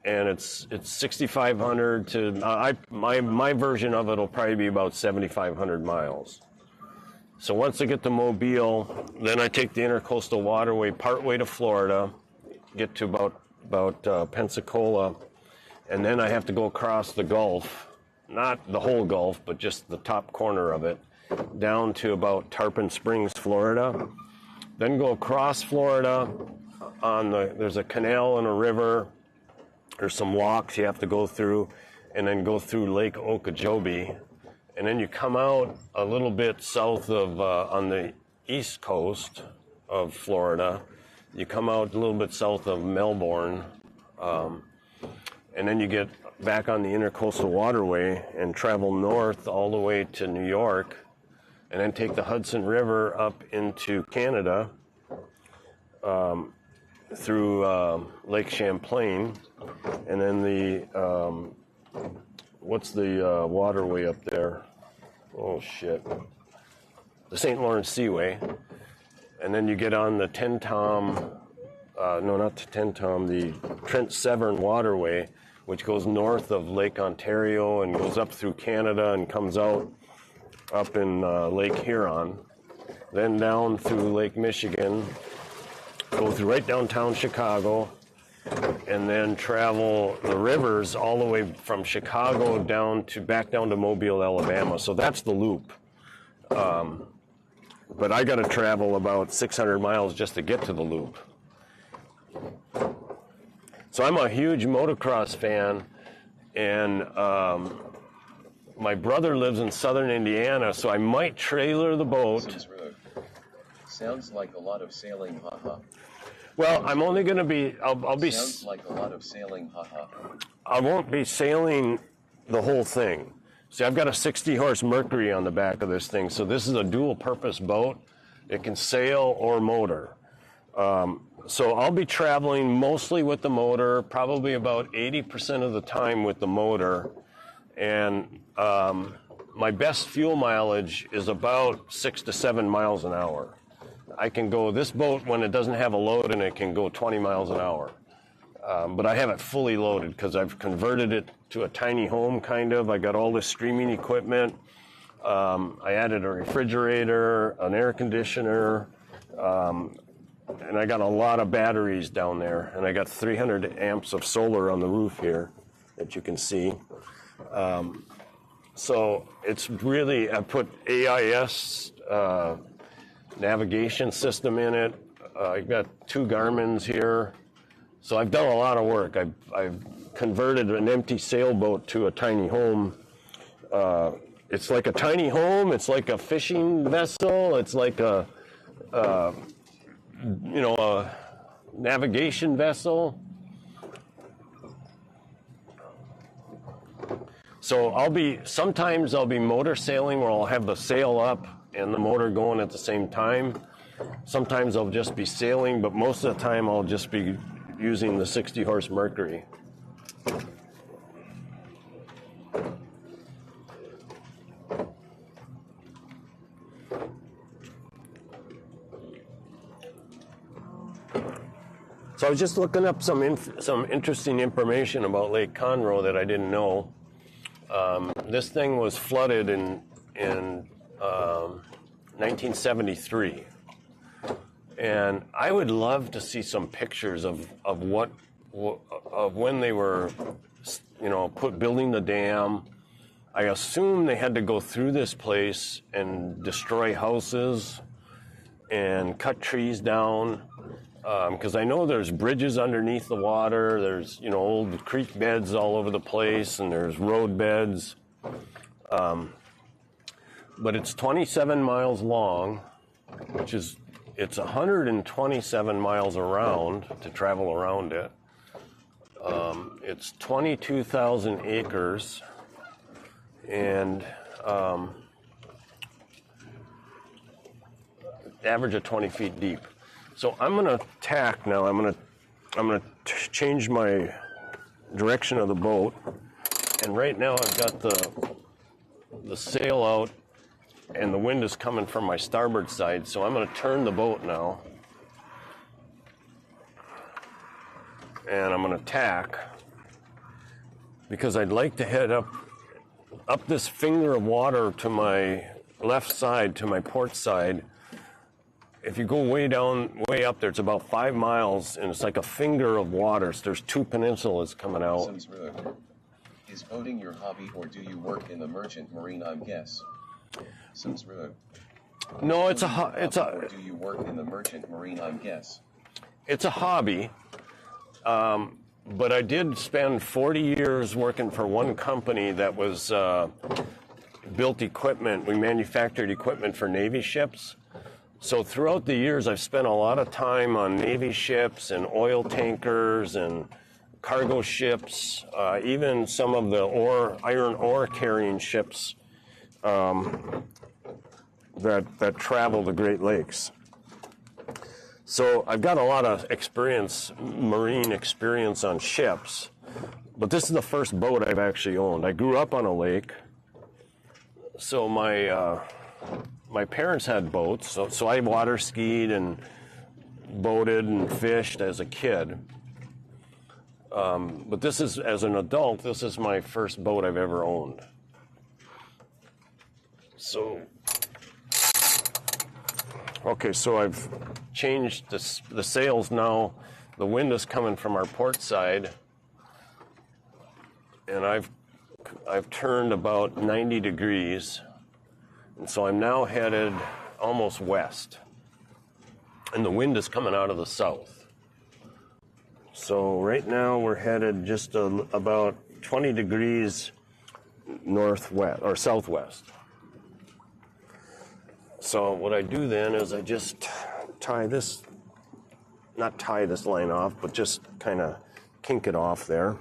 it's 6,500 to, my version of it will probably be about 7,500 miles. So once I get to Mobile, then I take the Intercoastal Waterway partway to Florida, get to about Pensacola, and then I have to go across the Gulf, not the whole Gulf, but just the top corner of it, down to about Tarpon Springs, Florida. Then go across Florida there's a canal and a river. There's some locks you have to go through, and then go through Lake Okeechobee. And then you come out a little bit south of, on the east coast of Florida. You come out a little bit south of Melbourne, and then you get back on the Intercoastal Waterway and travel north all the way to New York, and then take the Hudson River up into Canada, through Lake Champlain, and then what's the waterway up there? Oh, shit. The St. Lawrence Seaway. And then you get on the the Trent Severn Waterway, which goes north of Lake Ontario and goes up through Canada and comes out up in Lake Huron, then down through Lake Michigan, go through right downtown Chicago, and then travel the rivers all the way from Chicago back down to Mobile, Alabama. So that's the loop. But I got to travel about 600 miles just to get to the loop. So I'm a huge motocross fan, and my brother lives in southern Indiana, so I might trailer the boat. Sounds like a lot of sailing, haha. Well, I'm only going to be, I'll be... Sounds like a lot of sailing, haha. I won't be sailing the whole thing. See, I've got a 60-horse Mercury on the back of this thing, so this is a dual-purpose boat. It can sail or motor. So I'll be traveling mostly with the motor, probably about 80% of the time with the motor. And my best fuel mileage is about 6 to 7 miles an hour. I can go, this boat, when it doesn't have a load in it, can go 20 miles an hour. But I have it fully loaded because I've converted it to a tiny home, kind of. I got all this streaming equipment. I added a refrigerator, an air conditioner, and I got a lot of batteries down there. And I got 300 amps of solar on the roof here that you can see. So it's really, I put AIS navigation system in it. I've got 2 Garmin's here. So I've done a lot of work. I've converted an empty sailboat to a tiny home. It's like a tiny home. It's like a fishing vessel. It's like a navigation vessel. So sometimes I'll be motor sailing where I'll have the sail up and the motor going at the same time. Sometimes I'll just be sailing, but most of the time I'll just be using the 60-horse Mercury. So I was just looking up some interesting information about Lake Conroe that I didn't know. This thing was flooded in 1973, and I would love to see some pictures of when they were, building the dam. I assume they had to go through this place and destroy houses and cut trees down. Because I know there's bridges underneath the water, there's, old creek beds all over the place, and there's road beds. But it's 27 miles long, it's 127 miles around to travel around it. It's 22,000 acres, and average of 20 feet deep. So I'm going to tack now. I'm going to change my direction of the boat, and right now I've got the sail out, and the wind is coming from my starboard side. So I'm going to turn the boat now, and I'm going to tack because I'd like to head up this finger of water to my left side, to my port side. If you go way up there, it's about 5 miles, and it's like a finger of water. So there's 2 peninsulas coming out. Is boating your hobby, or do you work in the merchant marine, I guess? No, Or do you work in the merchant marine, I guess? It's a hobby, but I did spend 40 years working for one company that was built equipment. We manufactured equipment for Navy ships. So throughout the years, I've spent a lot of time on Navy ships and oil tankers and cargo ships, even some of the iron ore carrying ships that travel the Great Lakes. So I've got a lot of marine experience on ships, but this is the first boat I've actually owned. I grew up on a lake, so my parents had boats, so I water skied and boated and fished as a kid. But as an adult, this is my first boat I've ever owned. So, okay, so I've changed the sails now. The wind is coming from our port side, and I've turned about 90 degrees, and so I'm now headed almost west, and the wind is coming out of the south. So right now we're headed just about 20 degrees northwest or southwest. So what I do then is I just not tie this line off, but just kind of kink it off there.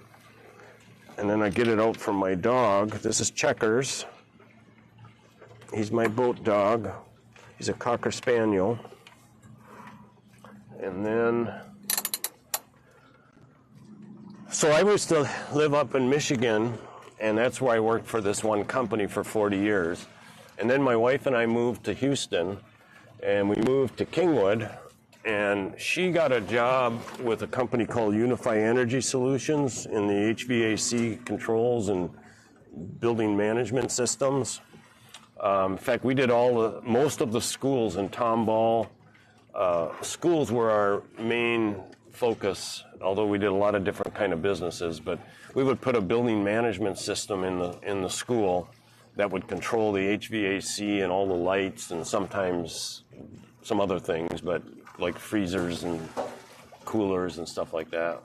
And then I get it out from my dog. This is Checkers. He's my boat dog. He's a Cocker Spaniel. And then, so I used to live up in Michigan, and that's where I worked for this one company for 40 years. And then my wife and I moved to Houston, and we moved to Kingwood, and she got a job with a company called Unify Energy Solutions in the HVAC controls and building management systems. In fact, we did most of the schools in Tomball. Schools were our main focus, although we did a lot of different kind of businesses. But we would put a building management system in the school that would control the HVAC and all the lights and sometimes some other things, but like freezers and coolers and stuff like that.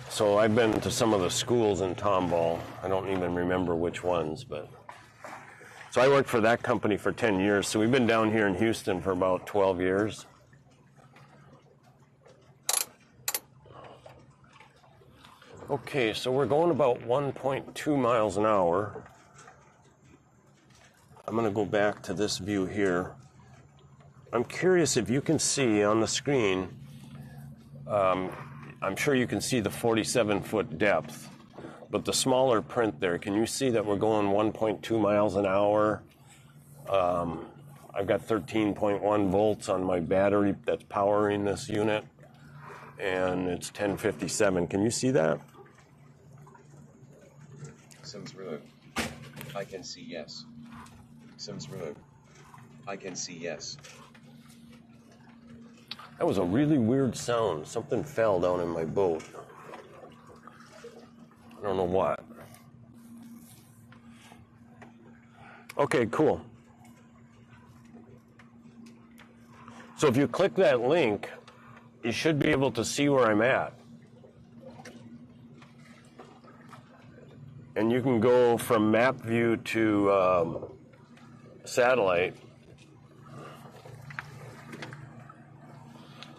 So I've been to some of the schools in Tomball. I don't even remember which ones, but so I worked for that company for 10 years. So we've been down here in Houston for about 12 years. Okay, so we're going about 1.2 miles an hour. I'm going to go back to this view here. I'm curious if you can see on the screen, I'm sure you can see the 47-foot depth, but the smaller print there, can you see that we're going 1.2 miles an hour? I've got 13.1 volts on my battery that's powering this unit, and it's 1057. Can you see that? Sims Road. I can see yes. Sims Road. I can see yes. That was a really weird sound. Something fell down in my boat. I don't know what. Okay, cool. So if you click that link, you should be able to see where I'm at. And you can go from map view to satellite.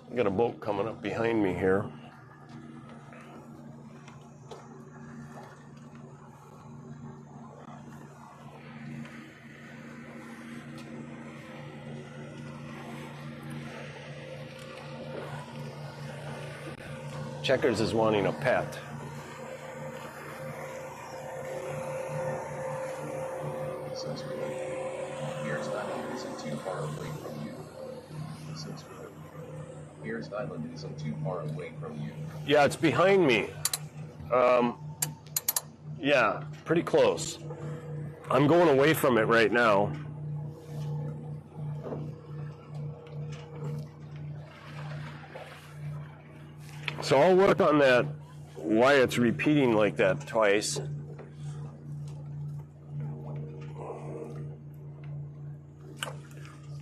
I got a boat coming up behind me here. Checkers is wanting a pet. Sims Road. Here's Island isn't too far away from you. Sims Road. Here's Island isn't too far away from you. Yeah, it's behind me. Yeah, pretty close. I'm going away from it right now. So I'll work on that, why it's repeating like that twice.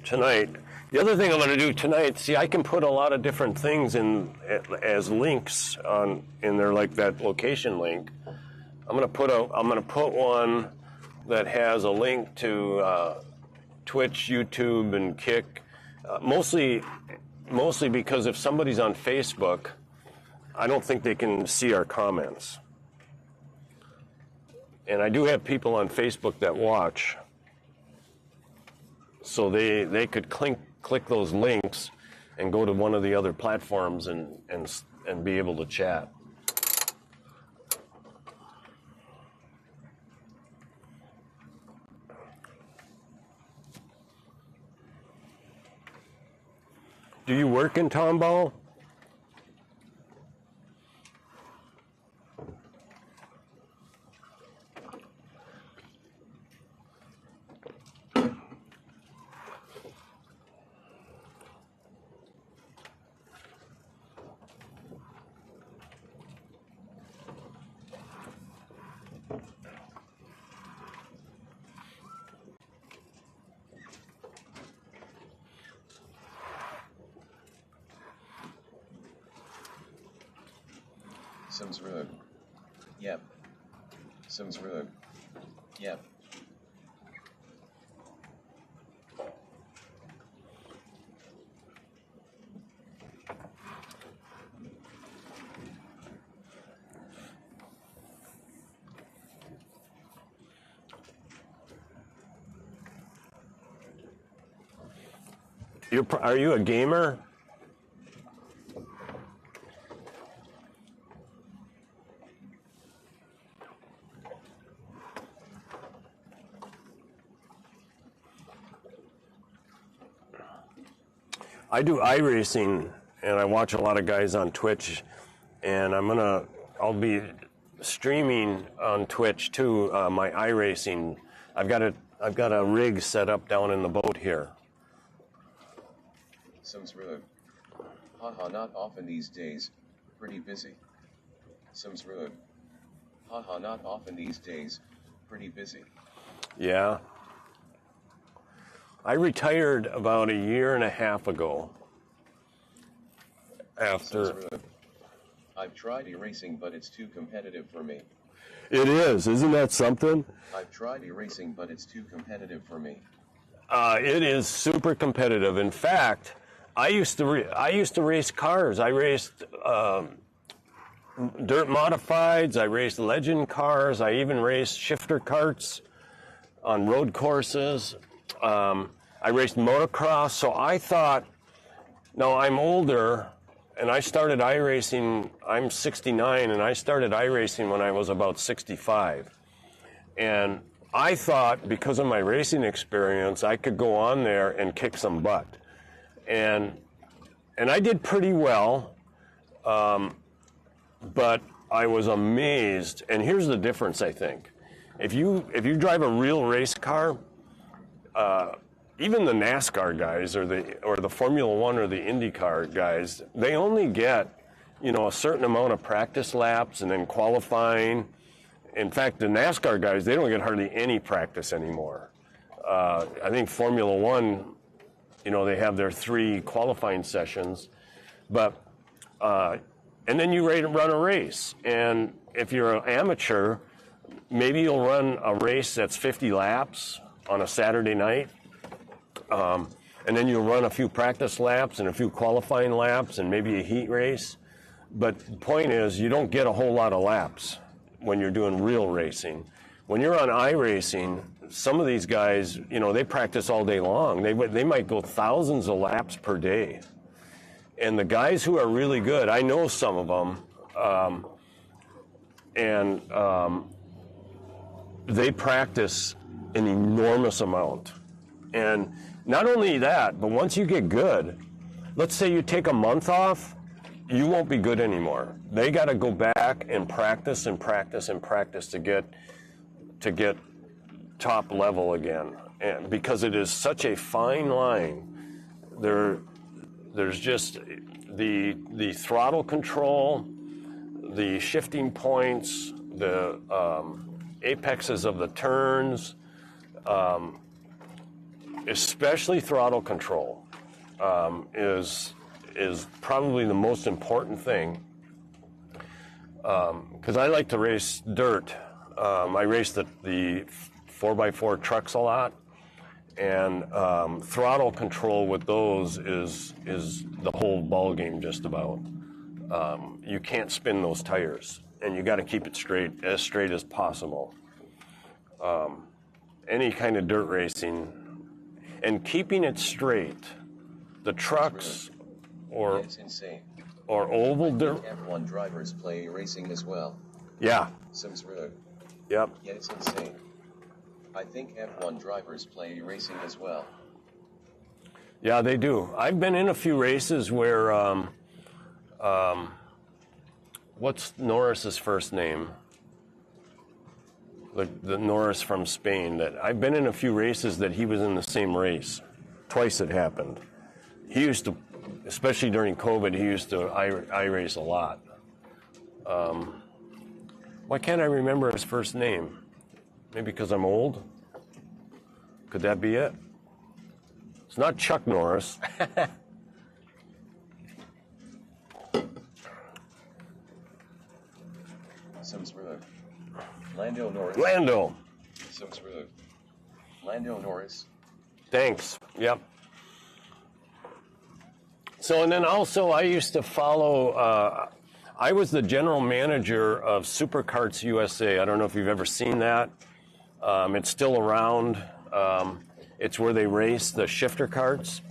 Tonight. The other thing I'm going to do tonight, see, I can put a lot of different things in as links in there, like that location link. I'm going to put one that has a link to Twitch, YouTube, and Kick. Mostly because if somebody's on Facebook, I don't think they can see our comments. And I do have people on Facebook that watch, so they could click those links and go to one of the other platforms and be able to chat. Do you work in Tomball? Samsrug. Yep. Samsrug. Yep. Are you a gamer? I do iRacing, and I watch a lot of guys on Twitch, and I'll be streaming on Twitch too. My iRacing. I've got a rig set up down in the boat here. Samsrug. Haha, not often these days. Pretty busy. Samsrug. Haha, not often these days. Pretty busy. Yeah. I retired about a year and a half ago. After Samsrug. I've tried e-racing, but it's too competitive for me. it is, isn't that something? I've tried e-racing, but it's too competitive for me. It is super competitive. In fact, I used to race cars. I raced dirt modifieds. I raced legend cars. I even raced shifter carts on road courses. I raced motocross. So I thought, no, I'm older, and I started iRacing. I'm 69, and I started iRacing when I was about 65. And I thought, because of my racing experience, I could go on there and kick some butt. And I did pretty well, but I was amazed. And here's the difference, I think. If you drive a real race car, even the NASCAR guys or the Formula One or the IndyCar guys, they only get, a certain amount of practice laps and then qualifying. In fact, the NASCAR guys, they don't get hardly any practice anymore. I think Formula One, they have their 3 qualifying sessions, but and then you run a race. And if you're an amateur, maybe you'll run a race that's 50 laps on a Saturday night, and then you'll run a few practice laps and a few qualifying laps and maybe a heat race. But the point is, you don't get a whole lot of laps when you're doing real racing. When you're on iRacing, some of these guys, they practice all day long. They might go thousands of laps per day. And the guys who are really good, I know some of them, they practice an enormous amount. And not only that, but once you get good, let's say you take a month off, you won't be good anymore. They got to go back and practice and practice and practice to get top level again. And because it is such a fine line, there's just the throttle control, the shifting points, the apexes of the turns, especially throttle control, is probably the most important thing. Because I like to race dirt. I race the 4x4 trucks a lot, and throttle control with those is the whole ball game just about. You can't spin those tires, and you got to keep it as straight as possible. Any kind of dirt racing, and keeping it straight. The trucks or It's insane. or oval dirt. F1 drivers play racing as well. Yeah. Samsrug. Yep. Yeah, it's insane. I think F1 drivers play racing as well. Yeah, they do. I've been in a few races where, what's Norris's first name? The Norris from Spain. That I've been in a few races that he was in the same race. Twice it happened. He used to, especially during COVID, he used to iRace a lot. Why can't I remember his first name? Maybe because I'm old? Could that be it? It's not Chuck Norris. Lando Norris. Lando. Lando Norris. Thanks. Yep. So, and then also I used to follow, I was the general manager of Supercarts USA. I don't know if you've ever seen that. It's still around. It's where they race the shifter carts.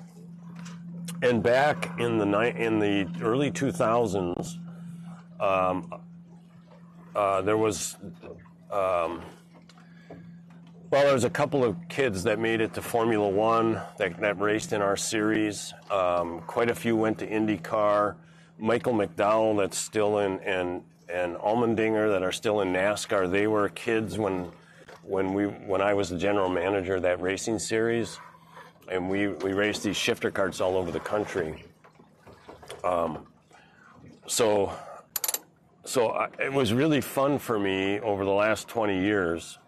And back in the early 2000s, there was there was a couple of kids that made it to Formula One that raced in our series. Quite a few went to IndyCar. Michael McDowell, that's still in, and Allmendinger that are still in NASCAR. They were kids when I was the general manager of that racing series, and we raced these shifter carts all over the country. It was really fun for me over the last 20 years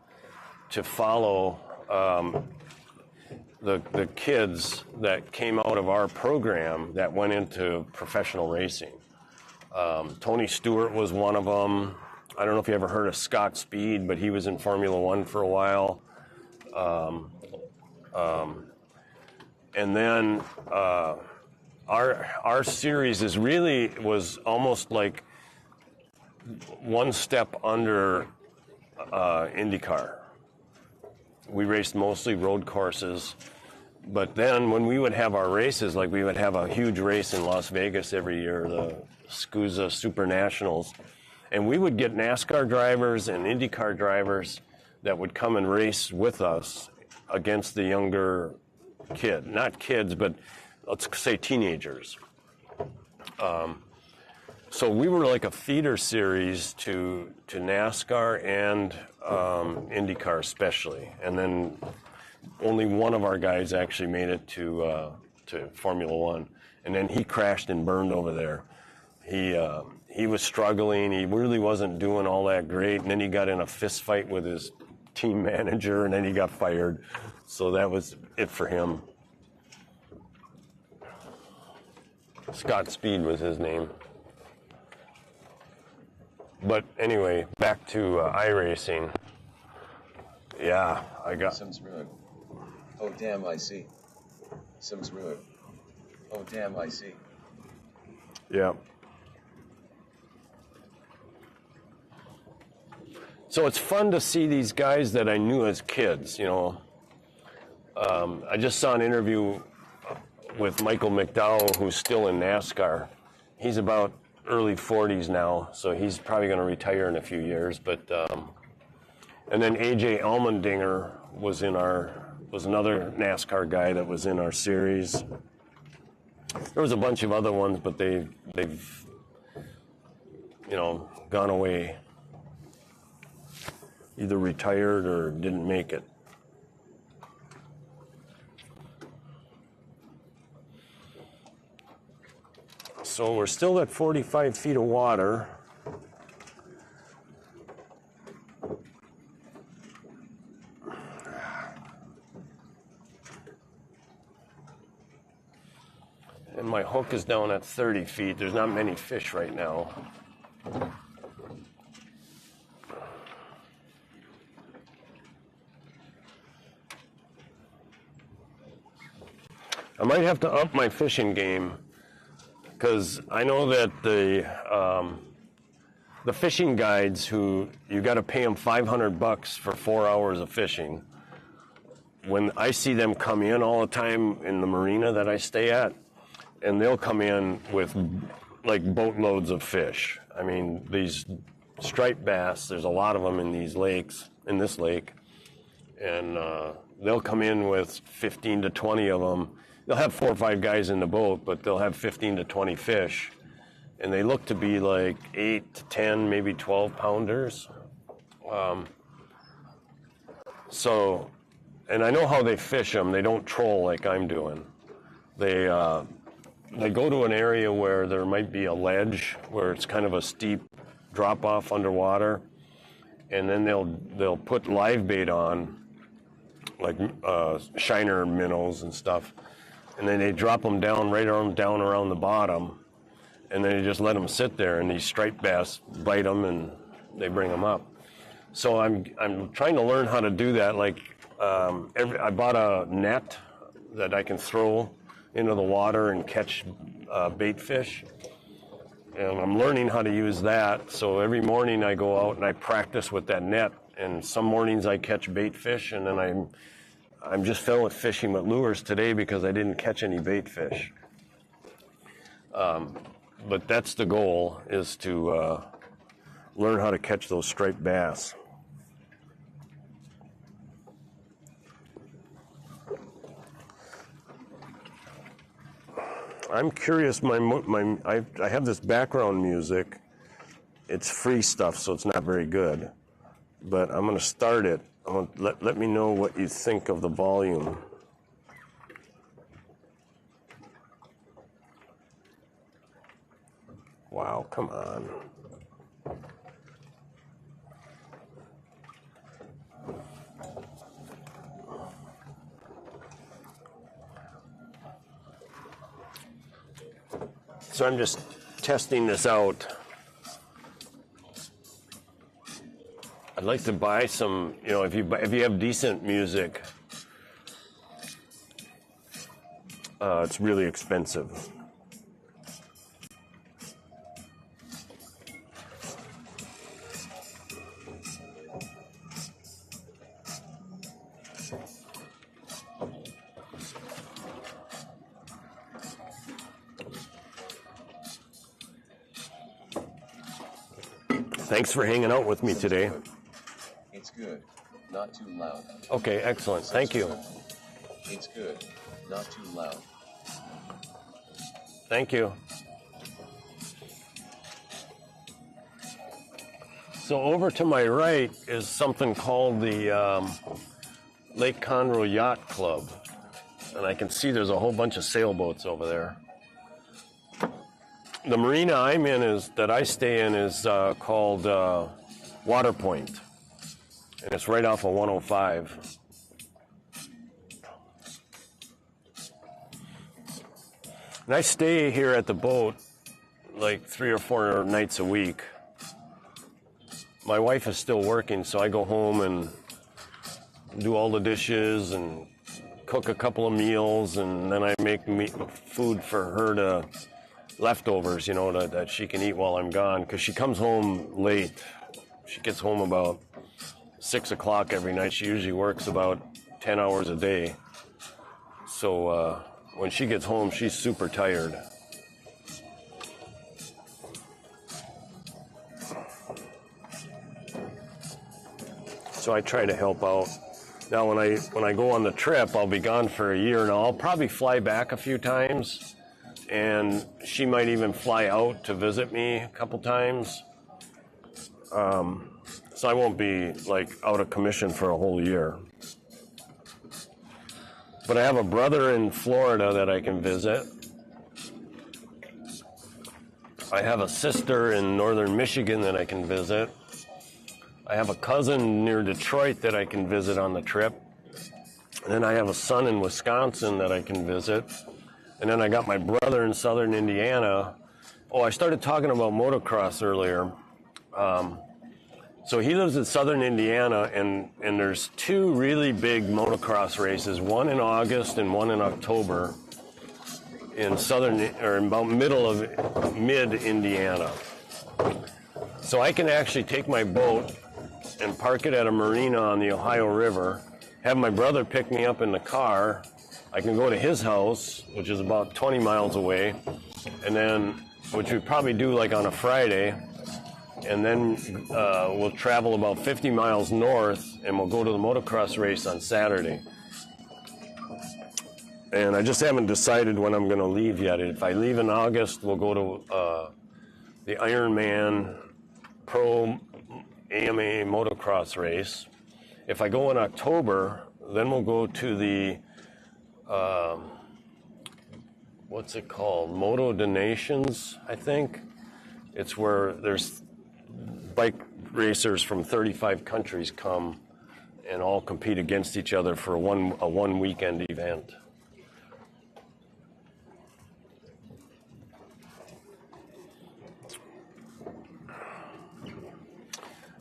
to follow the kids that came out of our program that went into professional racing. Tony Stewart was one of them. I don't know if you ever heard of Scott Speed, but he was in Formula One for a while. And then our series was almost like one step under IndyCar. We raced mostly road courses, but then when we would have our races, like we would have a huge race in Las Vegas every year, the SCUSA Super Nationals, and we would get NASCAR drivers and IndyCar drivers that would come and race with us against the younger not kids, but let's say teenagers. So we were like a feeder series to NASCAR and IndyCar especially, and then only one of our guys actually made it to Formula One, and then he crashed and burned over there. He was struggling. He really wasn't doing all that great, and then he got in a fist fight with his team manager, and then he got fired. So that was it for him. Scott Speed was his name. But anyway, back to iRacing. Yeah, I got... Sims Road. Oh, damn, I see. Sims Road. Oh, damn, I see. Yeah. So it's fun to see these guys that I knew as kids, you know. I just saw an interview with Michael McDowell, who's still in NASCAR. He's about early 40s now, so he's probably going to retire in a few years. But and then AJ Allmendinger was another NASCAR guy that was in our series. There was a bunch of other ones, but they've gone away, either retired or didn't make it. So we're still at 45 feet of water. And my hook is down at 30 feet. There's not many fish right now. I might have to up my fishing game, because I know that the fishing guides, who you got to pay them $500 for 4 hours of fishing. When I see them come in all the time in the marina that I stay at, and they'll come in with like boatloads of fish. I mean, these striped bass, there's a lot of them in these lakes, in this lake, and they'll come in with 15 to 20 of them. They'll have 4 or 5 guys in the boat, but they'll have 15 to 20 fish. And they look to be like 8 to 10, maybe 12 pounders. And I know how they fish them. They don't troll like I'm doing. They go to an area where there might be a ledge, where it's kind of a steep drop off underwater. And then they'll put live bait on, like shiner minnows and stuff. And then they drop them down down around the bottom, and then they just let them sit there, and these striped bass bite them, and they bring them up. So I'm trying to learn how to do that. Like I bought a net that I can throw into the water and catch bait fish. And I'm learning how to use that. So every morning I go out and I practice with that net. And some mornings I catch bait fish, and then I'm just fishing with lures today because I didn't catch any bait fish. But that's the goal, is to learn how to catch those striped bass. I'm curious, I have this background music. It's free stuff, so it's not very good. But I'm going to start it. Let me know what you think of the volume. Wow, come on. So I'm just testing this out. I'd like to buy some, if you have decent music, it's really expensive. Thanks for hanging out with me today. It's good, not too loud. Okay, excellent. Thank you. It's good, not too loud. Thank you. So over to my right is something called the Lake Conroe Yacht Club. And I can see there's a whole bunch of sailboats over there. The marina I'm in that I stay in is called Water Point. And it's right off of 105. And I stay here at the boat like 3 or 4 nights a week. My wife is still working, so I go home and do all the dishes and cook a couple of meals, and then I make food for her leftovers, that she can eat while I'm gone, because she comes home late. She gets home about 6 o'clock every night. She usually works about 10 hours a day. So when she gets home, she's super tired. So I try to help out. Now when I go on the trip, I'll be gone for a year, and I'll probably fly back a few times. And she might even fly out to visit me a couple times. So I won't be out of commission for a whole year. But I have a brother in Florida that I can visit. I have a sister in northern Michigan that I can visit. I have a cousin near Detroit that I can visit on the trip. And then I have a son in Wisconsin that I can visit. And then I got my brother in southern Indiana. Oh, I started talking about motocross earlier. So he lives in southern Indiana, and there's 2 really big motocross races, one in August and one in October in about mid Indiana. So I can actually take my boat and park it at a marina on the Ohio River, have my brother pick me up in the car. I can go to his house, which is about 20 miles away, and then, which we'd probably do on a Friday, and then we'll travel about 50 miles north, and we'll go to the motocross race on Saturday. And I just haven't decided when I'm going to leave yet. If I leave in August, we'll go to the Ironman Pro AMA motocross race. If I go in October, then we'll go to the what's it called? Moto Donations, I think. It's where there's bike racers from 35 countries come and all compete against each other for a one weekend event.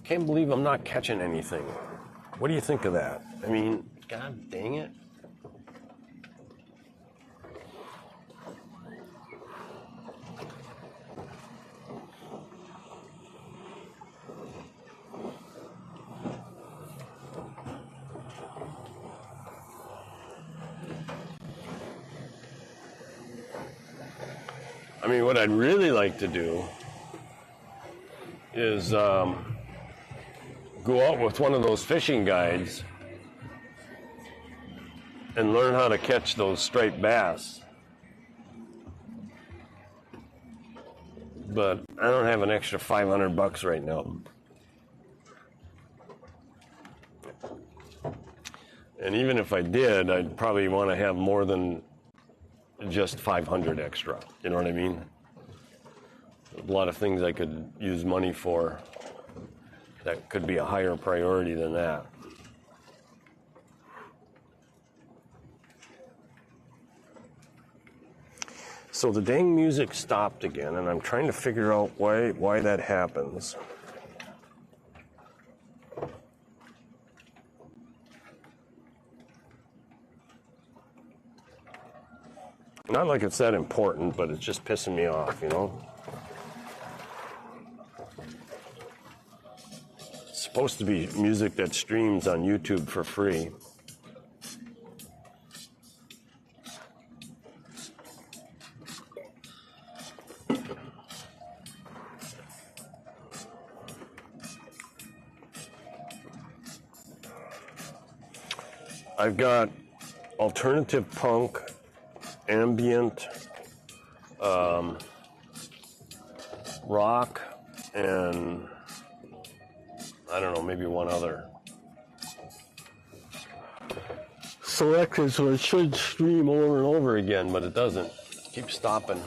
Can't believe I'm not catching anything. What do you think of that? I mean, god dang it. I mean, what I'd really like to do is go out with one of those fishing guides and learn how to catch those striped bass. But I don't have an extra $500 right now. And even if I did, I'd probably want to have more than just 500 extra. You know what I mean? A lot of things I could use money for that could be a higher priority than that. So the dang music stopped again, and I'm trying to figure out why that happens. Not like it's that important, but it's just pissing me off, you know? It's supposed to be music that streams on YouTube for free. I've got alternative punk, ambient, rock, and I don't know, maybe one other. Selected, so it should stream over and over again, but it doesn't. It keeps stopping.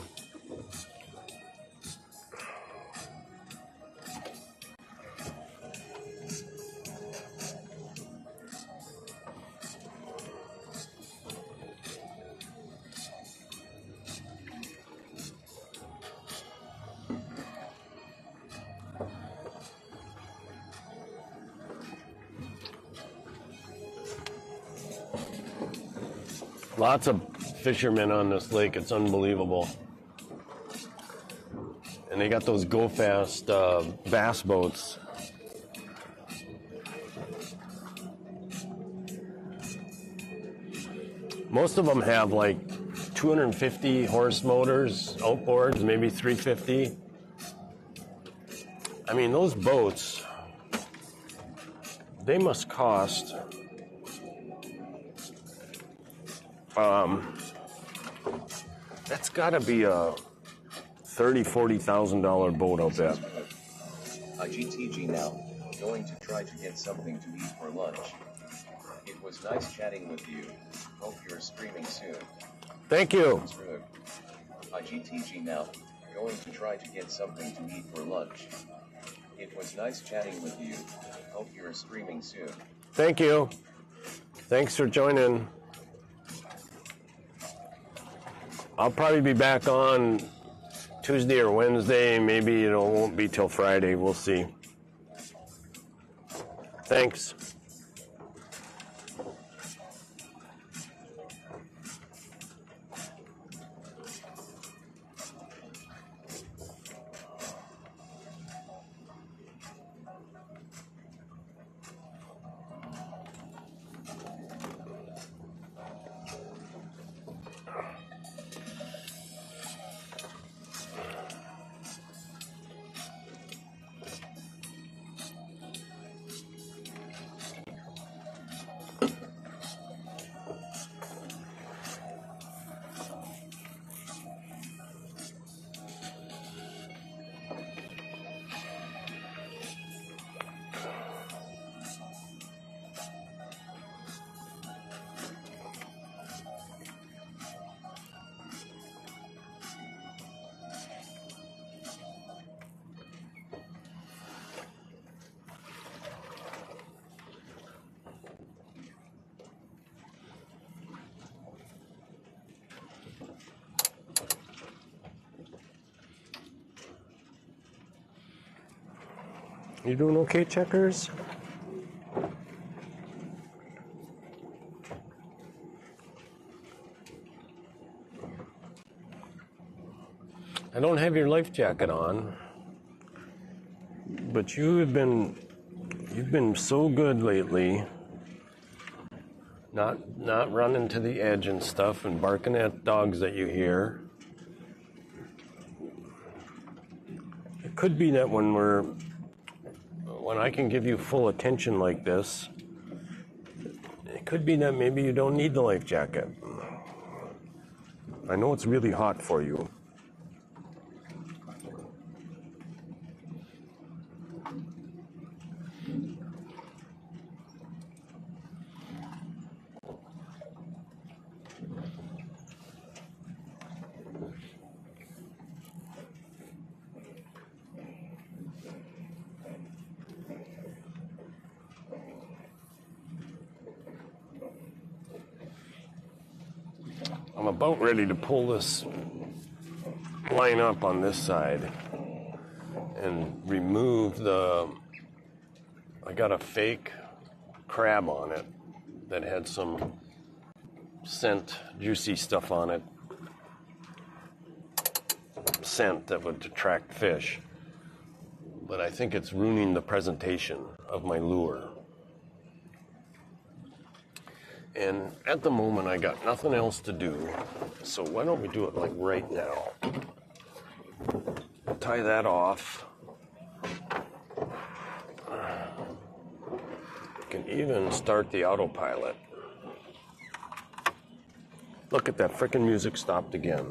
Lots of fishermen on this lake. It's unbelievable. And they got those go fast bass boats. Most of them have like 250 horse motors, outboards, maybe 350. I mean, those boats, they must cost that's got to be a $30,000-$40,000 boat, I'll bet. IGTG now. Going to try to get something to eat for lunch. It was nice chatting with you. Hope you're streaming soon. Thank you. IGTG now. Going to try to get something to eat for lunch. It was nice chatting with you. Hope you're streaming soon. Thank you. Thanks for joining. I'll probably be back on Tuesday or Wednesday. Maybe it won't be till Friday. We'll see. Thanks. You doing okay, Checkers? I don't have your life jacket on, but you've been so good lately. Not running to the edge and stuff and barking at dogs that you hear. It could be that when I can give you full attention like this, it could be that maybe you don't need the life jacket. I know it's really hot for you. I'm about ready to pull this line up on this side and remove I got a fake crab on it that had some scent, juicy stuff on it, scent that would attract fish, but I think it's ruining the presentation of my lure. And at the moment, I got nothing else to do, so why don't we do it like right now? Tie that off. You can even start the autopilot. Look at that, frickin' music stopped again.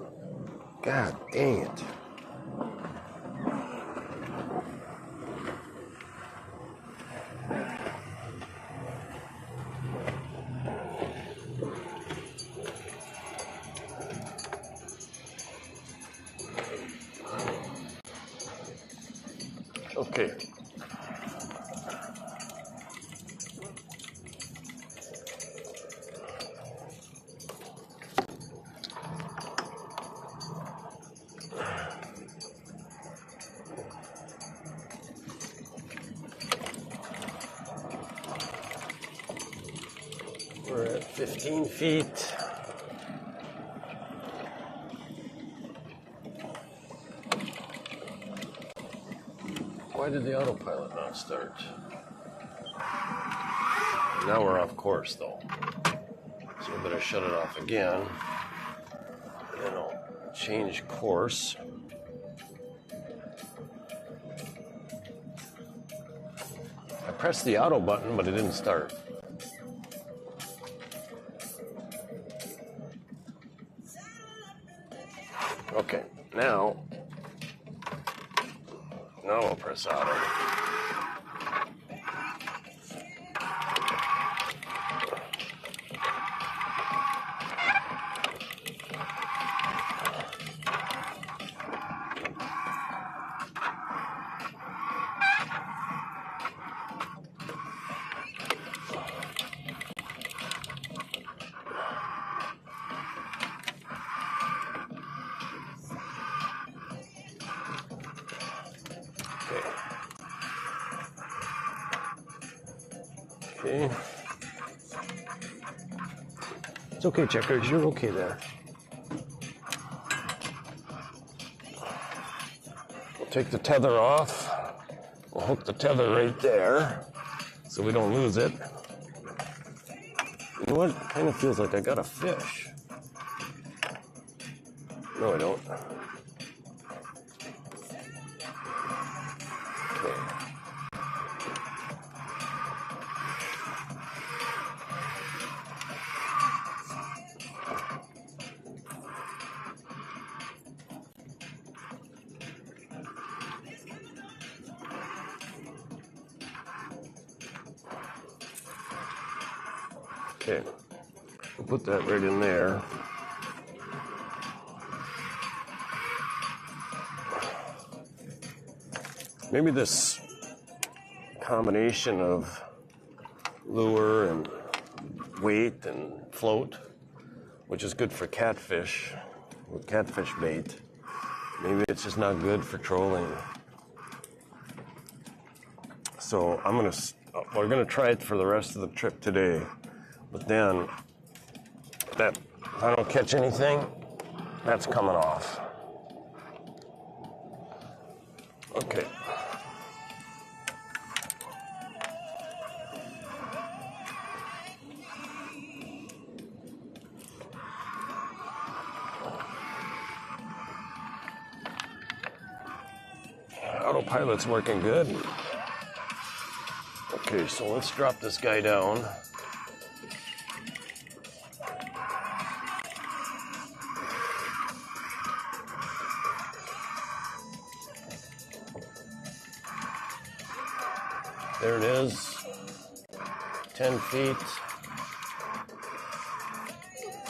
God dang it. Okay. We're at 15 feet. Why did the autopilot not start? Now we're off course though. So we better shut it off again. And then I'll change course. I pressed the auto button, but it didn't start. Okay, now I'll press auto. Okay. It's okay, Checkers. You're okay there. We'll take the tether off. We'll hook the tether right there so we don't lose it. You know what? It kind of feels like I got a fish. No, I don't. Okay, we'll put that right in there. Maybe this combination of lure and weight and float, which is good for catfish, with catfish bait, maybe it's just not good for trolling. So we're gonna try it for the rest of the trip today. But then, if I don't catch anything, that's coming off. Okay. Autopilot's working good. Okay, so let's drop this guy down. There it is. 10 feet.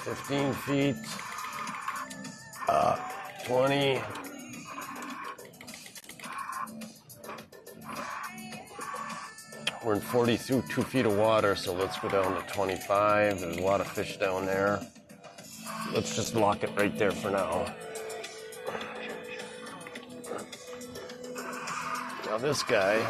15 feet. 20. We're in 42 feet of water, so let's go down to 25. There's a lot of fish down there. Let's just lock it right there for now. Now this guy,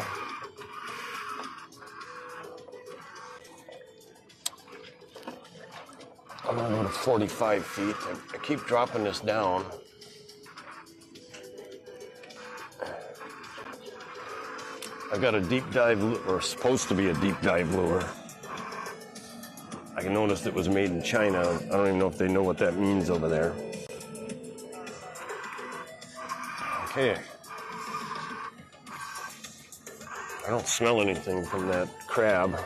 I'm gonna go to 45 feet. I keep dropping this down. I've got a deep dive, or supposed to be a deep dive lure. I noticed it was made in China. I don't even know if they know what that means over there. Okay. I don't smell anything from that crab.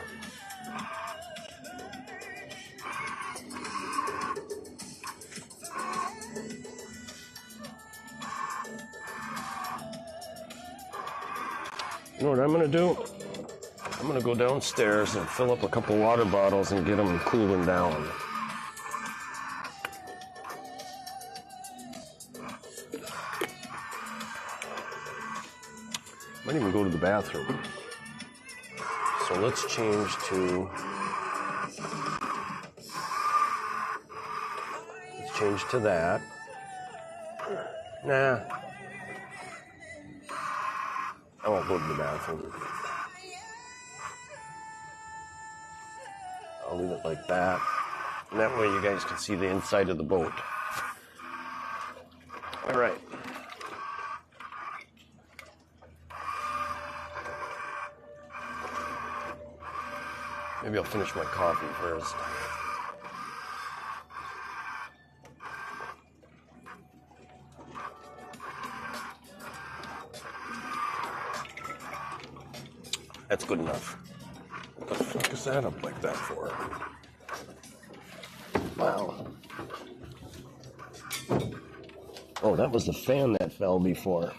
You know what I'm gonna do? I'm gonna go downstairs and fill up a couple water bottles and get them cooling down. Might even go to the bathroom. So let's change to that. Nah. I won't go to the bathroom. I'll leave it like that. And that way you guys can see the inside of the boat. All right. Maybe I'll finish my coffee first. That's good enough. What the fuck is that up like that for? Wow. Oh, that was the fan that fell before.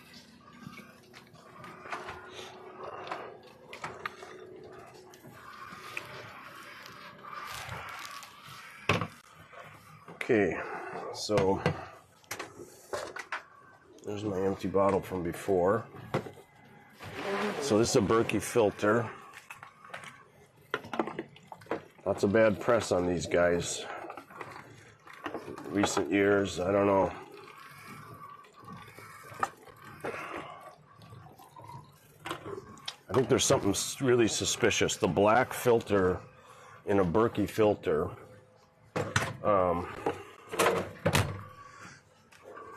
Okay, so there's my empty bottle from before. So this is a Berkey filter. Lots of bad press on these guys. Recent years, I don't know. I think there's something really suspicious. The black filter in a Berkey filter,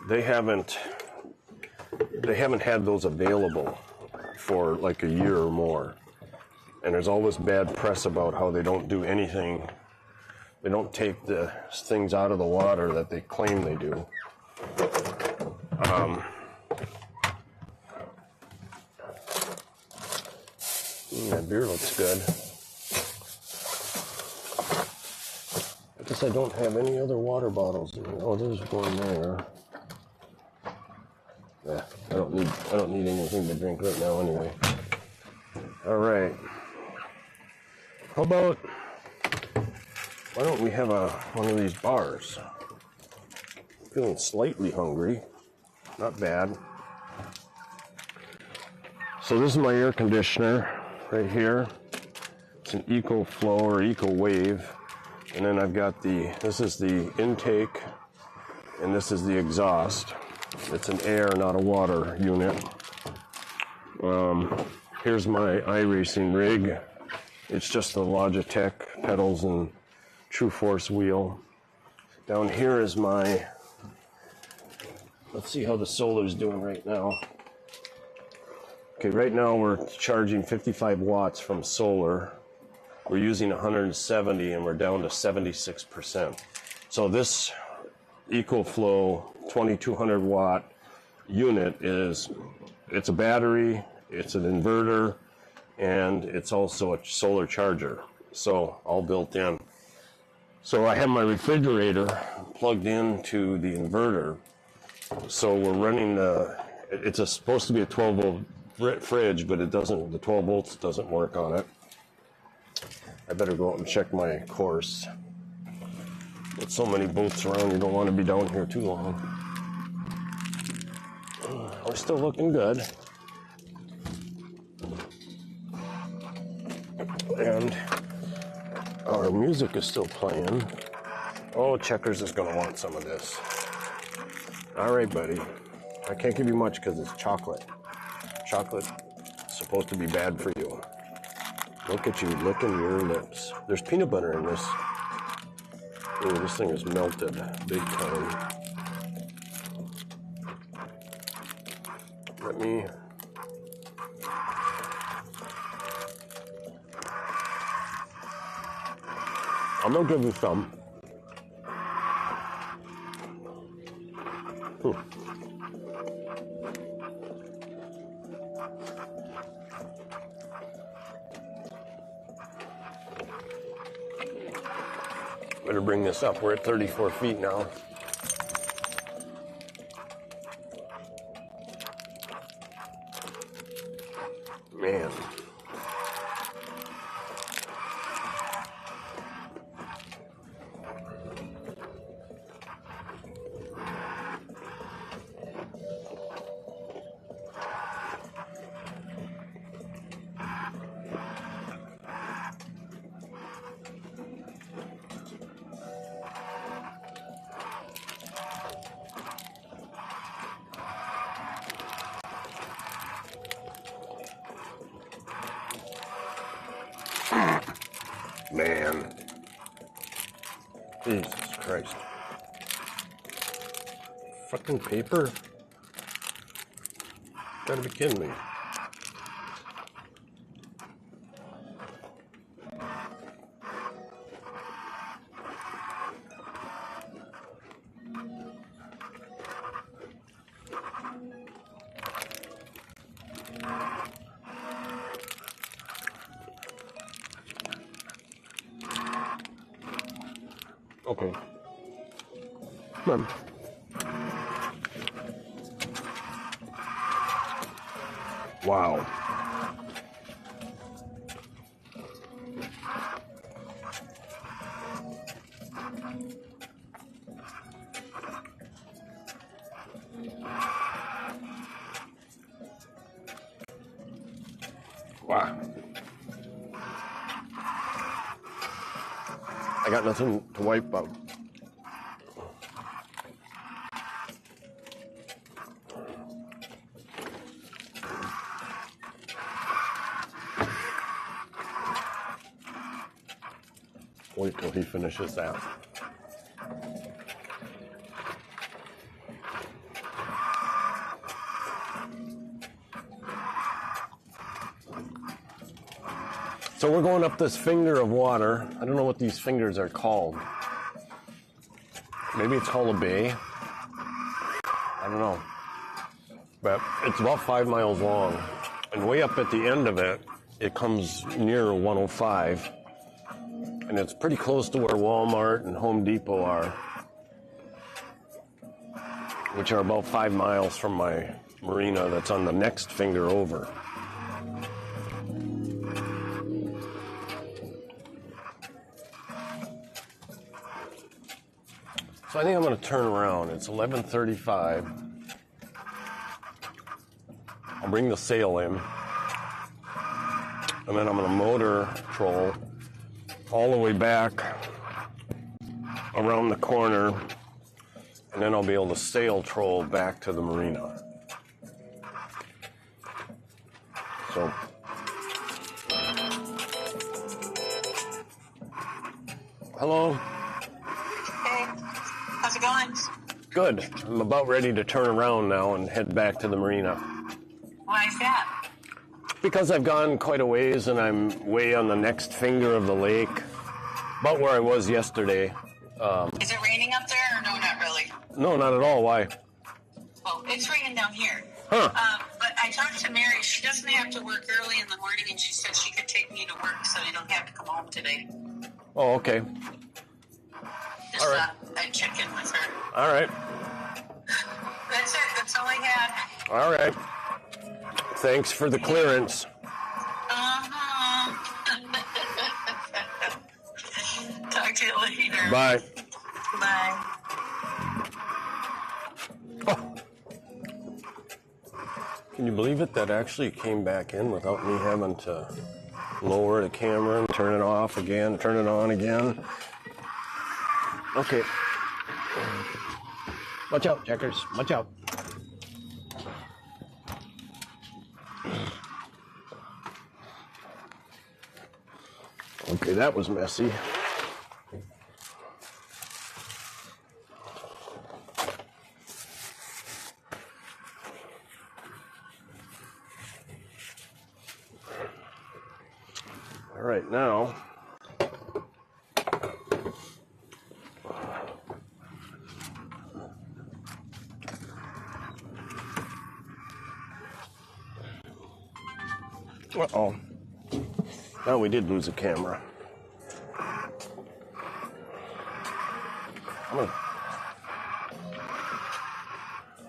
they haven't had those available for like a year or more. And there's always bad press about how they don't do anything. They don't take the things out of the water that they claim they do. That beer looks good. I guess I don't have any other water bottles in here. Oh, there's one there. Yeah, I don't need anything to drink right now anyway. All right. How about, why don't we have one of these bars? Feeling slightly hungry. Not bad. So this is my air conditioner right here. It's an EcoFlow or EcoWave. And then I've got this is the intake, and this is the exhaust. It's an air, not a water unit. Here's my iRacing rig. It's just a Logitech pedals and True Force wheel. Down here is my, let's see how the solar's doing right now. Okay, right now we're charging 55 watts from solar. We're using 170 and we're down to 76%. So this EcoFlow 2200 watt unit it's a battery, it's an inverter, and it's also a solar charger. So all built in. So I have my refrigerator plugged into the inverter. So we're running it's supposed to be a 12 volt fridge, but it doesn't, the 12 volts doesn't work on it. I better go out and check my course. With so many boats around, you don't want to be down here too long. We're still looking good. And our music is still playing. Oh, Checkers is going to want some of this. All right, buddy. I can't give you much because it's chocolate. Chocolate's supposed to be bad for you. Look at you licking your lips. There's peanut butter in this. Ooh, this thing is melted big time. Let me... I'm gonna give you some. Better bring this up. We're at 34 feet now. Man. Man. Jesus Christ. Fucking paper? Gotta be kidding me. Okay. Come on. Wow. Wow. I got nothing to wipe out. Wait till he finishes that. So we're going up this finger of water. I don't know what these fingers are called. Maybe it's called a bay. I don't know. But it's about 5 miles long. And way up at the end of it, it comes near 105. And it's pretty close to where Walmart and Home Depot are, which are about 5 miles from my marina that's on the next finger over. So I think I'm going to turn around. It's 11:35. I'll bring the sail in, and then I'm going to motor troll all the way back around the corner, and then I'll be able to sail troll back to the marina. So Hello. Hey, how's it going? Good. I'm about ready to turn around now and head back to the marina. Why is that? Because I've gone quite a ways and I'm way on the next finger of the lake. About where I was yesterday. Is it raining up there or no, not really? No, not at all. Why? Well, it's raining down here. Huh. But I talked to Mary. She doesn't have to work early in the morning, and she said she could take me to work so you don't have to come home today. Oh, okay. Just All right. I'd check in with her. All right. That's it. That's all I had. All right. Thanks for the clearance. Uh-huh. Talk to you later. Bye. Bye. Oh. Can you believe it? That actually came back in without me having to lower the camera and turn it off again, turn it on again. Okay. Watch out, checkers. Watch out. Okay, that was messy. All right, now uh-oh. Now we did lose a camera.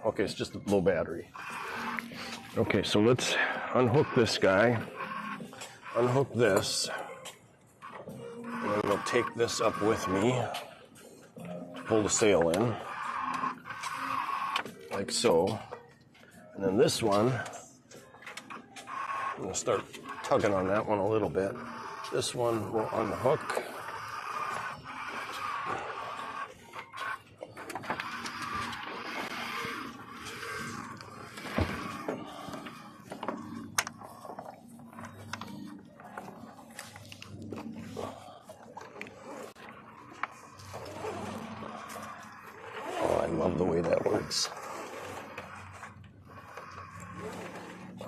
Okay, it's just a low battery. Okay, so let's unhook this guy. Unhook this. And then we'll take this up with me to pull the sail in. Like so. And then this one, I'm going to start tugging on that one a little bit. This one will unhook. Oh, I love the way that works.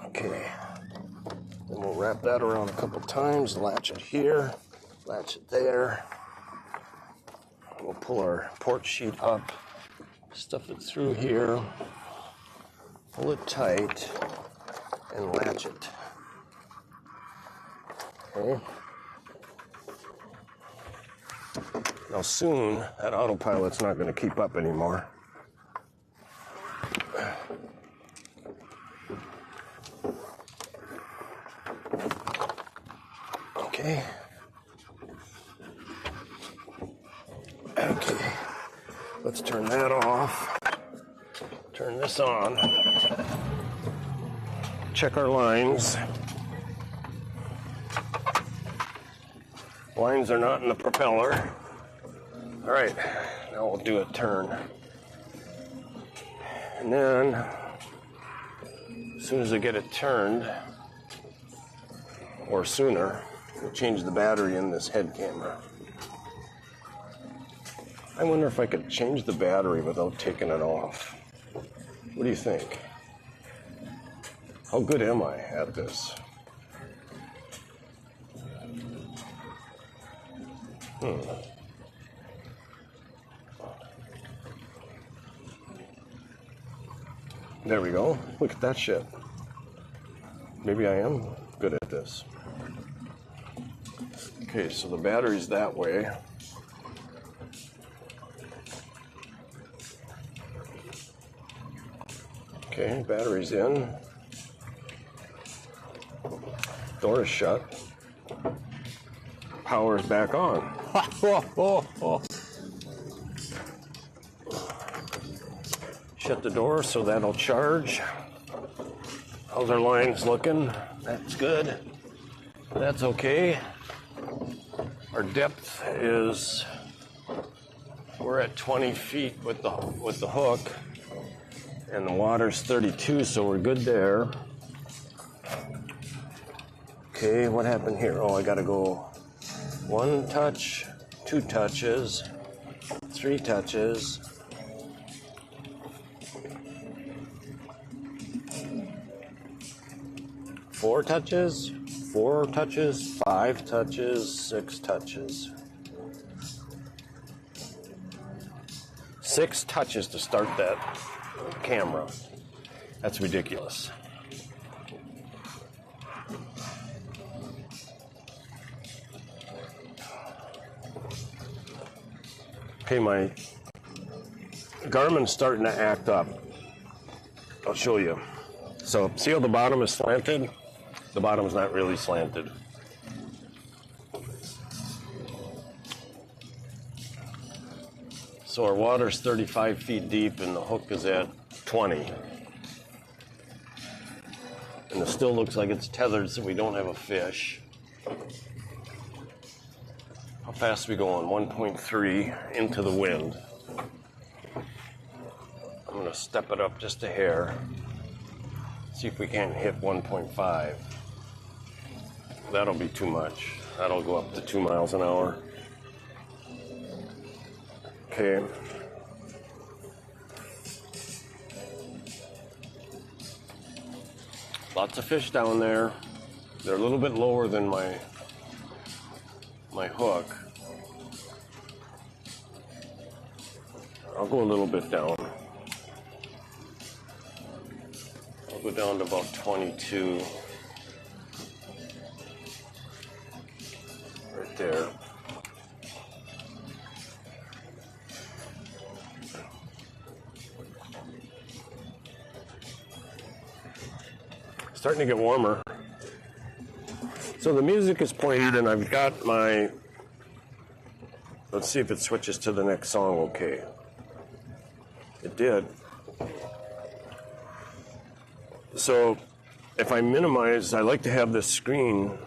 Okay. Then we'll wrap that around a couple times, latch it here, latch it there. We'll pull our port sheet up, stuff it through here, pull it tight, and latch it. Okay. Now soon, that autopilot's not going to keep up anymore. Okay. Okay. Let's turn that off. Turn this on. Check our lines. Lines are not in the propeller. All right, now we'll do a turn. And then, as soon as I get it turned, or sooner, we'll change the battery in this head camera. I wonder if I could change the battery without taking it off. What do you think? How good am I at this? There we go. Look at that shit. Maybe I am good at this. Okay, so the battery's that way. Okay, battery's in. Door is shut. Power's back on. Shut the door so that'll charge. How's our lines looking? That's good. That's okay. Our depth is, we're at 20 feet with the hook, and the water's 32, so we're good there. Okay, what happened here? Oh, I gotta go 1 touch, 2 touches, 3 touches, 4 touches, 4 touches, 5 touches, 6 touches. 6 touches to start that camera. That's ridiculous. Okay, my Garmin's starting to act up. I'll show you. So, see how the bottom is slanted? The bottom's not really slanted. So our water's 35 feet deep and the hook is at 20. And it still looks like it's tethered, so we don't have a fish. How fast are we going? 1.3 into the wind. I'm going to step it up just a hair. See if we can't hit 1.5. That'll be too much. That'll go up to 2 miles an hour. Okay. Lots of fish down there. They're a little bit lower than my hook. I'll go a little bit down. I'll go down to about 22. Right there. Starting to get warmer. So the music is played and I've got my, let's see if it switches to the next song okay. It did. So if I minimize, I like to have this screen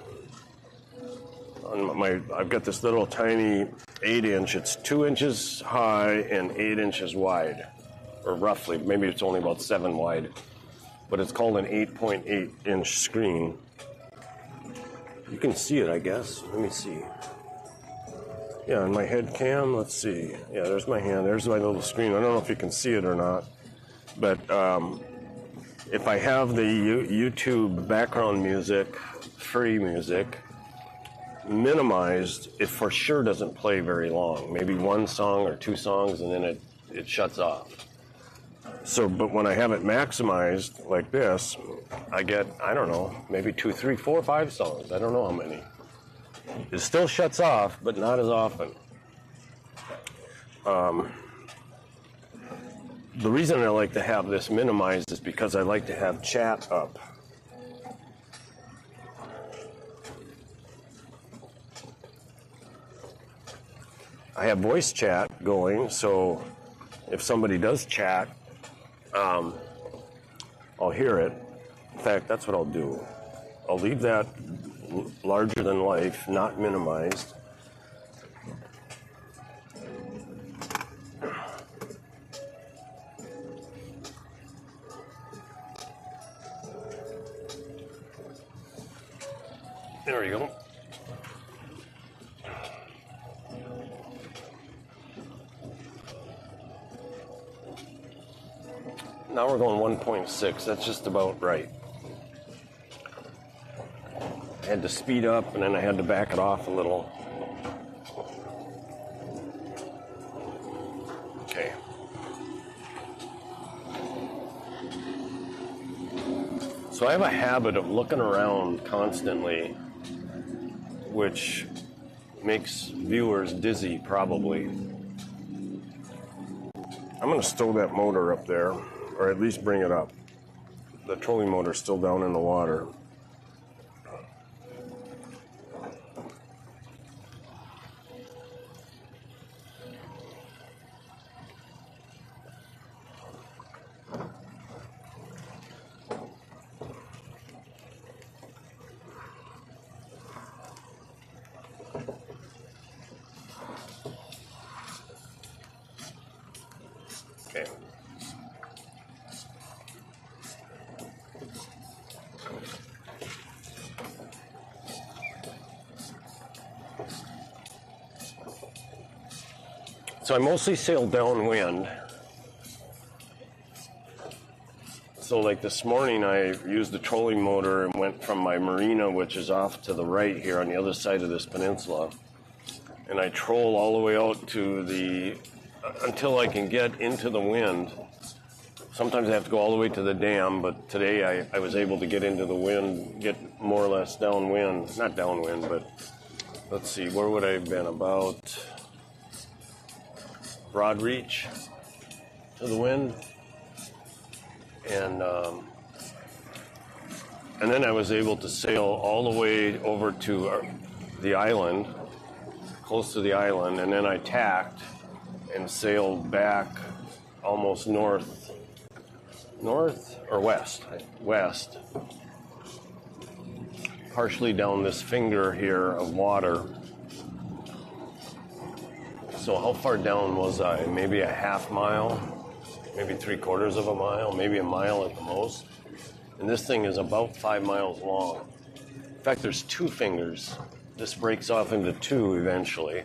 on my, I've got this little tiny 8-inch, it's 2 inches high and 8 inches wide, or roughly, maybe it's only about 7 wide. But it's called an 8.8 inch screen. You can see it, I guess. Let me see. Yeah, on my head cam, let's see. Yeah, there's my hand. There's my little screen. I don't know if you can see it or not. But if I have the YouTube background music, free music, minimized, it for sure doesn't play very long. Maybe 1 song or 2 songs, and then it shuts off. So, but when I have it maximized like this, I get, I don't know, maybe 2, 3, 4, 5 songs. I don't know how many. It still shuts off, but not as often. The reason I like to have this minimized is because I like to have chat up. I have voice chat going, so if somebody does chat, I'll hear it. In fact, that's what I'll do. I'll leave that larger than life, not minimized. There we go. Now we're going 1.6. That's just about right. I had to speed up and then I had to back it off a little. Okay. So I have a habit of looking around constantly, which makes viewers dizzy probably. I'm going to stow that motor up there, or at least bring it up. The trolling motor's still down in the water. So I mostly sail downwind. So like this morning I used the trolling motor and went from my marina, which is off to the right here on the other side of this peninsula. And I troll all the way out to the, until I can get into the wind. Sometimes I have to go all the way to the dam, but today I was able to get into the wind, get more or less downwind. Not downwind, but let's see, where would I have been? About broad reach to the wind. And then I was able to sail all the way over to the island, close to the island, and then I tacked and sailed back almost north or west, partially down this finger here of water. So how far down was I? Maybe a half mile, maybe 3/4 of a mile, maybe a mile at the most. And this thing is about 5 miles long. In fact, there's 2 fingers. This breaks off into 2 eventually.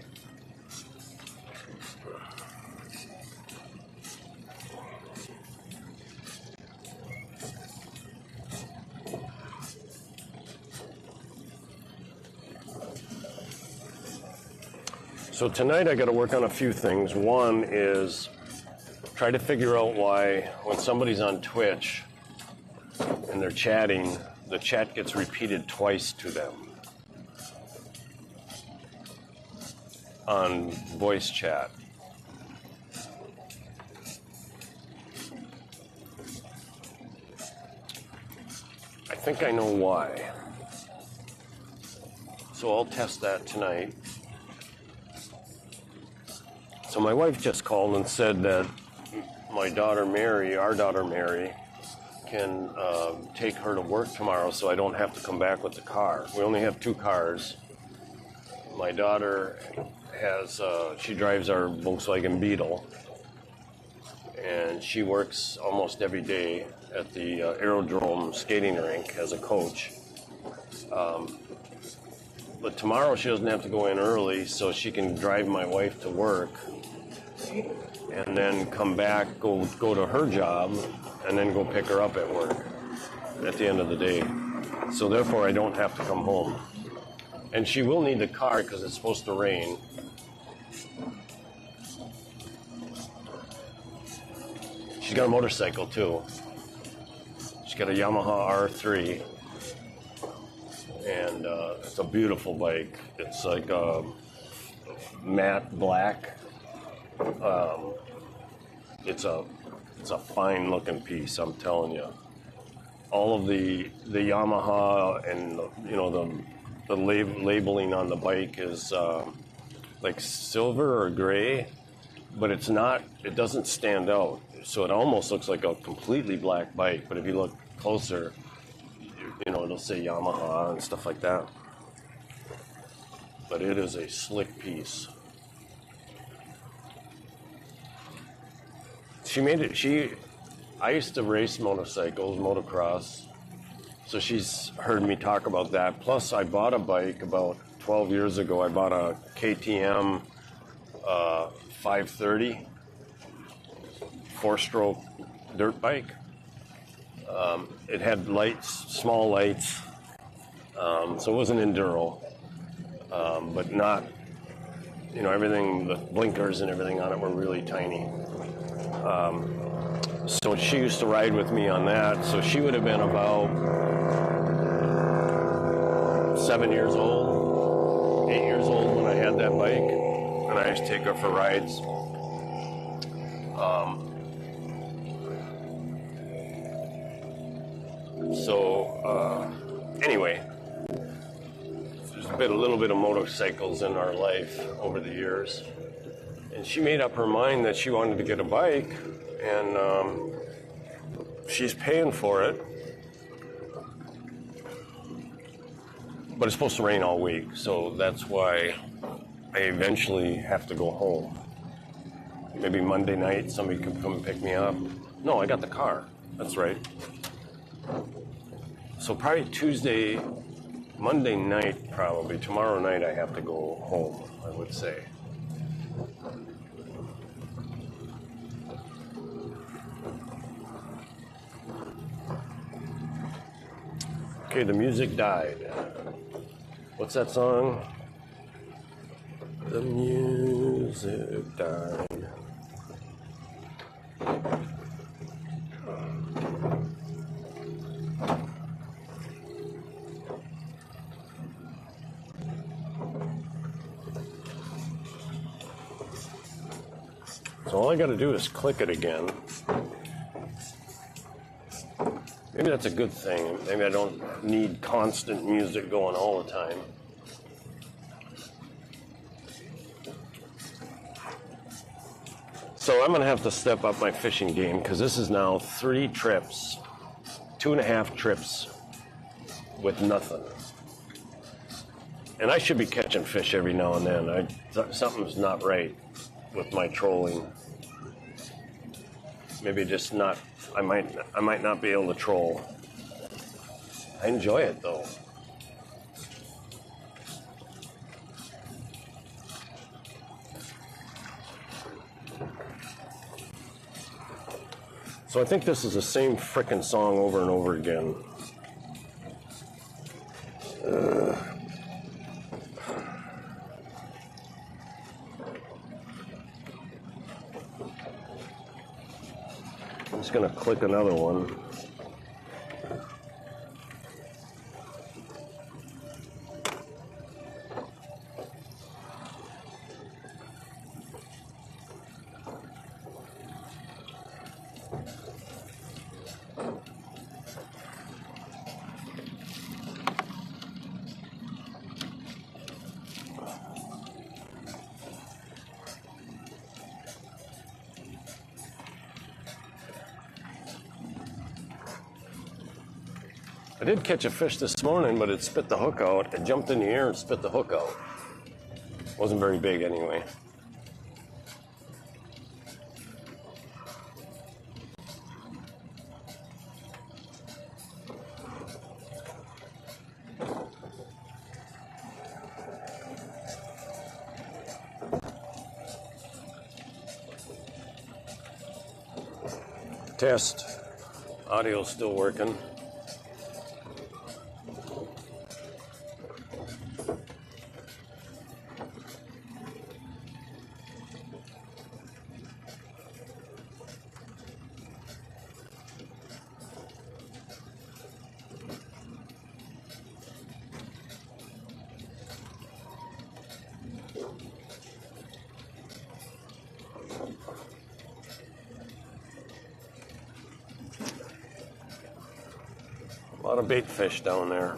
So tonight I got to work on a few things. One is try to figure out why when somebody's on Twitch and they're chatting, the chat gets repeated twice to them on voice chat. I think I know why. So I'll test that tonight. So my wife just called and said that my daughter Mary, our daughter Mary, can take her to work tomorrow so I don't have to come back with the car. We only have 2 cars. My daughter has, she drives our Volkswagen Beetle, and she works almost every day at the aerodrome skating rink as a coach. But tomorrow she doesn't have to go in early, so she can drive my wife to work and then come back, go to her job, and then go pick her up at work at the end of the day. So therefore I don't have to come home. And she will need the car because it's supposed to rain. She's got a motorcycle too. She's got a Yamaha R3. And it's a beautiful bike. It's like a matte black. It's a fine looking piece, I'm telling you. All of the Yamaha and the labeling on the bike is like silver or gray, but it's not. It doesn't stand out, so it almost looks like a completely black bike. But if you look closer, it'll say Yamaha and stuff like that. But it is a slick piece. She made it. I used to race motorcycles, motocross. So she's heard me talk about that. Plus, I bought a bike about 12 years ago. I bought a KTM 530 4-stroke dirt bike. It had lights, small lights, so it was an enduro, but not, everything, the blinkers and everything on it were really tiny. So she used to ride with me on that, so she would have been about 7 years old, 8 years old when I had that bike, and I used to take her for rides. Anyway, there's a little bit of motorcycles in our life over the years. And she made up her mind that she wanted to get a bike, and she's paying for it. But it's supposed to rain all week, so that's why I eventually have to go home. Maybe Monday night somebody could come and pick me up. No, I got the car. That's right. So probably Monday night probably. Tomorrow night I have to go home, I would say. Okay, the music died. What's that song? The music died. So all I got to do is click it again. Maybe that's a good thing. Maybe I don't need constant music going all the time. So I'm going to have to step up my fishing game because this is now 3 trips, 2.5 trips with nothing. And I should be catching fish every now and then. Something's not right with my trolling. Maybe just not. I might not be able to troll. I enjoy it though. So I think this is the same frickin' song over and over again. I'm just gonna click another one. I did catch a fish this morning, but it spit the hook out. It jumped in the air and spit the hook out. Wasn't very big anyway. Test. Audio's still working. A lot of bait fish down there.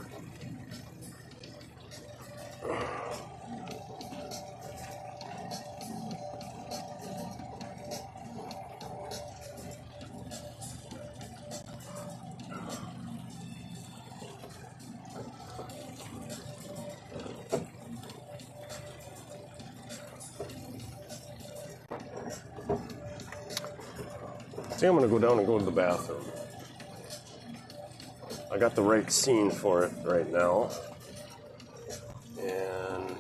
See, I'm going to go down and go to the bathroom. I got the right scene for it right now. And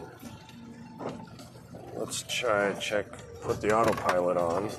let's try check, put the autopilot on.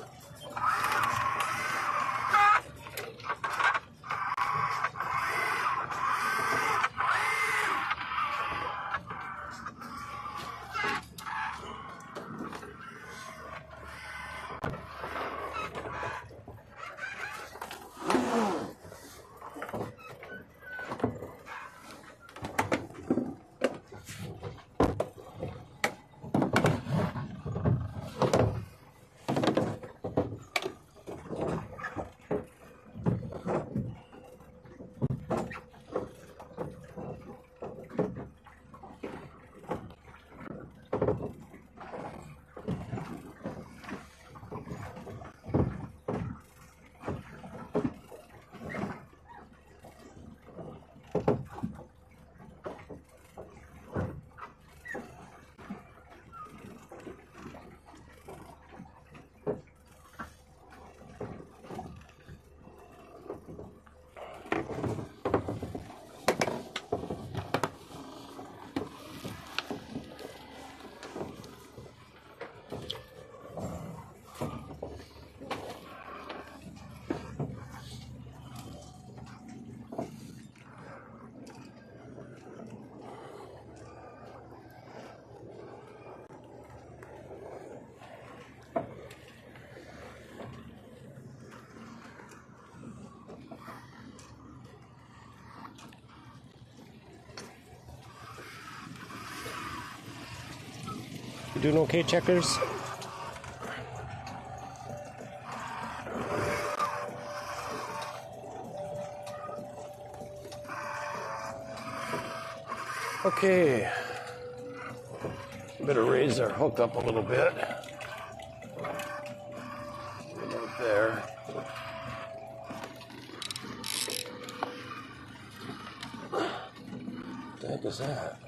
You doing okay, Checkers? Okay. Better raise our hook up a little bit. About there. What the heck is that?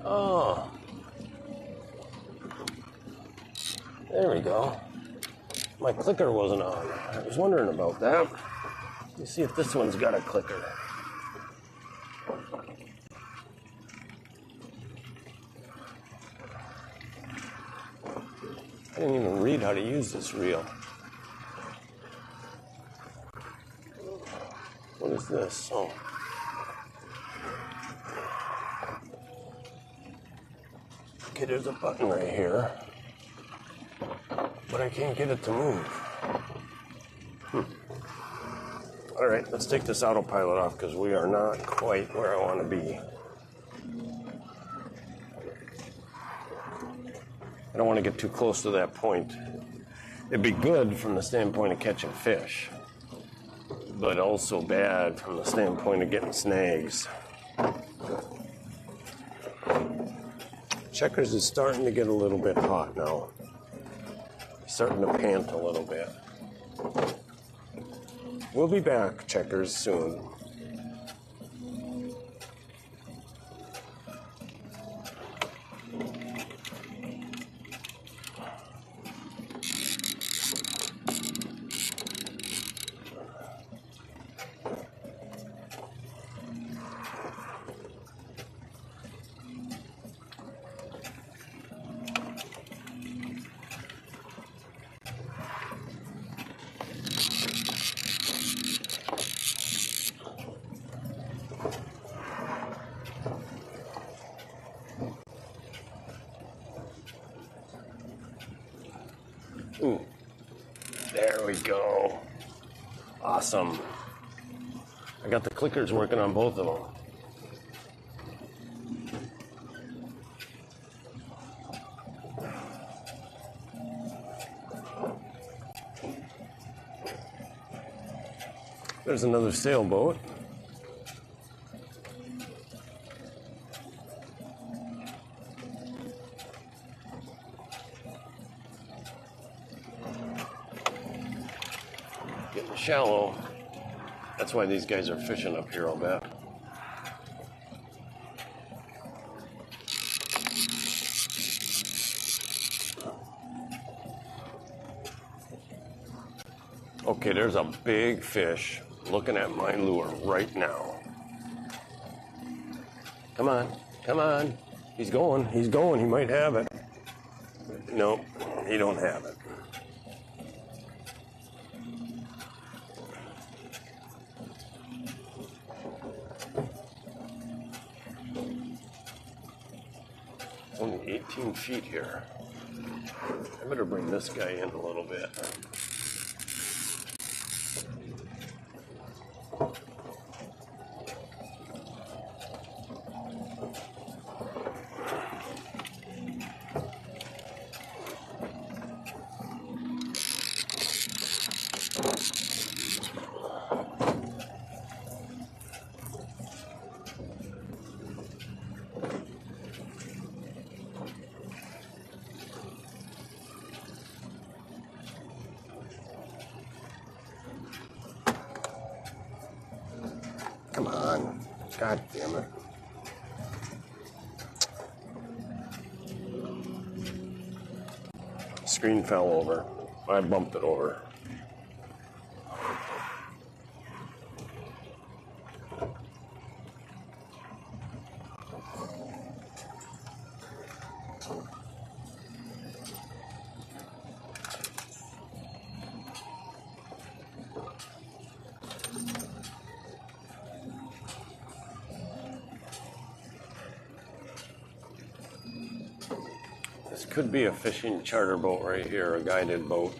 Oh. There we go. My clicker wasn't on. I was wondering about that. Let me see if this one's got a clicker. I didn't even read how to use this reel. What is this? Oh. Okay, there's a button right here, but I can't get it to move. All right, let's take this autopilot off because we are not quite where I want to be. I don't want to get too close to that point. It'd be good from the standpoint of catching fish, but also bad from the standpoint of getting snags. Checkers is starting to get a little bit hot now. He's starting to pant a little bit. We'll be back, Checkers, soon. Ooh, there we go. Awesome. I got the clickers working on both of them. There's another sailboat. Getting shallow. That's why these guys are fishing up here, I'll bet. Okay, there's a big fish looking at my lure right now. Come on, come on. He's going, he might have it. Nope, he don't have it. Only 18 feet here. I better bring this guy in a little bit. Come on. God damn it. Screen fell over. I bumped it over. This could be a fishing charter boat right here, a guided boat.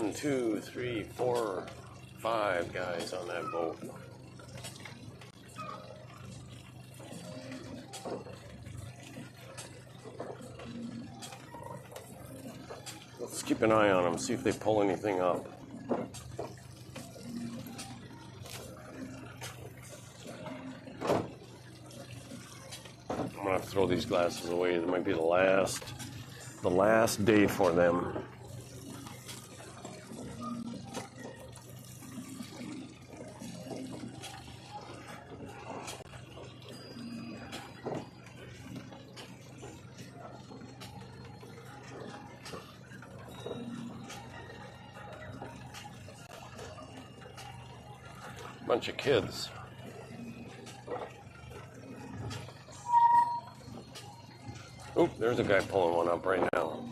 1, 2, 3, 4, 5 guys on that boat. Let's keep an eye on them, see if they pull anything up. I'm gonna have to throw these glasses away. It might be the last day for them. Bunch of kids. Oop, there's a guy pulling one up right now.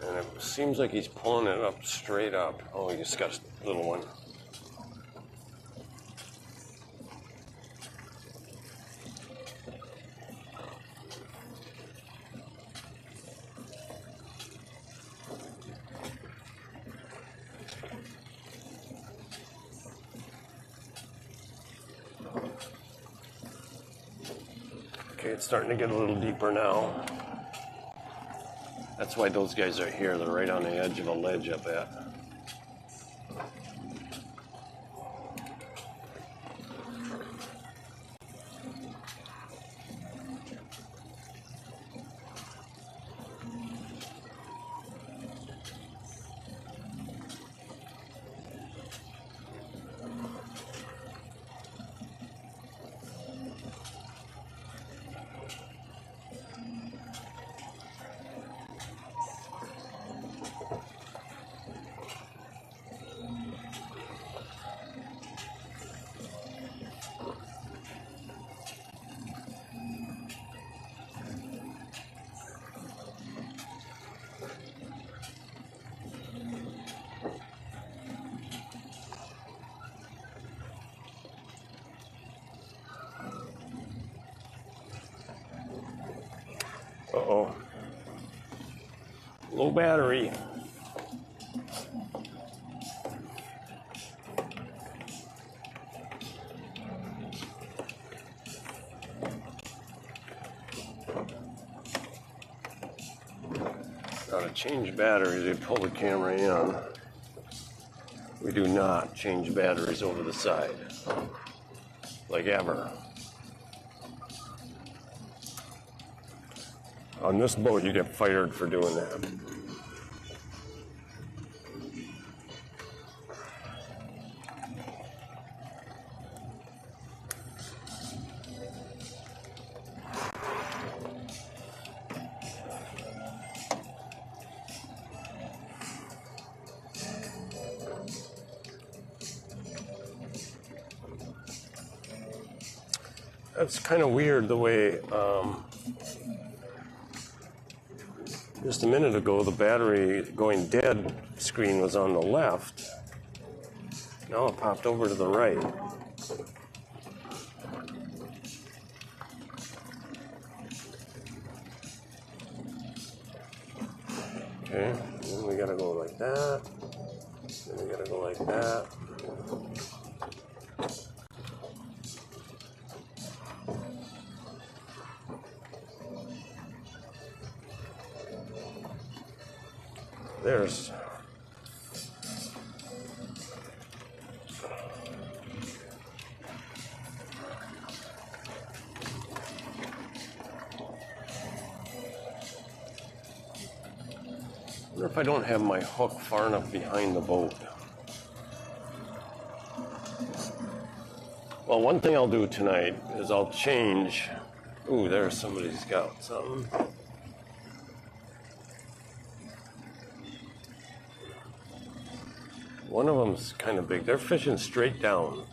And it seems like he's pulling it up straight up. Oh, he just got a little one. Okay, it's starting to get a little deeper now. That's why those guys are here. They're right on the edge of a ledge, I bet. Uh-oh. Low battery. Gotta change batteries. They pull the camera in. We do not change batteries over the side. Like ever. On this boat, you get fired for doing that. That's kind of weird the way, just a minute ago, the battery going dead screen was on the left. Now it popped over to the right. Okay, then we gotta go like that. Then we gotta go like that. There's I wonder if I don't have my hook far enough behind the boat. Well, one thing I'll do tonight is I'll change. Ooh, there's somebody's got something. One of them's kind of big. They're fishing straight down.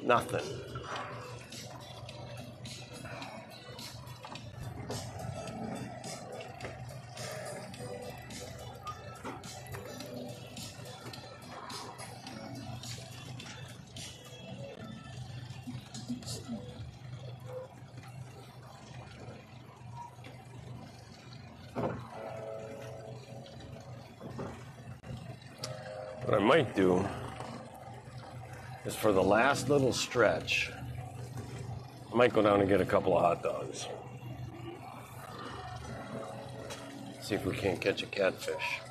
Nothing. What I might do is for the last little stretch, I might go down and get a couple of hot dogs. See if we can't catch a catfish.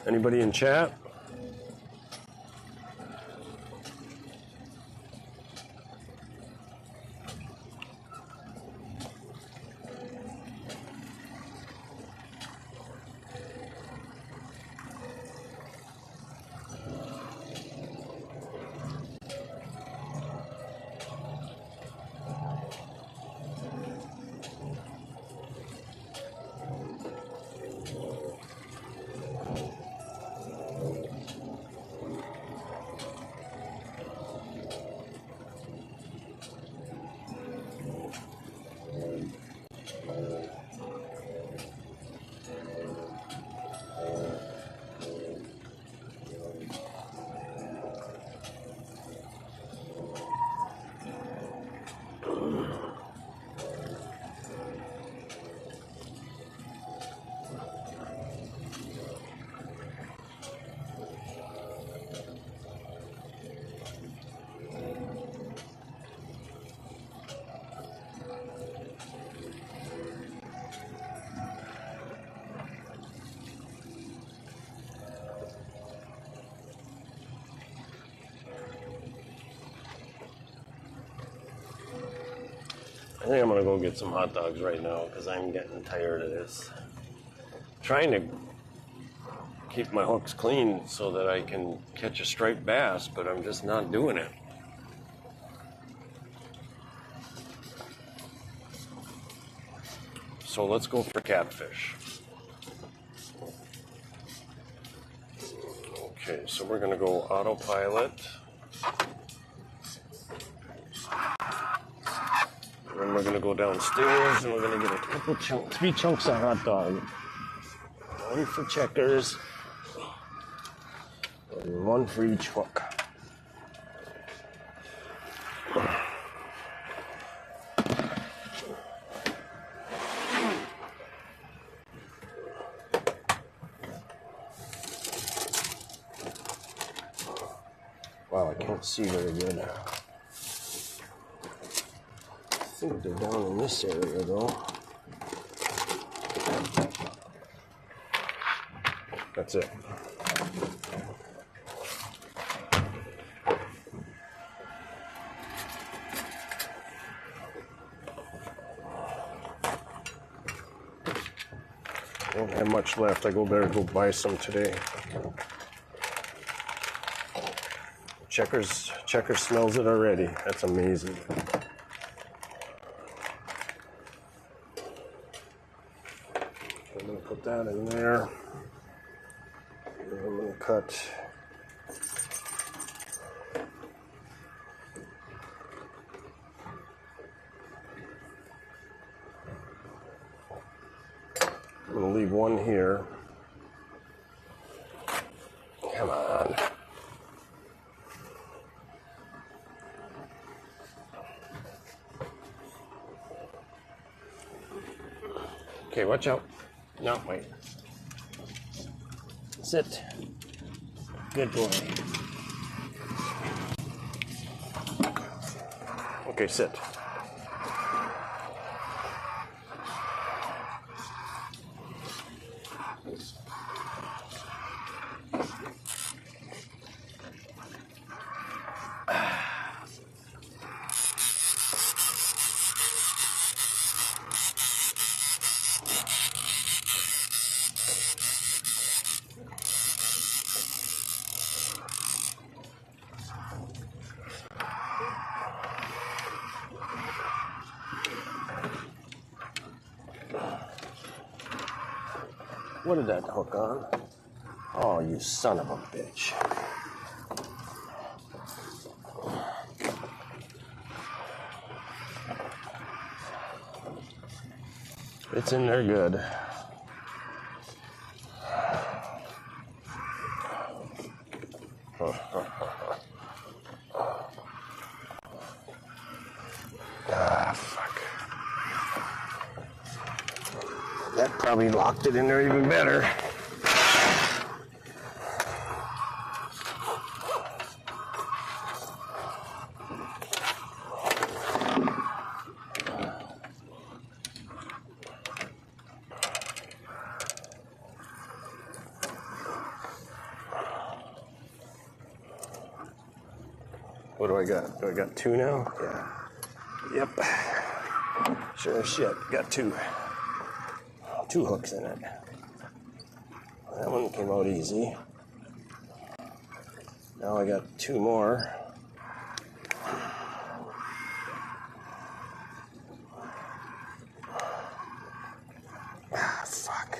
Anybody in chat? I think I'm gonna go get some hot dogs right now because I'm getting tired of this. Trying to keep my hooks clean so that I can catch a striped bass, but I'm just not doing it. So let's go for catfish. Okay, so we're gonna go autopilot. And then we're gonna go downstairs and we're gonna get a couple chunks, 3 chunks of hot dog. 1 for Checkers, and 1 for each hook. Wow, I can't see very good. I think they're down in this area though. That's it. Don't have much left. I better go buy some today. Checkers smells it already. That's amazing. I'm gonna put that in there. And I'm gonna cut. I'm gonna leave 1 here. Come on. Okay, watch out. No, wait. Sit. Good boy. Okay, sit. What did that hook on? Oh, you son of a bitch. It's in there good. Ah, fuck. That probably locked it in there even better. What do I got? Do I got two now? Yeah. Yep. Sure as shit. Got two. Two hooks in it. That one came out easy. Now I got two more. Ah, fuck.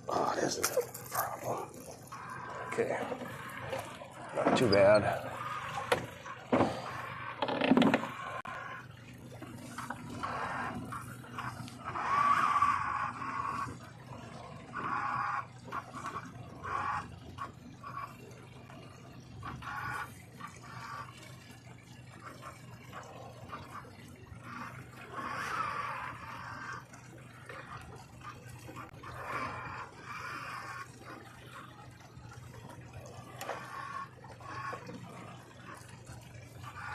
Oh, it isn't a problem. Okay. Not too bad.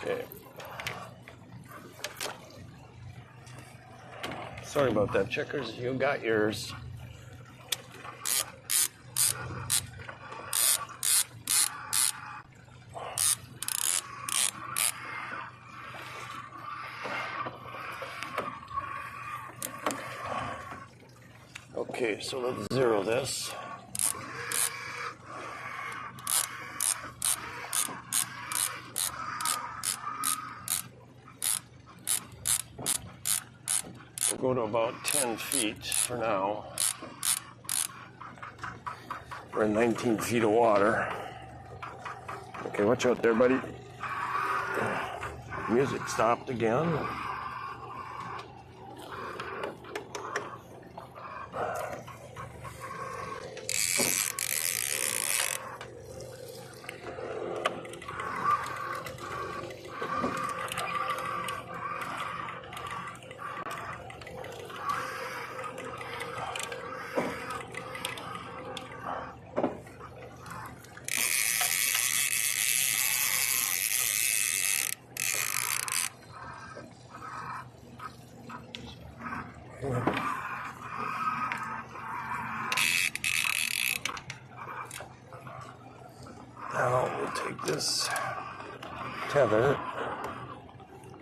Okay. Sorry about that, checkers. You got yours. Okay, so let's zero this. We'll go to about 10 feet for now. We're in 19 feet of water. Okay, watch out there, buddy. Music stopped again. Now we'll take this tether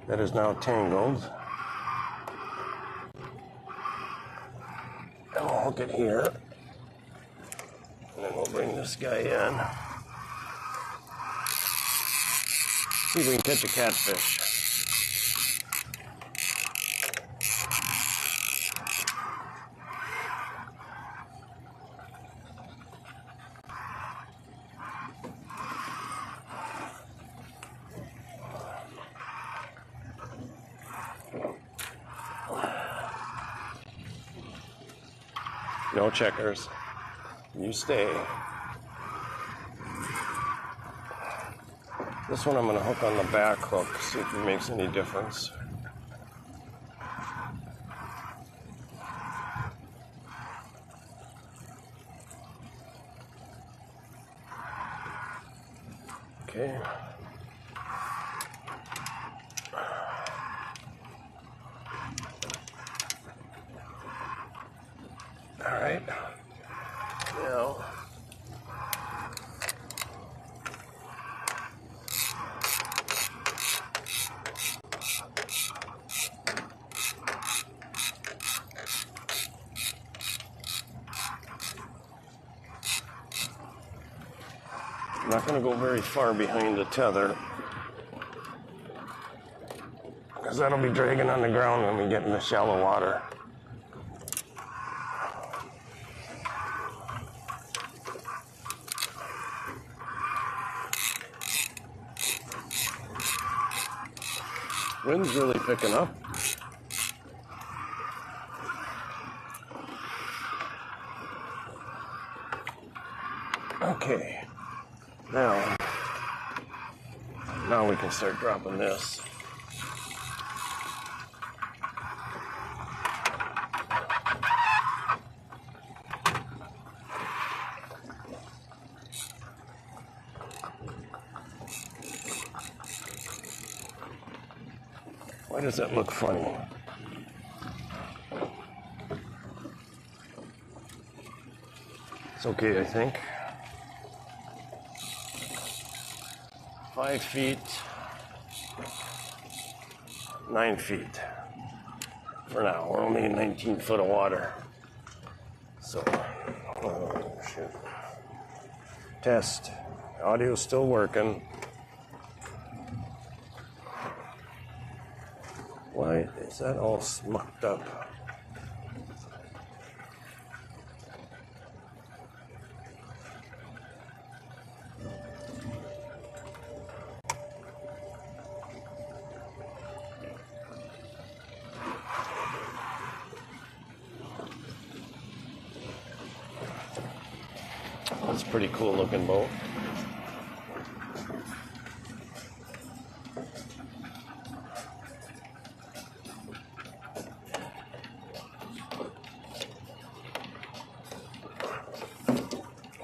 that is now tangled and we'll hook it here, and then we'll bring this guy in. See if we can catch a catfish. No checkers. You stay. This one I'm going to hook on the back hook, see if it makes any difference. Okay. All right. Now, I'm not going to go very far behind the tether because that'll be dragging on the ground when we get in the shallow water. Wind's really picking up. Okay, now we can start dropping this. Why does that look funny? It's okay, I think. 5 feet, 9 feet. For now, we're only in 19 foot of water. So, oh shit. Test. Audio's still working. Why is that all smucked up? That's a pretty cool looking boat.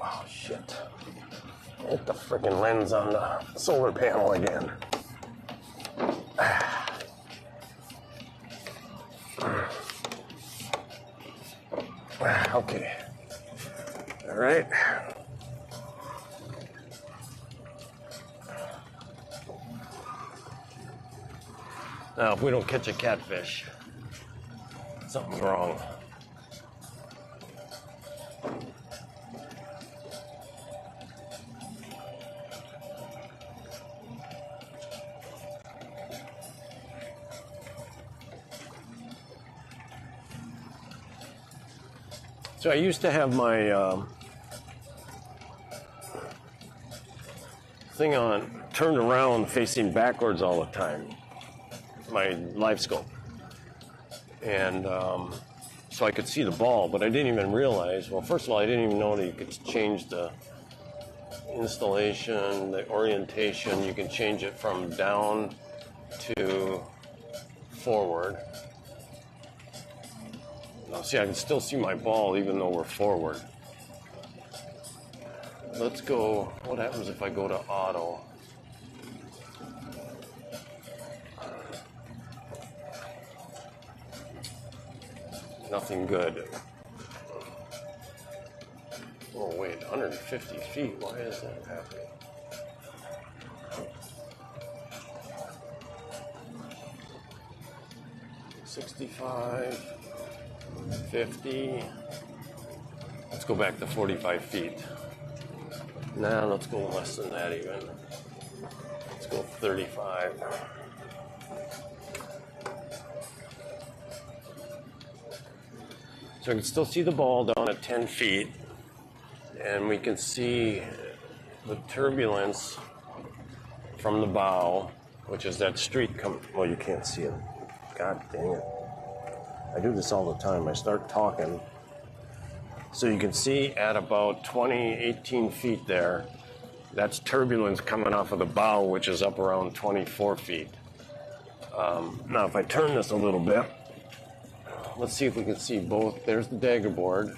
Oh shit. Hit the freaking lens on the solar panel again. Okay. All right. Now, if we don't catch a catfish, something's wrong. So I used to have my thing on turned around facing backwards all the time, my live scope. And so I could see the ball, but I didn't even realize, well, first of all, I didn't even know that you could change the installation, the orientation. You can change it from down to forward. Now, see, I can still see my ball even though we're forward. Let's go, what happens if I go to auto? Nothing good. Oh wait, 150 feet, why is that happening? $65, $50. Let's go back to 45 feet. Nah, let's go less than that even. Let's go 35. So I can still see the ball down at 10 feet, and we can see the turbulence from the bow, which is that streak coming. Well, you can't see it. God dang it. I do this all the time. I start talking. So you can see at about 18 feet there, that's turbulence coming off of the bow, which is up around 24 feet. Now, if I turn this a little bit, let's see if we can see both. There's the dagger board.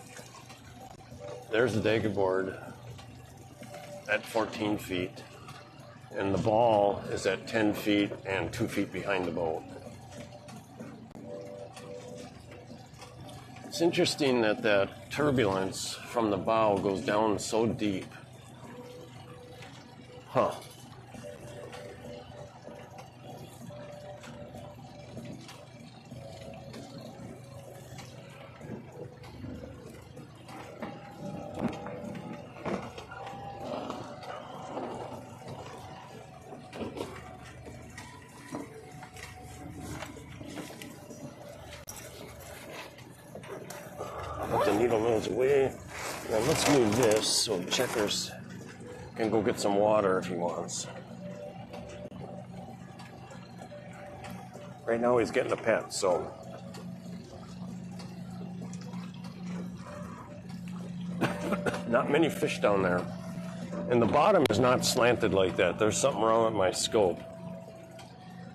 There's the dagger board at 14 feet. And the ball is at 10 feet and 2 feet behind the boat. It's interesting that that turbulence from the bow goes down so deep. Huh. Put the needle nose away. Now let's move this so Checkers can go get some water if he wants. Right now he's getting a pet, so. Not many fish down there. And the bottom is not slanted like that. There's something wrong with my scope.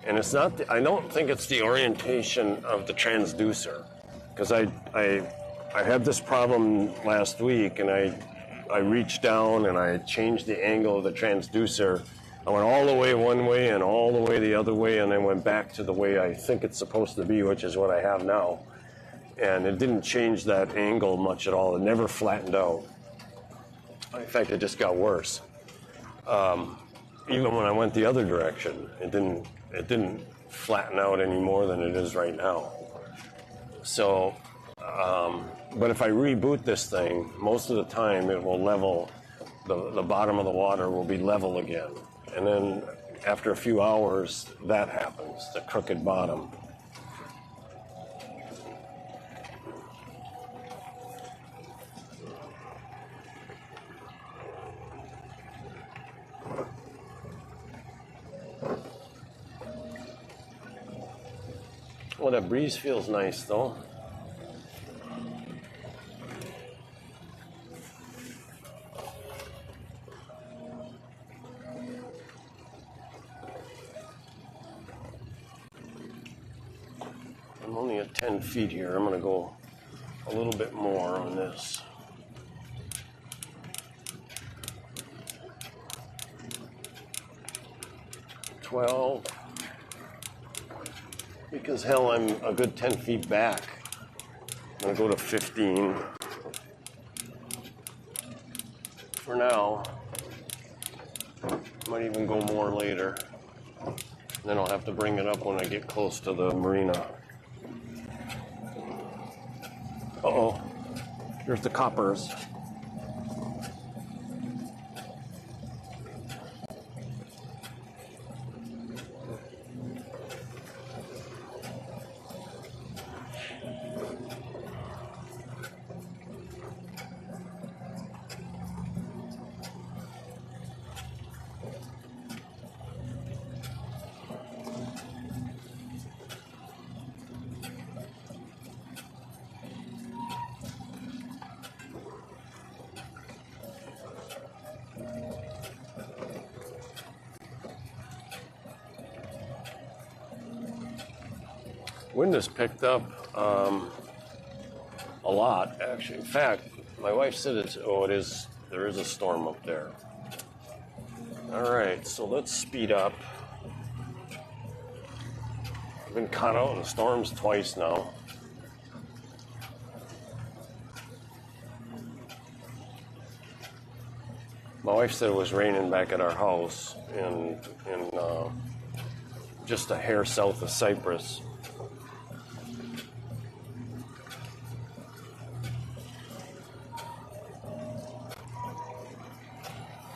And it's not, I don't think it's the orientation of the transducer. Because I had this problem last week, and I reached down and I changed the angle of the transducer. I went all the way one way and all the way the other way, and then went back to the way I think it's supposed to be, which is what I have now. And it didn't change that angle much at all. It never flattened out. In fact, it just got worse. Even when I went the other direction, it didn't flatten out any more than it is right now. So, but if I reboot this thing, most of the time it will level, the bottom of the water will be level again. And then after a few hours, that happens, the crooked bottom. Well, that breeze feels nice, though. I'm only at 10 feet here. I'm going to go a little bit more on this. $12. Because hell, I'm a good 10 feet back. I'm gonna go to 15 for now. Might even go more later. Then I'll have to bring it up when I get close to the marina. Uh-oh, here's the coppers. Wind has picked up a lot, actually. In fact, my wife said there is a storm up there. All right, so let's speed up. I've been caught out in the storms twice now. My wife said it was raining back at our house in just a hair south of Cypress.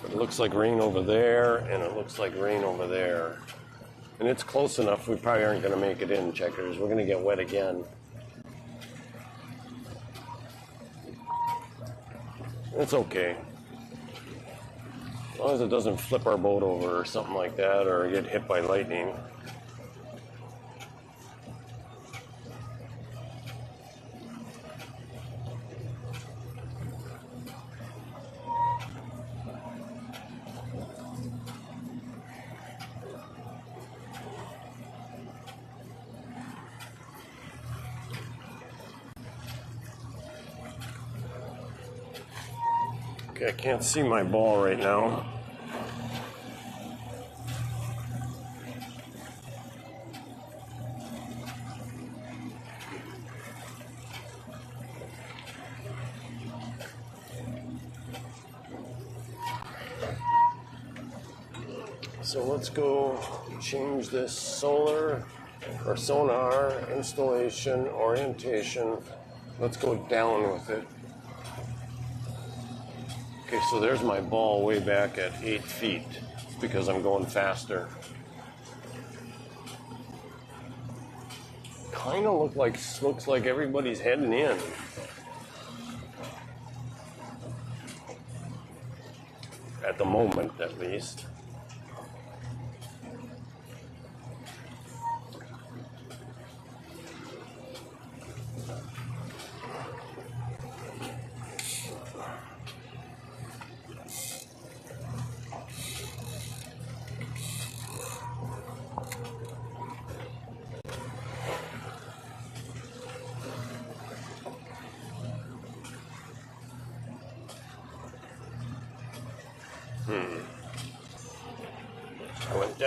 It looks like rain over there, and it looks like rain over there. And it's close enough, we probably aren't going to make it in, checkers. We're going to get wet again. It's okay. As long as it doesn't flip our boat over or something like that, or get hit by lightning. Okay, I can't see my ball right now. So let's go change this solar or sonar installation orientation. Let's go down with it. Okay, so there's my ball way back at 8 feet. It's because I'm going faster. Kind of looks like everybody's heading in. At the moment, at least.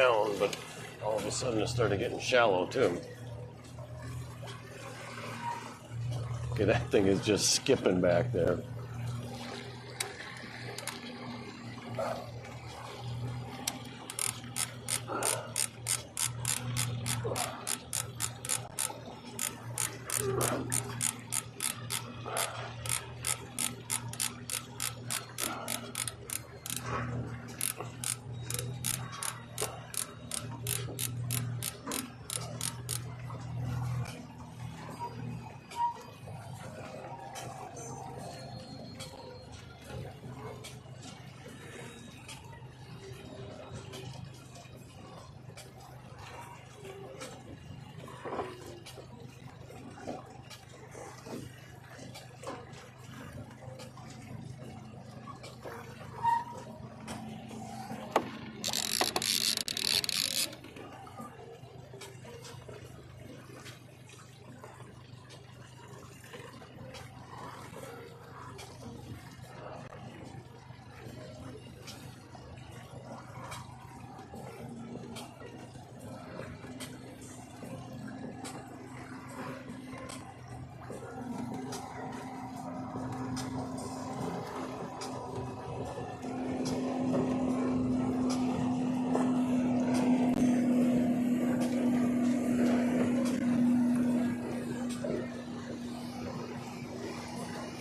down, but all of a sudden it started getting shallow too. Okay, that thing is just skipping back there.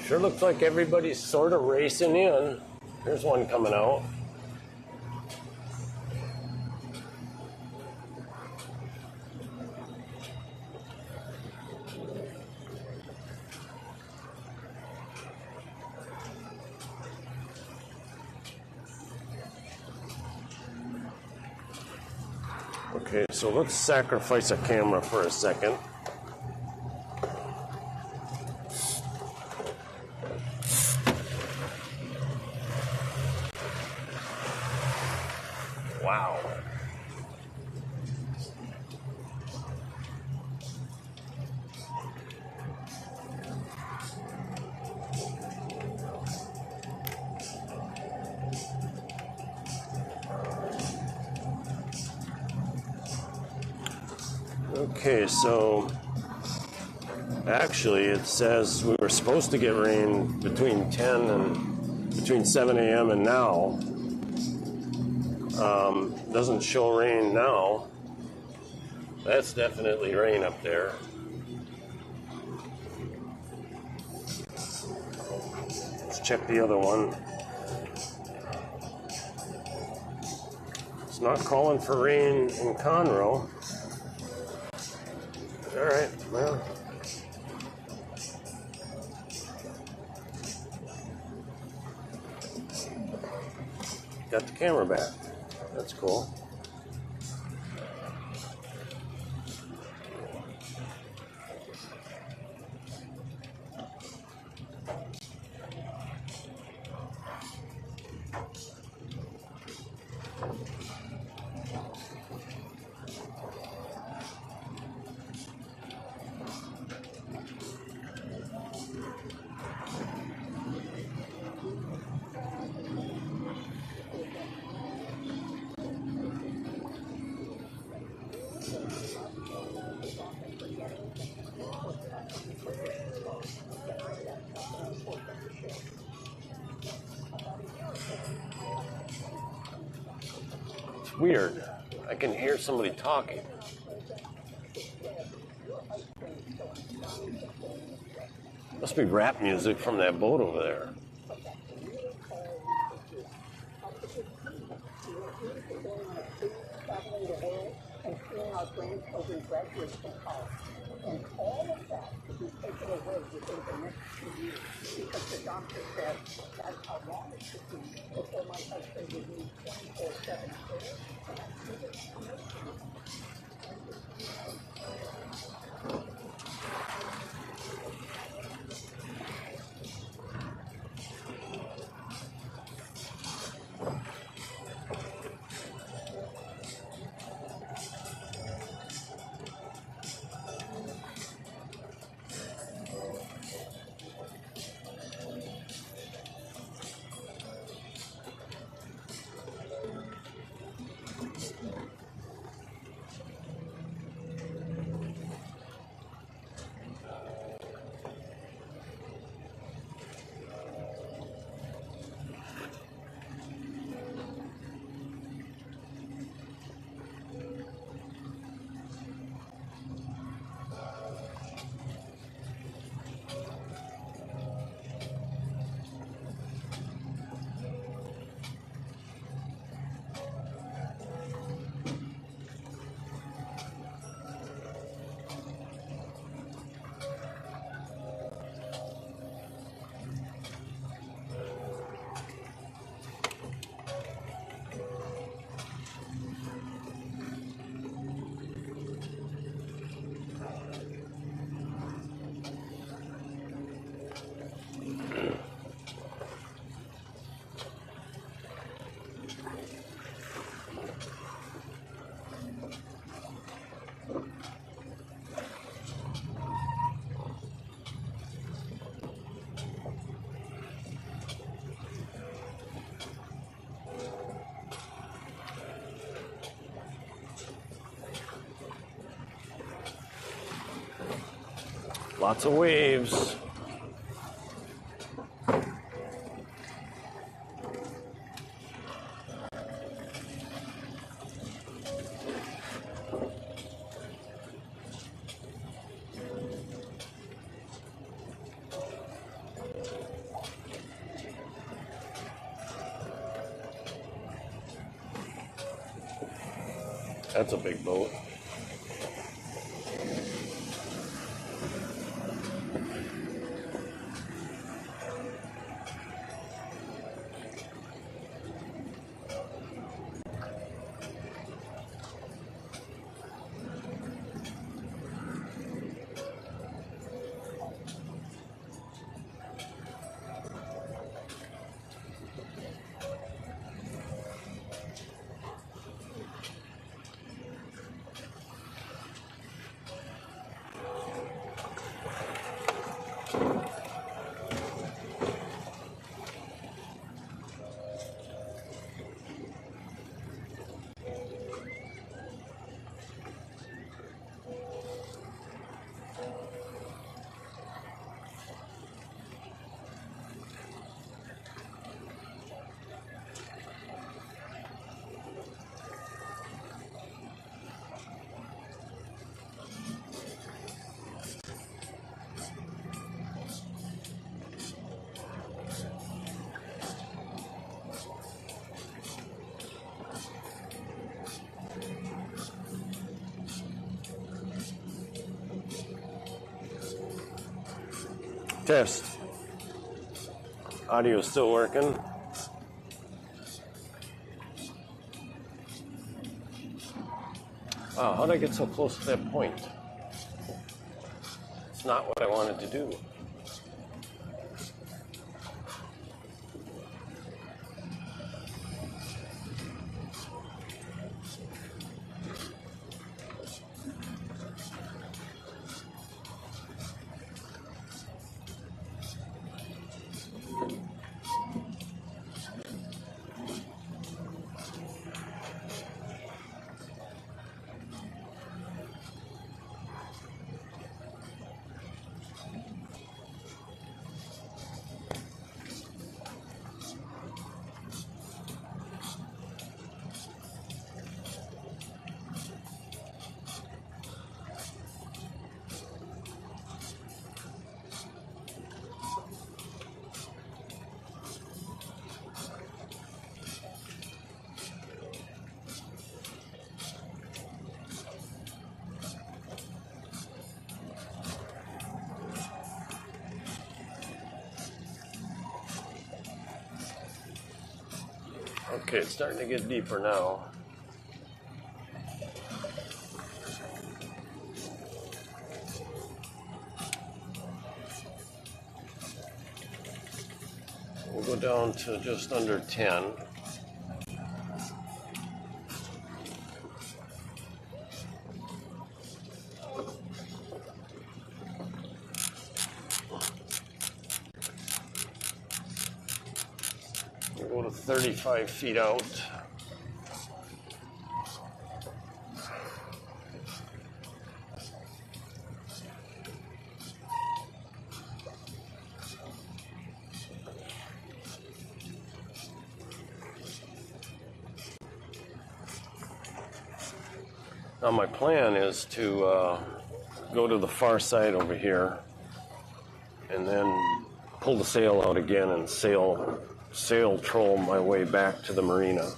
Sure looks like everybody's sort of racing in. Here's one coming out. Okay, so let's sacrifice a camera for a second. Wow. Okay, so actually it says we were supposed to get rain between 7 a.m. and now. Doesn't show rain now. That's definitely rain up there. Let's check the other one. It's not calling for rain in Conroe. All right, well. Got the camera back. That's cool. Weird. I can hear somebody talking. Must be rap music from that boat over there. And all of that to be taken away within the next 2 years because the doctor said that's how long it should be before my husband would need 24/7 care. And I think it's Lots of waves. That's a big boat. Test. Audio still working. Wow, how'd I get so close to that point? It's not what I wanted to do. Okay, it's starting to get deeper now. We'll go down to just under 10. We'll go to 35 feet out. Now my plan is to go to the far side over here and then pull the sail out again and sail troll my way back to the marina.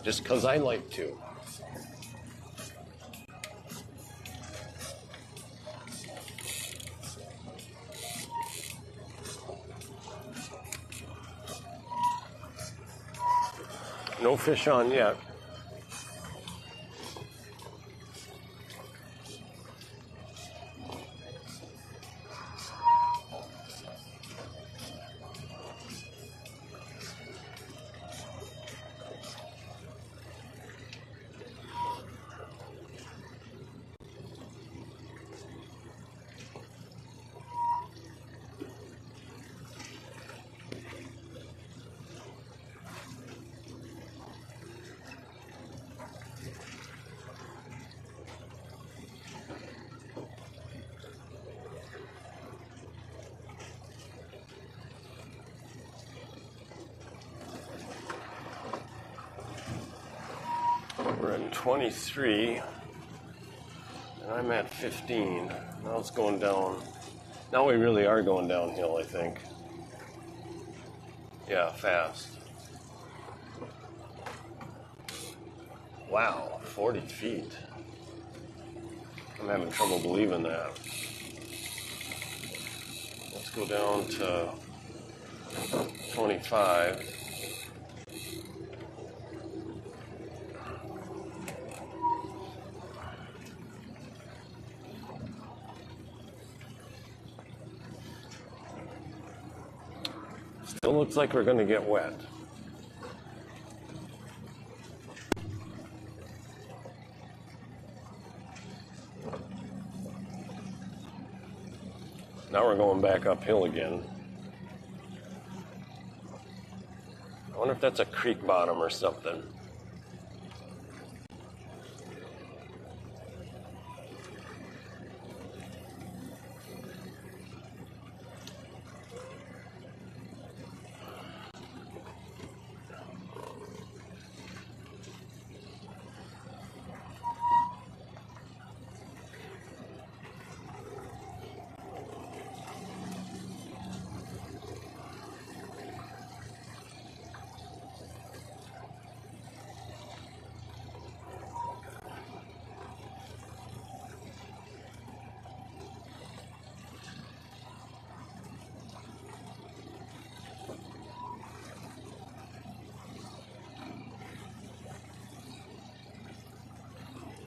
Just because I like to. No fish on yet. 23, and I'm at 15. Now it's going down. Now we really are going downhill, I think. Yeah, fast. Wow, 40 feet. I'm having trouble believing that. Let's go down to 25. Still looks like we're going to get wet. Now we're going back uphill again. I wonder if that's a creek bottom or something.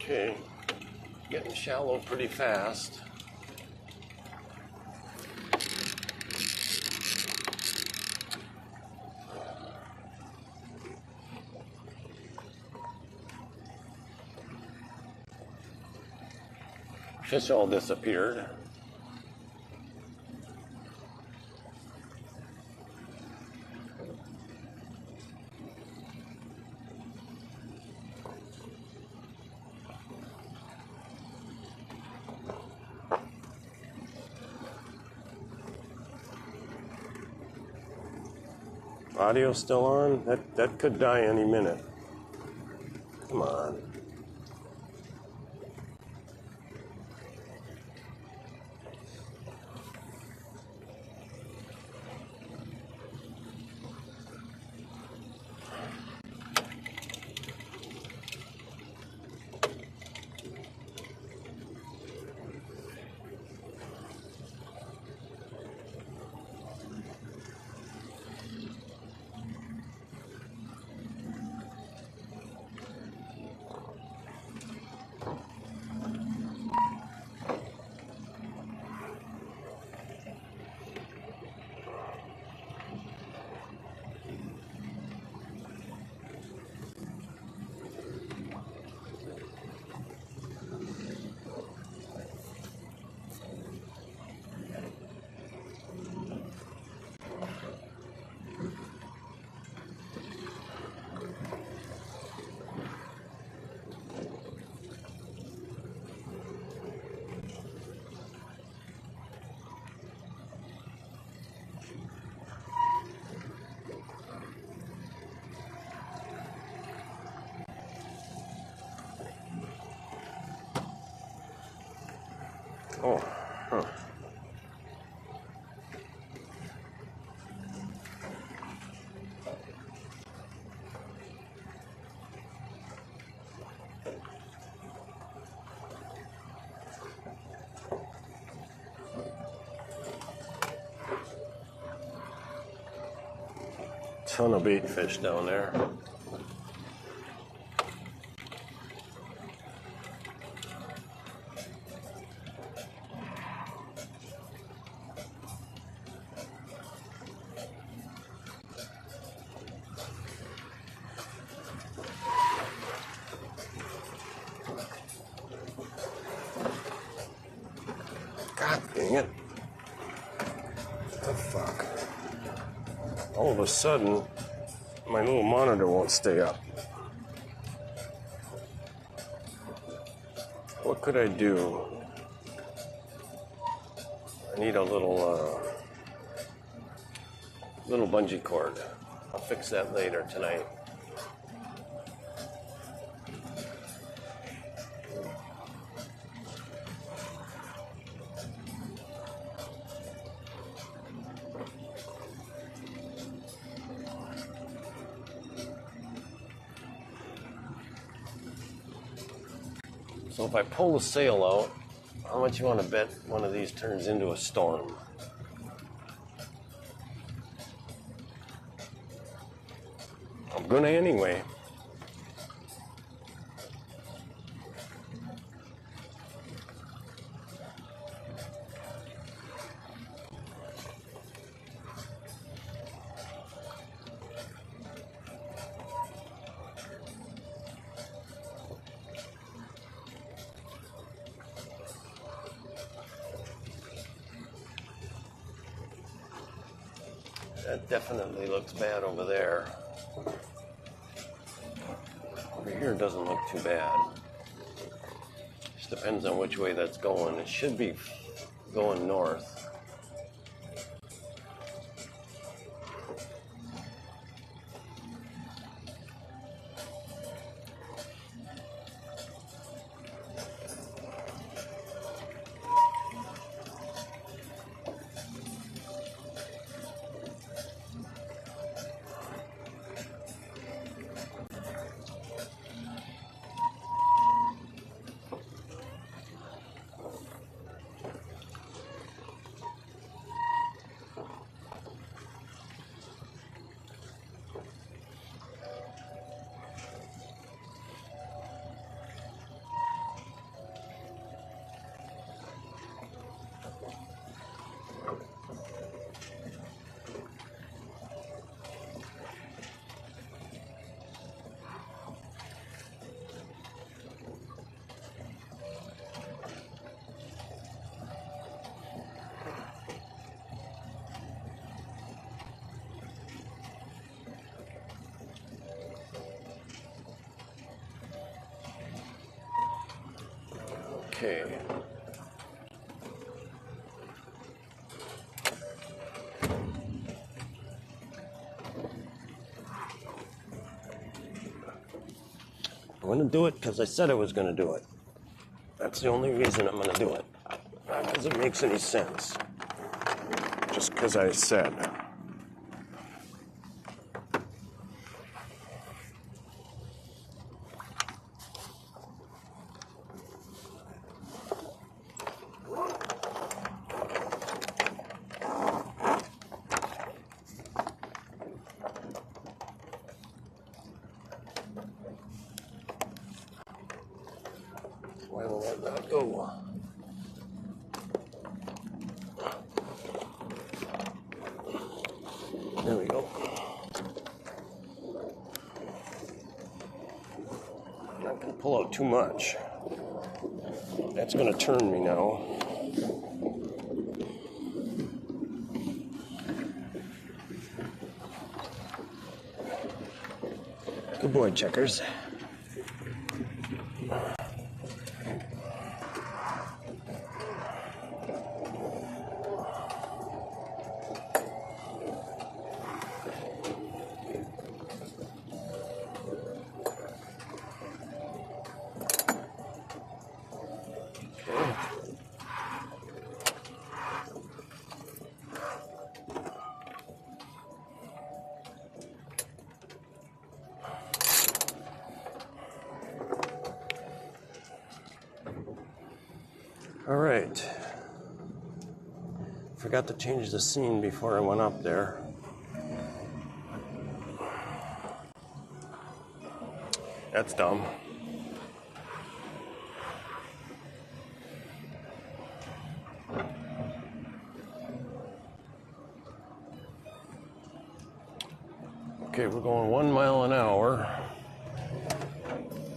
Okay, getting shallow pretty fast. Fish all disappeared. Audio still on? That could die any minute. Come on. Oh, huh. Ton of baitfish down there. God dang it. Oh, fuck. All of a sudden, my little monitor won't stay up. What could I do? I need a little bungee cord. I'll fix that later tonight. So if I pull the sail out, how much you want to bet one of these turns into a storm? I'm gonna anyway. That definitely looks bad over there. Over here doesn't look too bad. Just depends on which way that's going. It should be going north. Okay. I'm going to do it because I said I was going to do it. That's the only reason I'm going to do it. Not because it makes any sense. Just because I said. Why will that not go? There we go. I'm not going to pull out too much. That's going to turn me now. Good boy, Checkers. All right. Forgot to change the scene before I went up there. That's dumb. Okay, we're going 1 mile an hour.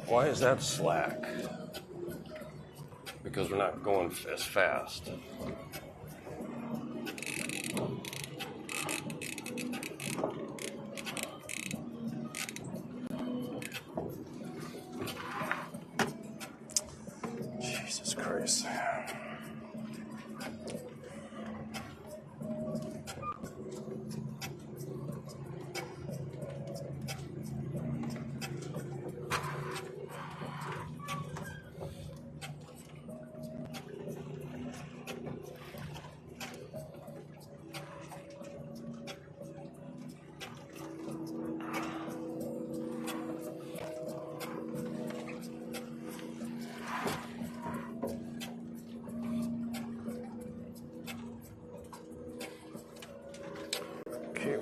Why is that slack? Because we're not going as fast. Jesus Christ.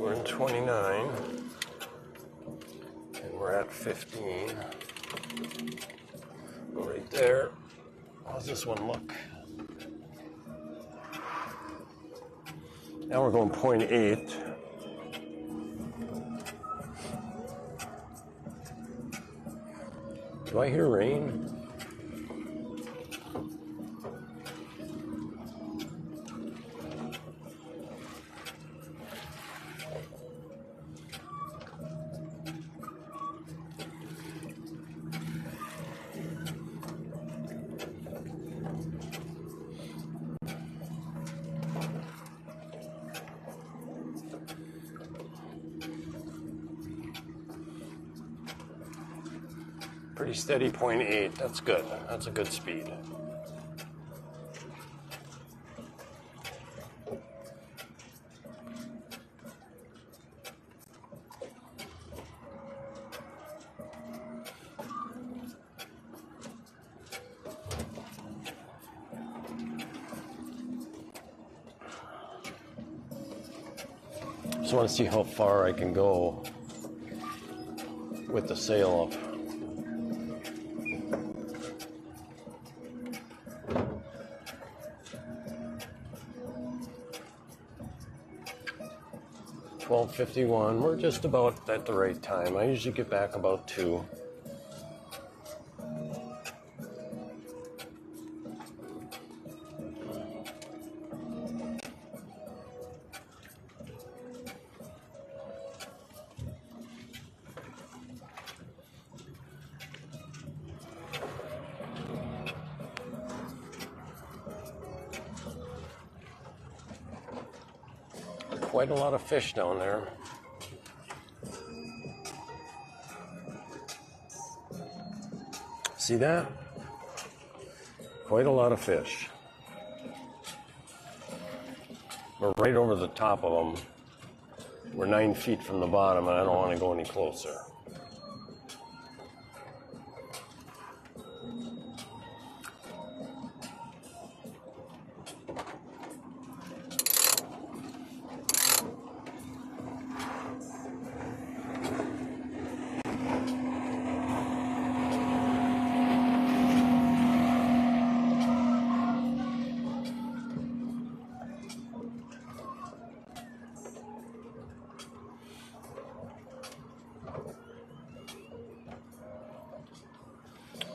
We're in 29. And we're at 15. Go right there. How's this one look? Now we're going 0.8. Do I hear rain? Pretty steady 0.8. That's good. That's a good speed. Just want to see how far I can go with the sail up. $12.51. We're just about at the right time. I usually get back about 2. Quite a lot of fish down there. See that? Quite a lot of fish. We're right over the top of them. We're 9 feet from the bottom, and I don't want to go any closer.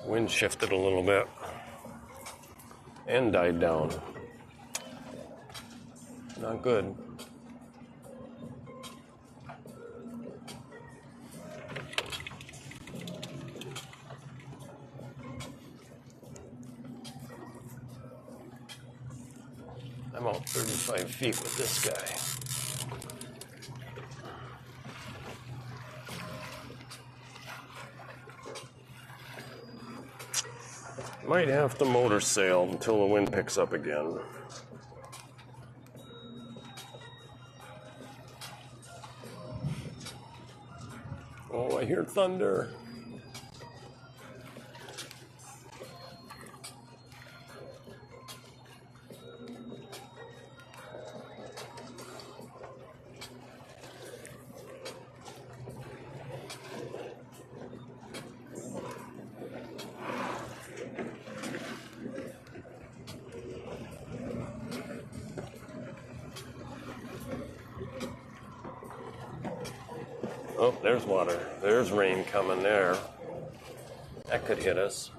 Wind shifted a little bit and died down. Not good. I'm out 35 feet with this guy. Might have to motor sail until the wind picks up again. Oh, I hear thunder. Oh, there's water. There's rain coming there. That could hit us.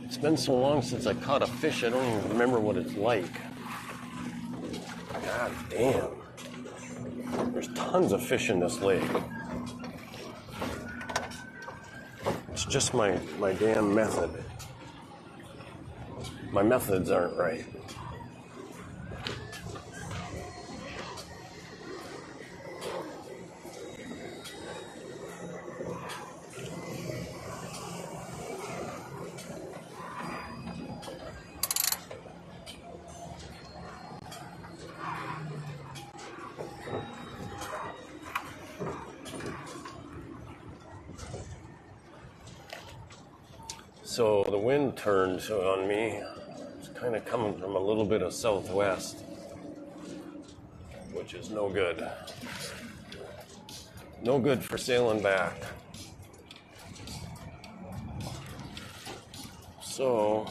It's been so long since I caught a fish, I don't even remember what it's like. God damn. There's tons of fish in this lake. It's just my damn method. My methods aren't right. So the wind turned on me. It's kind of coming from a little bit of southwest, which is no good. No good for sailing back. So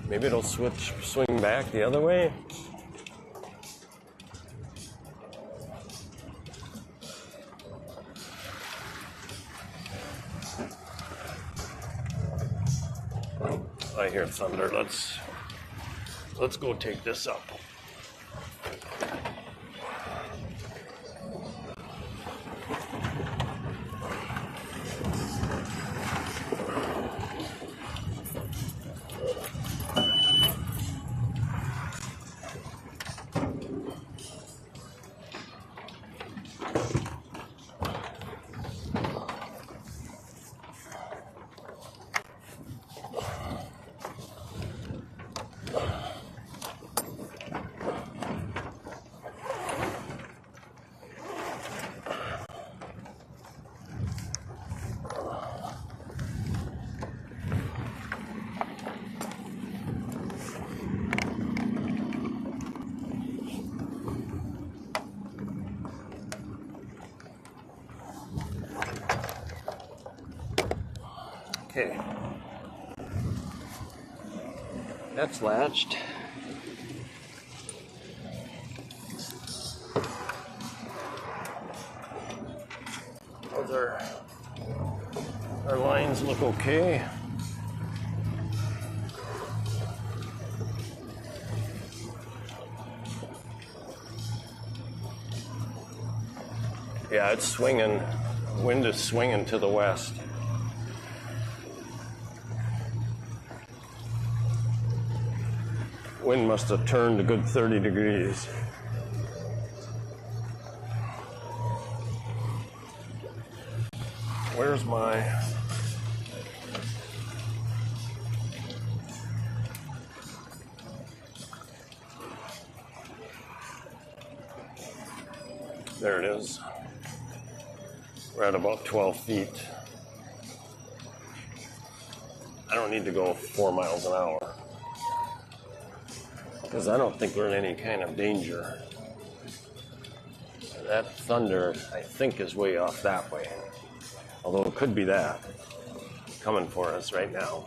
maybe it'll swing back the other way. I hear thunder. Let's go take this up. Okay, that's latched. Those our lines look okay. Yeah, it's swinging. Wind is swinging to the west. Wind must have turned a good 30 degrees. Where's my... There it is. We're at about 12 feet. I don't need to go 4 miles an hour, because I don't think we're in any kind of danger. That thunder, I think, is way off that way. Although it could be that coming for us right now.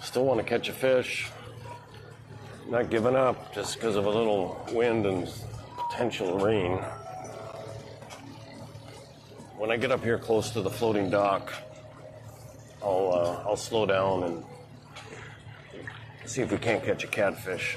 Still want to catch a fish. Not giving up just because of a little wind and potential rain. When I get up here close to the floating dock, I'll slow down and see if we can't catch a catfish.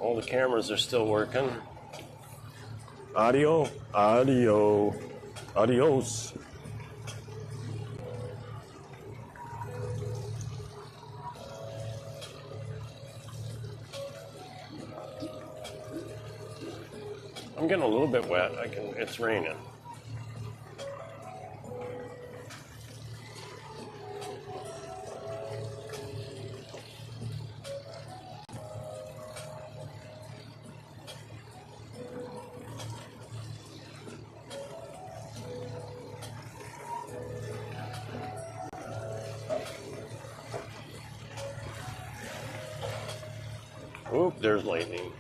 All the cameras are still working. Audio, audio, adios. I'm getting a little bit wet. It's raining. Oop, there's lightning.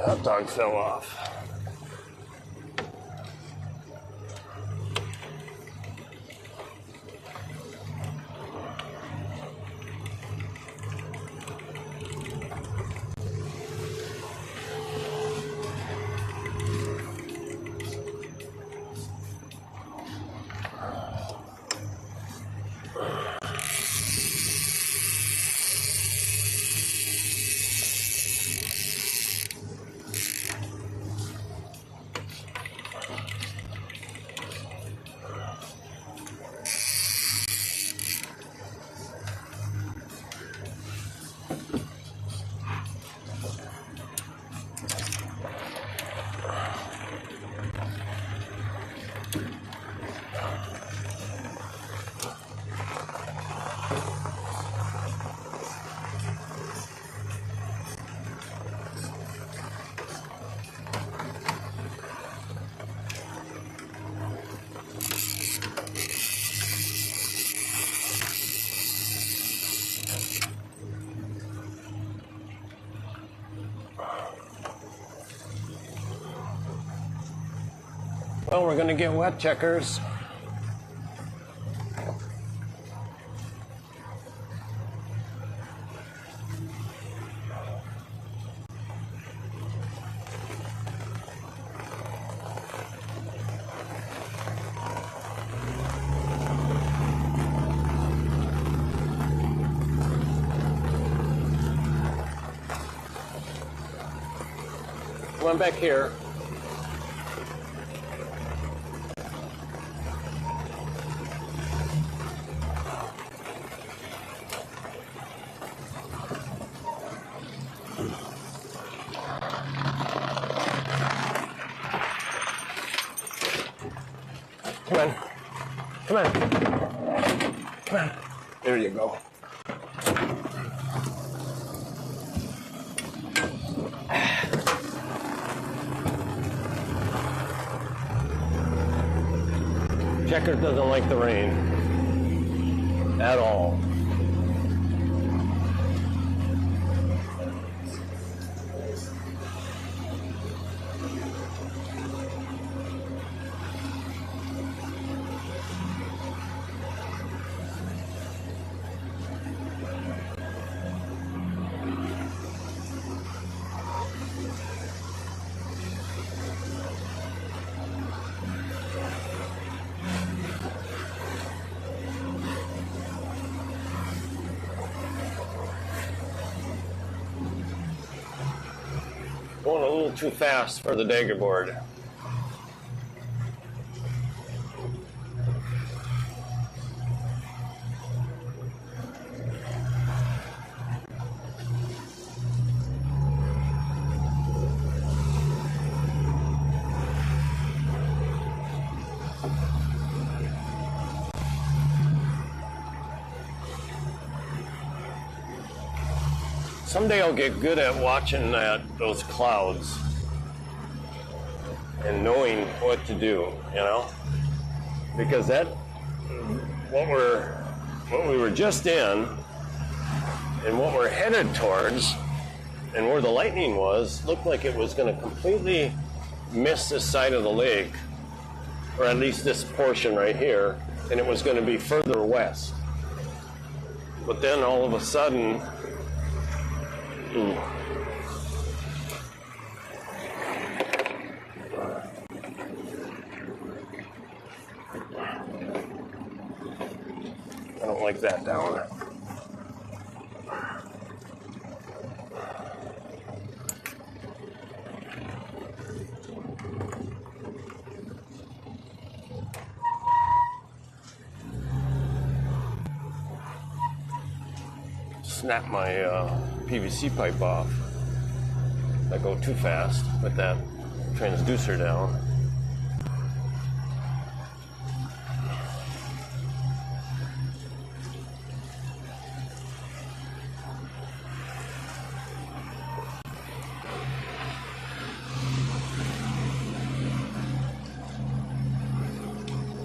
hot dog fell off. Well, we're gonna get wet, checkers. Come on back here. Come on. Come on. Come on. There you go. Checkers doesn't like the rain at all. Going a little too fast for the dagger board. Someday I'll get good at watching those clouds and knowing what to do, you know? Because that, what we were just in and what we're headed towards and where the lightning was looked like it was going to completely miss this side of the lake, or at least this portion right here, and it was going to be further west. But then all of a sudden, I don't like that down. Snap my PVC pipe off. I go too fast with that transducer down.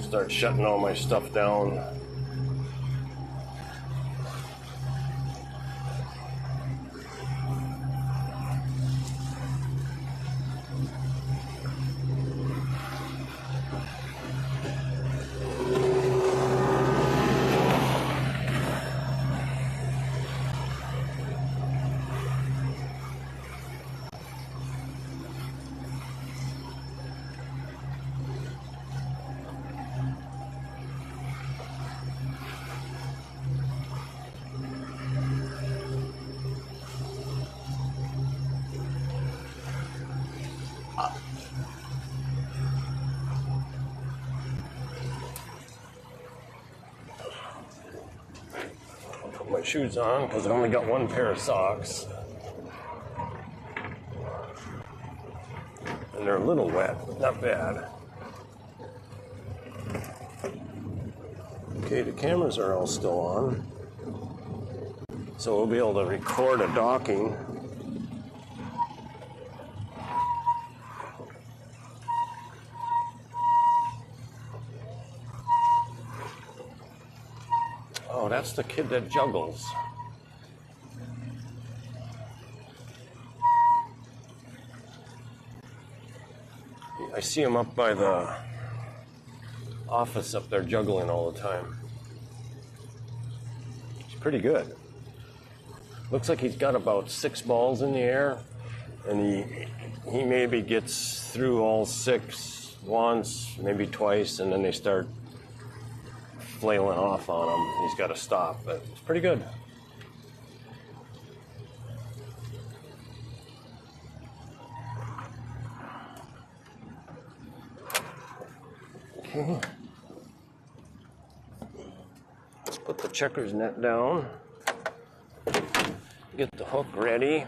Start shutting all my stuff down. Put my shoes on because I only got one pair of socks. And they're a little wet, but not bad. Okay, the cameras are all still on. So we'll be able to record a docking. Oh, that's the kid that juggles. I see him up by the office up there juggling all the time. He's pretty good. Looks like he's got about 6 balls in the air, and he maybe gets through all 6 once, maybe twice, and then they start flailing off on him. He's got to stop, but it's pretty good. Okay. Let's put the checkers net down. Get the hook ready.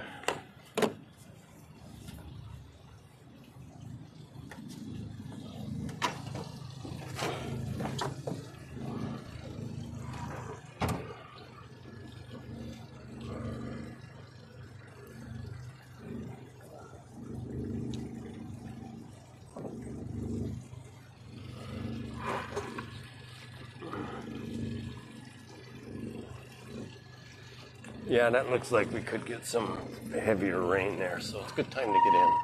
Yeah, that looks like we could get some heavier rain there, so it's a good time to get in.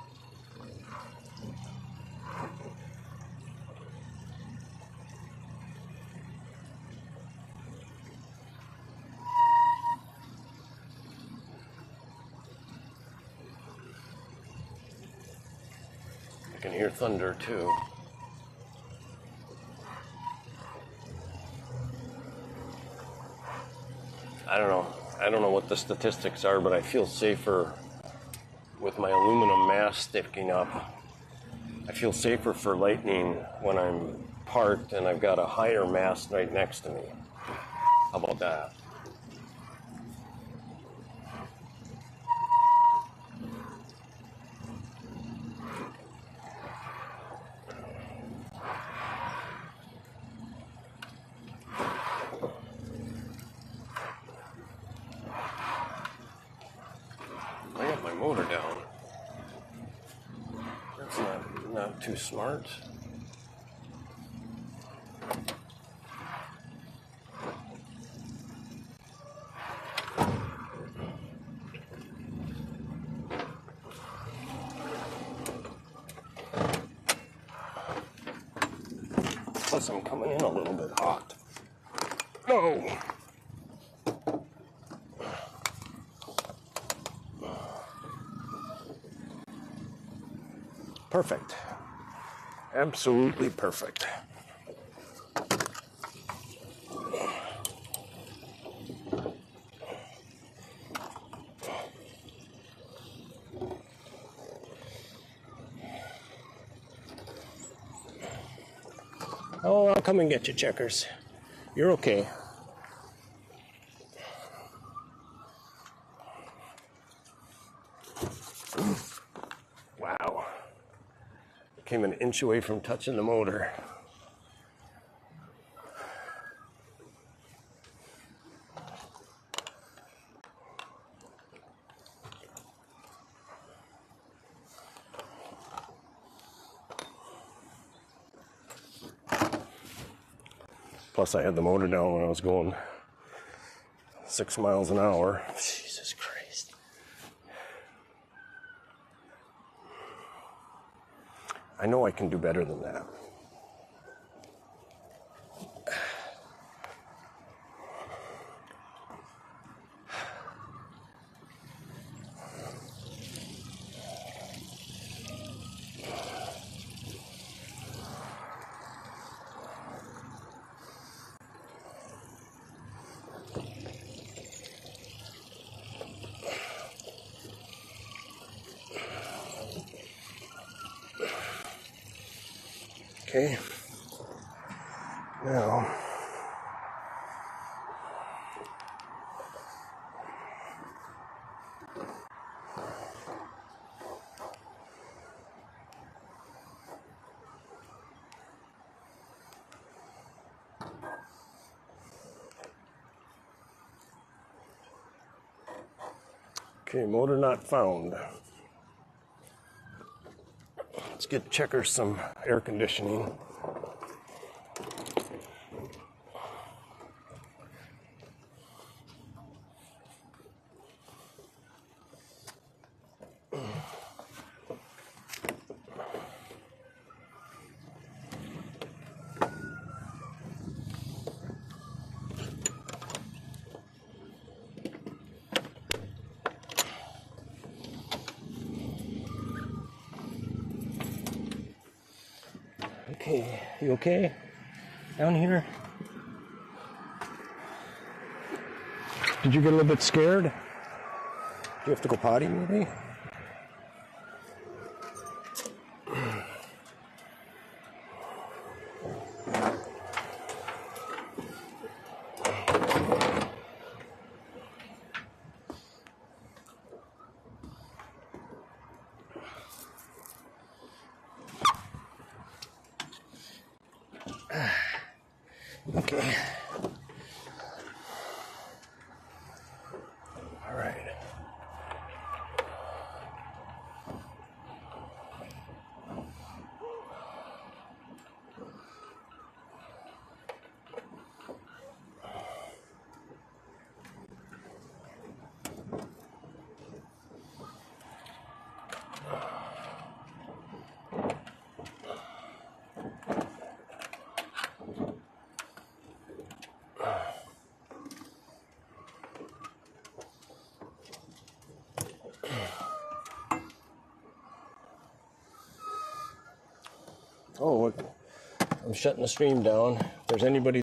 I can hear thunder too. I don't know what the statistics are, but I feel safer with my aluminum mast sticking up. I feel safer for lightning when I'm parked and I've got a higher mast right next to me. How about that? I got my motor down. That's not too smart. Plus I'm coming in a little bit hot. No! Perfect. Absolutely perfect. Oh, I'll come and get you, Checkers. You're okay. Wow. Came an inch away from touching the motor. Plus I had the motor down when I was going 6 miles an hour. Jesus Christ. I know I can do better than that. Okay, now Okay, motor not found. Let's get Checkers some air conditioning. Okay, you okay down here? Did you get a little bit scared? Do you have to go potty maybe? Okay. All right. Oh, I'm shutting the stream down. If there's anybody